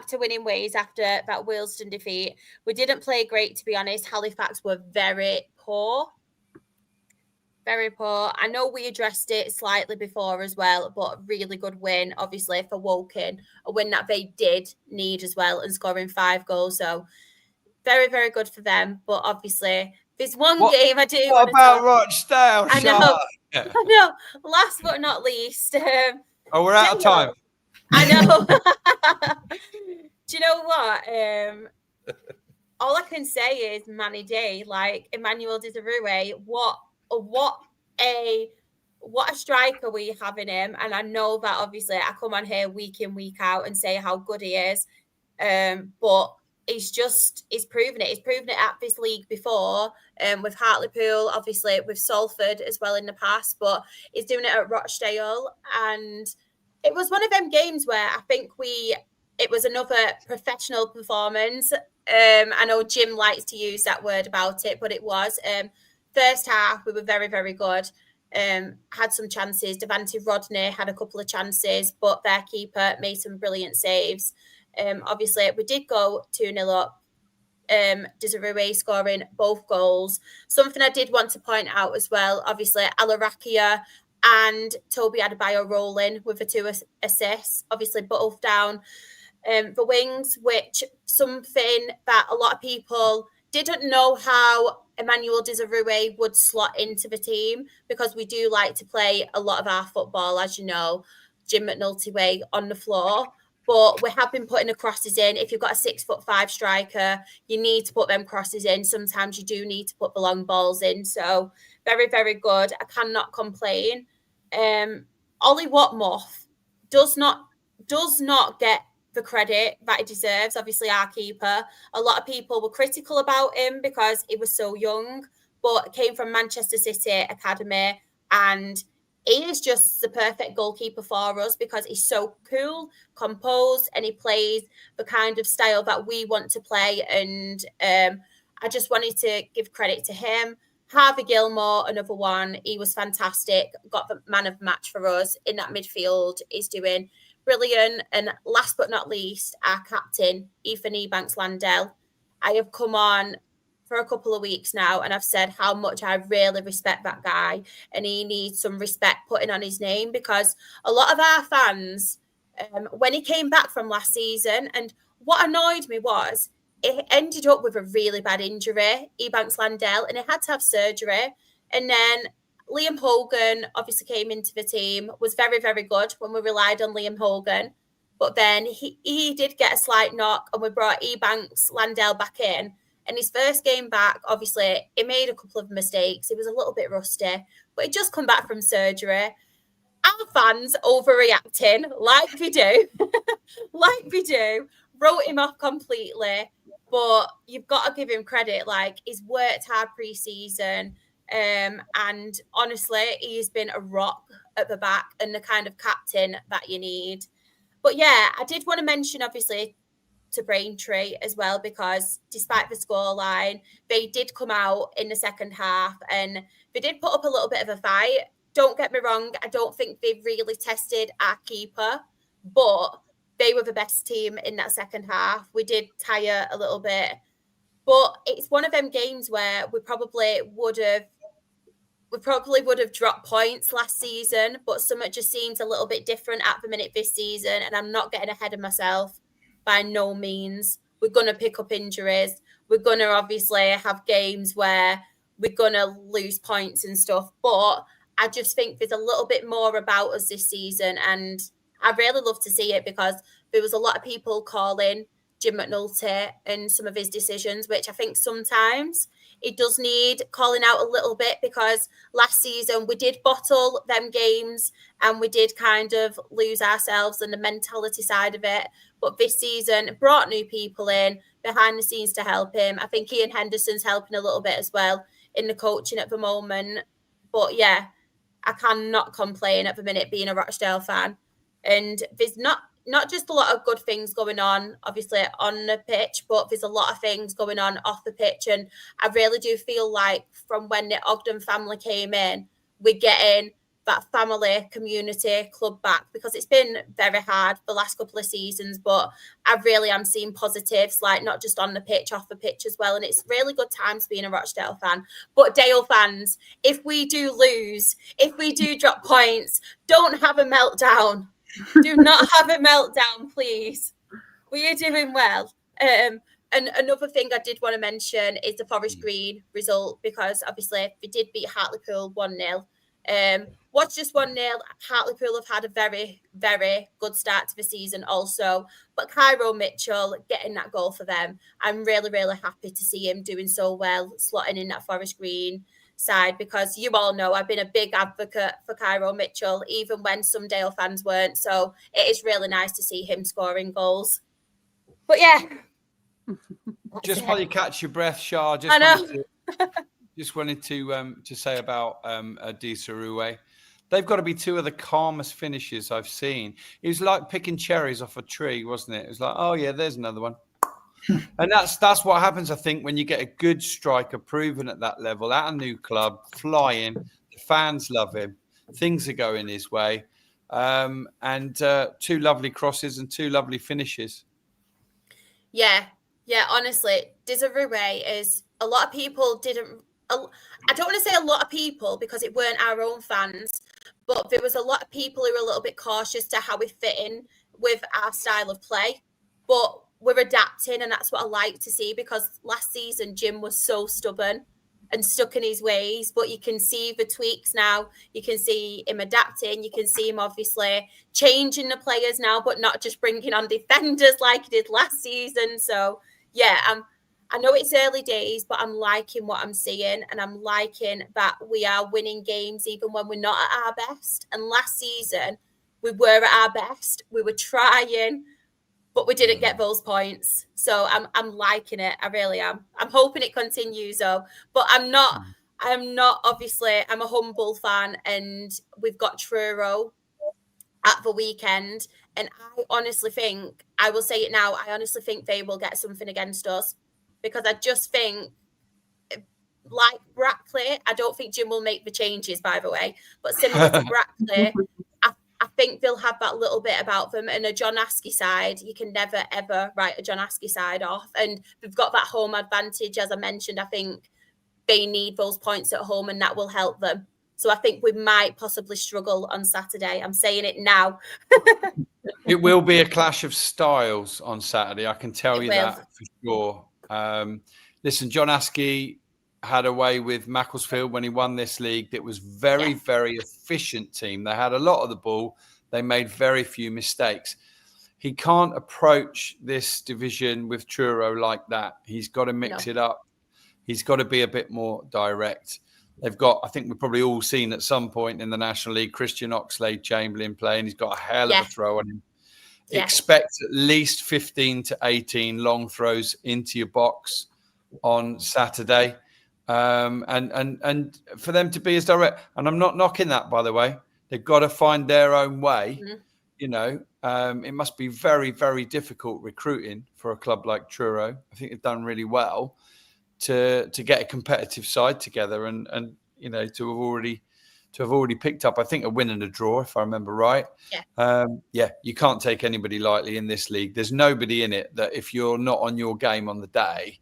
to winning ways after that Wealdstone defeat. We didn't play great, to be honest. Halifax were very poor. Very poor. I know we addressed it slightly before as well, but really good win, obviously, for Woking. A win that they did need as well, and scoring 5 goals. So very, very good for them. But obviously, there's one game I do. What about Rochdale? I know. Last but not least. We're out of time. I know. Do you know what? All I can say is Manny D, like Emmanuel Desirue, what a striker we have in him. And I know that obviously I come on here week in, week out and say how good he is. But he's proven it. He's proven it at this league before, with Hartlepool, obviously with Salford as well in the past, but he's doing it at Rochdale. And it was one of them games where I think it was another professional performance. I know Jim likes to use that word about it, but it was. First half, we were very, very good. Had some chances. Devante Rodney had a couple of chances, but their keeper made some brilliant saves. Obviously, we did go 2-0 up. Desirue scoring both goals. Something I did want to point out as well, obviously, Alarakia and Toby Adebayo rolling with the 2 assists, obviously both down the wings, which something that a lot of people didn't know how Emmanuel Desirue would slot into the team, because we do like to play a lot of our football, as you know, Jim McNulty way on the floor. But we have been putting the crosses in. If you've got a 6'5" striker, you need to put them crosses in. Sometimes you do need to put the long balls in. So very, very good. I cannot complain. Ollie Watmoth does not get the credit that he deserves. Obviously, our keeper. A lot of people were critical about him because he was so young, but came from Manchester City Academy, and he is just the perfect goalkeeper for us because he's so cool, composed, and he plays the kind of style that we want to play. And I just wanted to give credit to him. Harvey Gilmore, another one. He was fantastic. Got the man of the match for us in that midfield. He's doing brilliant. And last but not least, our captain, Ethan Ebanks-Landell. I have come on for a couple of weeks now, and I've said how much I really respect that guy, and he needs some respect putting on his name, because a lot of our fans, when he came back from last season, and what annoyed me was it ended up with a really bad injury, Ebanks-Landell, and he had to have surgery. And then Liam Hogan obviously came into the team, was very, very good when we relied on Liam Hogan. But then he did get a slight knock, and we brought Ebanks-Landell back in. And his first game back, obviously, he made a couple of mistakes. He was a little bit rusty, but he'd just come back from surgery. Our fans overreacting, like we do, wrote him off completely. But you've got to give him credit. Like, he's worked hard pre-season. And honestly, he's been a rock at the back and the kind of captain that you need. But yeah, I did want to mention, obviously, to Braintree as well, because despite the scoreline, they did come out in the second half and they did put up a little bit of a fight. Don't get me wrong, I don't think they really tested our keeper, but they were the best team in that second half. We did tire a little bit, but it's one of them games where we probably would have dropped points last season, but something just seems a little bit different at the minute this season, and I'm not getting ahead of myself. By no means. We're going to pick up injuries. We're going to obviously have games where we're going to lose points and stuff. But I just think there's a little bit more about us this season. And I really love to see it, because there was a lot of people calling Jim McNulty and some of his decisions, which I think sometimes it does need calling out a little bit, because last season we did bottle them games and we did kind of lose ourselves and the mentality side of it. But this season brought new people in behind the scenes to help him. I think Ian Henderson's helping a little bit as well in the coaching at the moment. But yeah, I cannot complain at the minute being a Rochdale fan. And there's not just a lot of good things going on, obviously, on the pitch, but there's a lot of things going on off the pitch. And I really do feel like from when the Ogden family came in, we're getting that family, community, club back, because it's been very hard the last couple of seasons, but I really am seeing positives, like not just on the pitch, off the pitch as well. And it's really good times being a Rochdale fan. But Dale fans, if we do lose, if we do drop points, don't have a meltdown. Do not have a meltdown, please. We are doing well. And another thing I did want to mention is the Forest Green result, because obviously we did beat Hartlepool 1-0. Watch just 1-0. Hartlepool have had a very, very good start to the season also. But Cairo Mitchell getting that goal for them. I'm really, really happy to see him doing so well, slotting in that Forest Green side, because you all know I've been a big advocate for Cairo Mitchell, even when some Dale fans weren't. So it is really nice to see him scoring goals. But yeah. Just while you catch your breath, Shah, I know. Just wanted to say about Disarue. They've got to be two of the calmest finishes I've seen. It was like picking cherries off a tree, wasn't it? It was like, oh yeah, there's another one. And that's what happens, I think, when you get a good striker proven at that level, at a new club, flying. The fans love him. Things are going his way. And two lovely crosses and two lovely finishes. Yeah, honestly, Disarue is, a lot of people didn't, I don't want to say a lot of people because it weren't our own fans, but there was a lot of people who were a little bit cautious to how we fit in with our style of play. But we're adapting, and that's what I like to see, because last season Jim was so stubborn and stuck in his ways, but you can see the tweaks now. You can see him adapting. You can see him obviously changing the players now, but not just bringing on defenders like he did last season. So yeah, I know it's early days, but I'm liking what I'm seeing, and I'm liking that we are winning games even when we're not at our best. And last season we were at our best. We were trying, but we didn't get those points. So I'm liking it. I really am. I'm hoping it continues though. But I'm not obviously, I'm a humble fan, and we've got Truro at the weekend. And I honestly think, I will say it now, I honestly think they will get something against us, because I just think, like Brackley, I don't think Jim will make the changes, by the way, but similar to Brackley, I think they'll have that little bit about them. And a John Askey side, you can never, ever write a John Askey side off. And they've got that home advantage. As I mentioned, I think they need those points at home, and that will help them. So I think we might possibly struggle on Saturday. I'm saying it now. It will be a clash of styles on Saturday. I can tell you that for sure. Listen, John Askey had a way with Macclesfield when he won this league. That was very, very efficient team. They had a lot of the ball. They made very few mistakes. He can't approach this division with Truro like that. He's got to mix it up. He's got to be a bit more direct. They've got, I think we've probably all seen at some point in the National League, Christian Oxlade-Chamberlain playing. He's got a hell of a throw on him. Yeah. Expect at least 15 to 18 long throws into your box on Saturday. And for them to be as direct, and I'm not knocking that, by the way, they've got to find their own way. Mm-hmm. You know, it must be very, very difficult recruiting for a club like Truro. I think they've done really well to get a competitive side together, and you know, to have already picked up, I think, a win and a draw, if I remember right. Yeah, you can't take anybody lightly in this league. There's nobody in it that if you're not on your game on the day,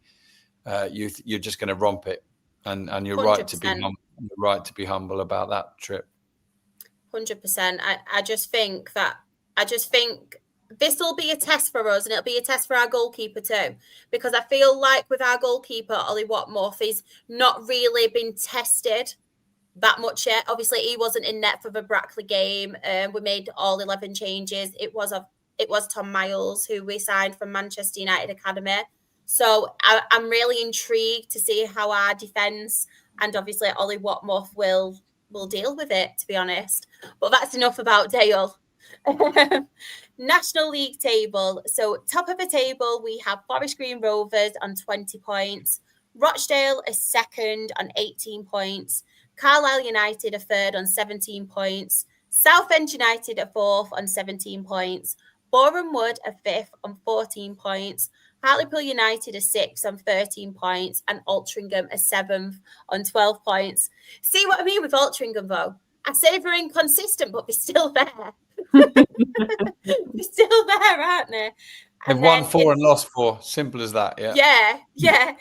you're just going to romp it. And you're 100%. right to be humble about that trip. 100%. I just think this will be a test for us, and it'll be a test for our goalkeeper too, because I feel like with our goalkeeper, Ollie Watmoth, he's not really been tested that much yet. Obviously, he wasn't in net for the Brackley game. We made all 11 changes. It was Tom Miles, who we signed from Manchester United Academy. So I'm really intrigued to see how our defence and obviously Ollie Watmoth will deal with it, to be honest. But that's enough about Dale. National League table. So top of the table, we have Forest Green Rovers on 20 points. Rochdale is second on 18 points. Carlisle United are third on 17 points. Southend United are fourth on 17 points. Boreham Wood are fifth on 14 points. Hartlepool United are sixth on 13 points. And Altrincham are seventh on 12 points. See what I mean with Altrincham, though? I say they're inconsistent, but they're still there. They're still there, aren't they? They've won 4 and lost 4. Simple as that, Yeah.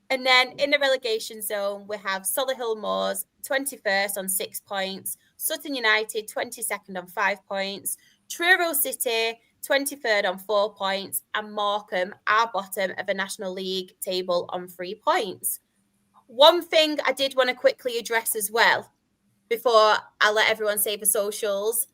And then in the relegation zone, we have Solihull Moors, 21st on 6 points. Sutton United, 22nd on 5 points. Truro City, 23rd on 4 points. And Morecambe, our bottom of the National League table, on 3 points. One thing I did want to quickly address as well before I let everyone say the socials.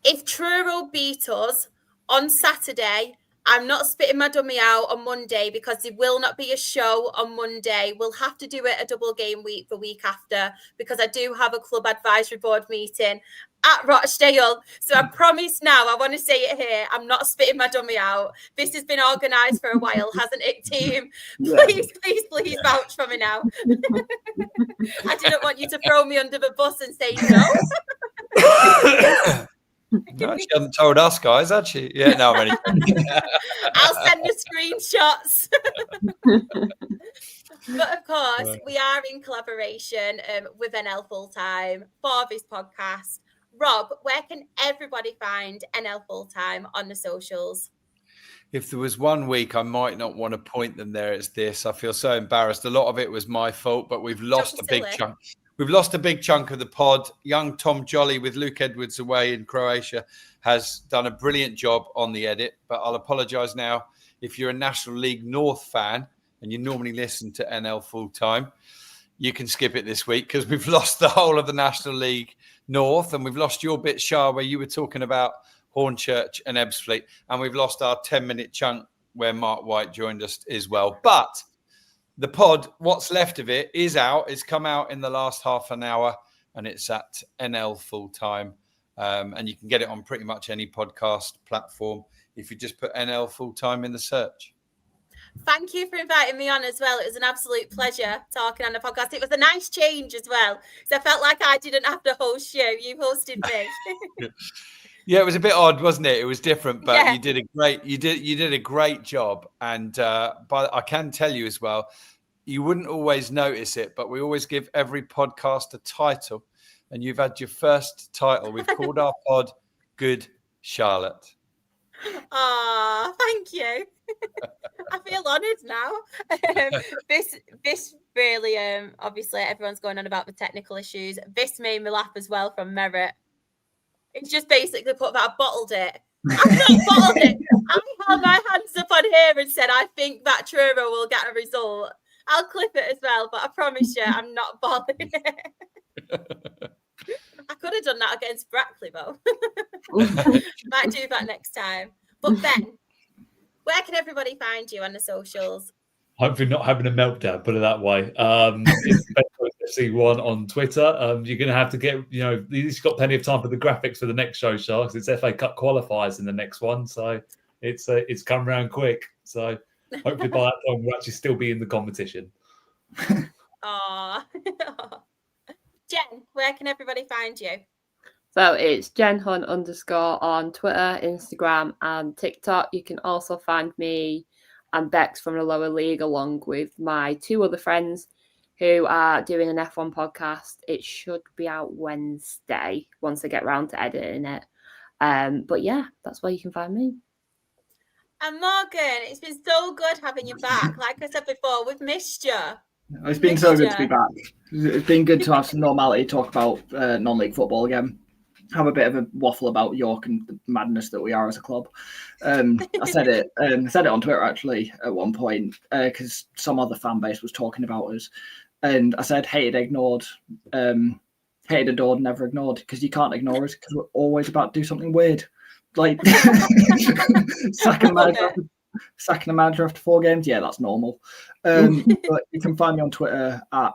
If Truro beat us on Saturday, I'm not spitting my dummy out on Monday because there will not be a show on Monday. We'll have to do it a double game week the week after because I do have a club advisory board meeting at Rochdale. So I promise now, I want to say it here, I'm not spitting my dummy out. This has been organised for a while, hasn't it, team? Please vouch for me now. I didn't want you to throw me under the bus and say no. No, she hasn't told us, guys, had she? Yeah, no, I'm only. I'll send the screenshots. But of course, we are in collaboration with NL Fulltime for this podcast. Rob, where can everybody find NL Fulltime on the socials? If there was one week I might not want to point them there, it's this. I feel so embarrassed. A lot of it was my fault, but we've lost a big chunk. We've lost a big chunk of the pod. Young Tom Jolly with Luke Edwards away in Croatia has done a brilliant job on the edit, but I'll apologise now. If you're a National League North fan and you normally listen to NL Fulltime, you can skip it this week because we've lost the whole of the National League North and we've lost your bit, Shah, where you were talking about Hornchurch and Ebbsfleet, and we've lost our 10-minute chunk where Mark White joined us as well. But the pod, what's left of it, is out. It's come out in the last half an hour, and it's at NL Fulltime. And you can get it on pretty much any podcast platform if you just put NL Fulltime in the search. Thank you for inviting me on as well. It was an absolute pleasure talking on the podcast. It was a nice change as well, because I felt like I didn't have to host you. You hosted me. Yeah, it was a bit odd, wasn't it? It was different, but you did a great job. And but I can tell you as well, you wouldn't always notice it, but we always give every podcast a title, and you've had your first title. We've called our pod "Good Charlotte." Ah, thank you. I feel honoured now. This really, obviously, everyone's going on about the technical issues. This made me laugh as well from Merritt. It's just basically put that I bottled it. I've not bottled it. I held my hands up on here and said, I think that Truro will get a result. I'll clip it as well, but I promise you, I'm not bottling it. I could have done that against Brackley, though. Might do that next time. But Ben, where can everybody find you on the socials? Hopefully not having a meltdown, put it that way. It's FC1 on Twitter. You're going to have to get, you've got plenty of time for the graphics for the next show, Sharks. It's FA Cup qualifiers in the next one. So it's come around quick. So hopefully by that time we'll actually still be in the competition. Aww. Jen, where can everybody find you? So it's Jen Hunt _ on Twitter, Instagram and TikTok. You can also find me and Bex from the lower league along with my two other friends who are doing an F1 podcast. It should be out Wednesday once I get round to editing it. But yeah, that's where you can find me. And Morgan, it's been so good having you back. Like I said before, we've missed you. It's been so good to be back. It's been good to have some normality, talk about non-league football again. Have a bit of a waffle about York and the madness that we are as a club. I said it on Twitter actually at one point because some other fan base was talking about us, and I said hated, ignored, hated, adored, never ignored, because you can't ignore us because we're always about to do something weird, like sacking a manager after 4 games. Yeah, that's normal. But you can find me on Twitter at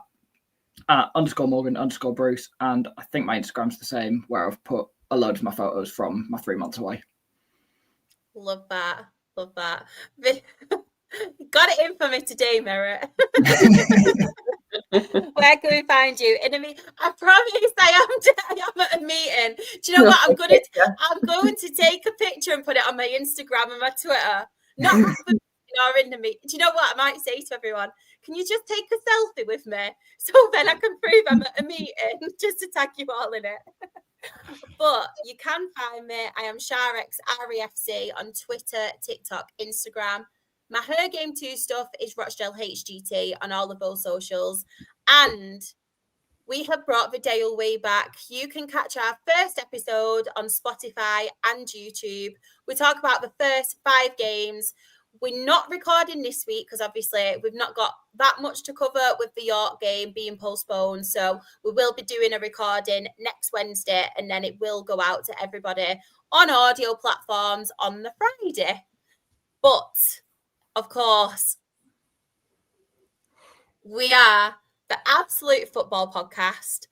_Morgan_Bruce, and I think my Instagram's the same, where I've put a load of my photos from my 3 months away. Love that. Got it in for me today, Merritt. Where can we find you? I promise I am at a meeting. Do you know what? I'm going to take a picture and put it on my Instagram and my Twitter. Not or in the meeting. Do you know what I might say to everyone? Can you just take a selfie with me so then I can prove I'm at a meeting just to tag you all in it? But you can find me. I am Sharex REFC on Twitter, TikTok, Instagram. My Her Game 2 stuff is Rochdale HGT on all of those socials. And we have brought the Dale way back. You can catch our first episode on Spotify and YouTube. We talk about the first 5 games. We're not recording this week because obviously we've not got that much to cover with the York game being postponed. So we will be doing a recording next Wednesday, and then it will go out to everybody on audio platforms on the Friday. But of course, we are the Absolute Football Podcast,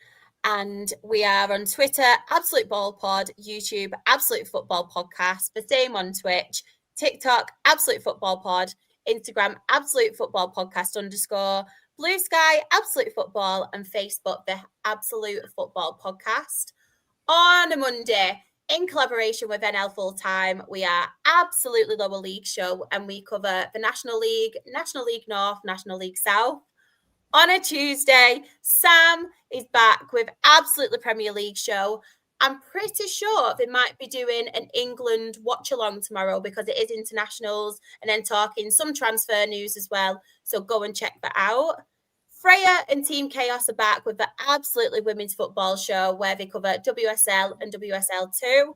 and we are on Twitter, Absolute Ball Pod, YouTube, Absolute Football Podcast, the same on Twitch, TikTok, Absolute Football Pod, Instagram, Absolute Football Podcast _, Blue Sky, Absolute Football, and Facebook, the Absolute Football Podcast. On a Monday, in collaboration with NL Full Time, we are Absolutely Lower League Show, and we cover the National League, National League North, National League South. On a Tuesday, Sam is back with Absolutely Premier League Show. I'm pretty sure they might be doing an England watch-along tomorrow because it is internationals, and then talking some transfer news as well. So go and check that out. Freya and Team Chaos are back with the Absolutely Women's Football Show, where they cover WSL and WSL2.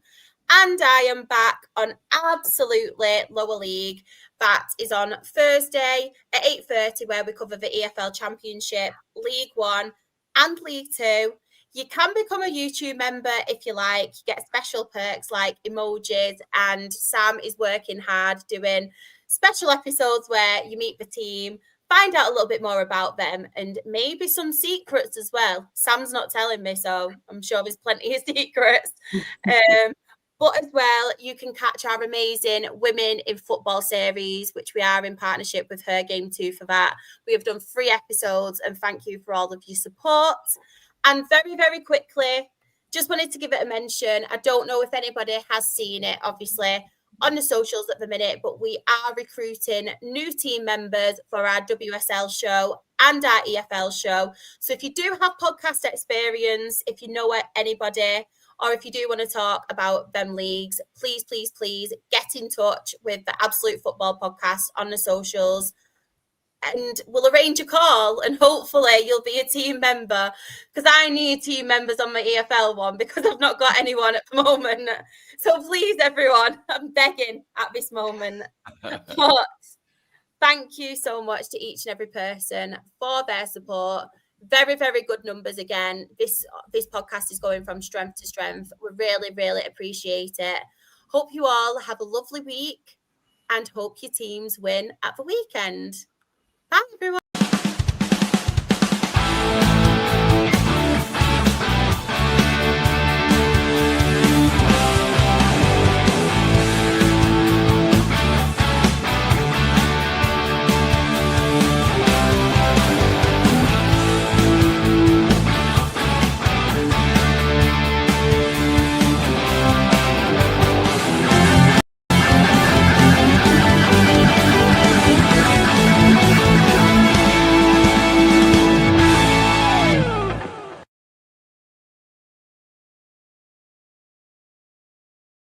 And I am back on Absolutely Lower League. That is on Thursday at 8:30, where we cover the EFL Championship, League One and League Two. You can become a YouTube member if you like. You get special perks like emojis, and Sam is working hard doing special episodes where you meet the team, find out a little bit more about them, and maybe some secrets as well. Sam's not telling me, so I'm sure there's plenty of secrets. But as well, you can catch our amazing Women in Football series, which we are in partnership with Her Game 2 for that. We have done 3 episodes, and thank you for all of your support. And very, very quickly, just wanted to give it a mention. I don't know if anybody has seen it, obviously, on the socials at the minute, but we are recruiting new team members for our WSL show and our EFL show. So if you do have podcast experience, if you know anybody, or if you do want to talk about them leagues, please, please, please get in touch with the Absolute Football Podcast on the socials, and we'll arrange a call, and hopefully you'll be a team member, because I need team members on my EFL one because I've not got anyone at the moment. So please, everyone, I'm begging at this moment. But thank you so much to each and every person for their support. Very, very good numbers again. This podcast is going from strength to strength. We really, really appreciate it. Hope you all have a lovely week, and hope your teams win at the weekend. Bye, everyone.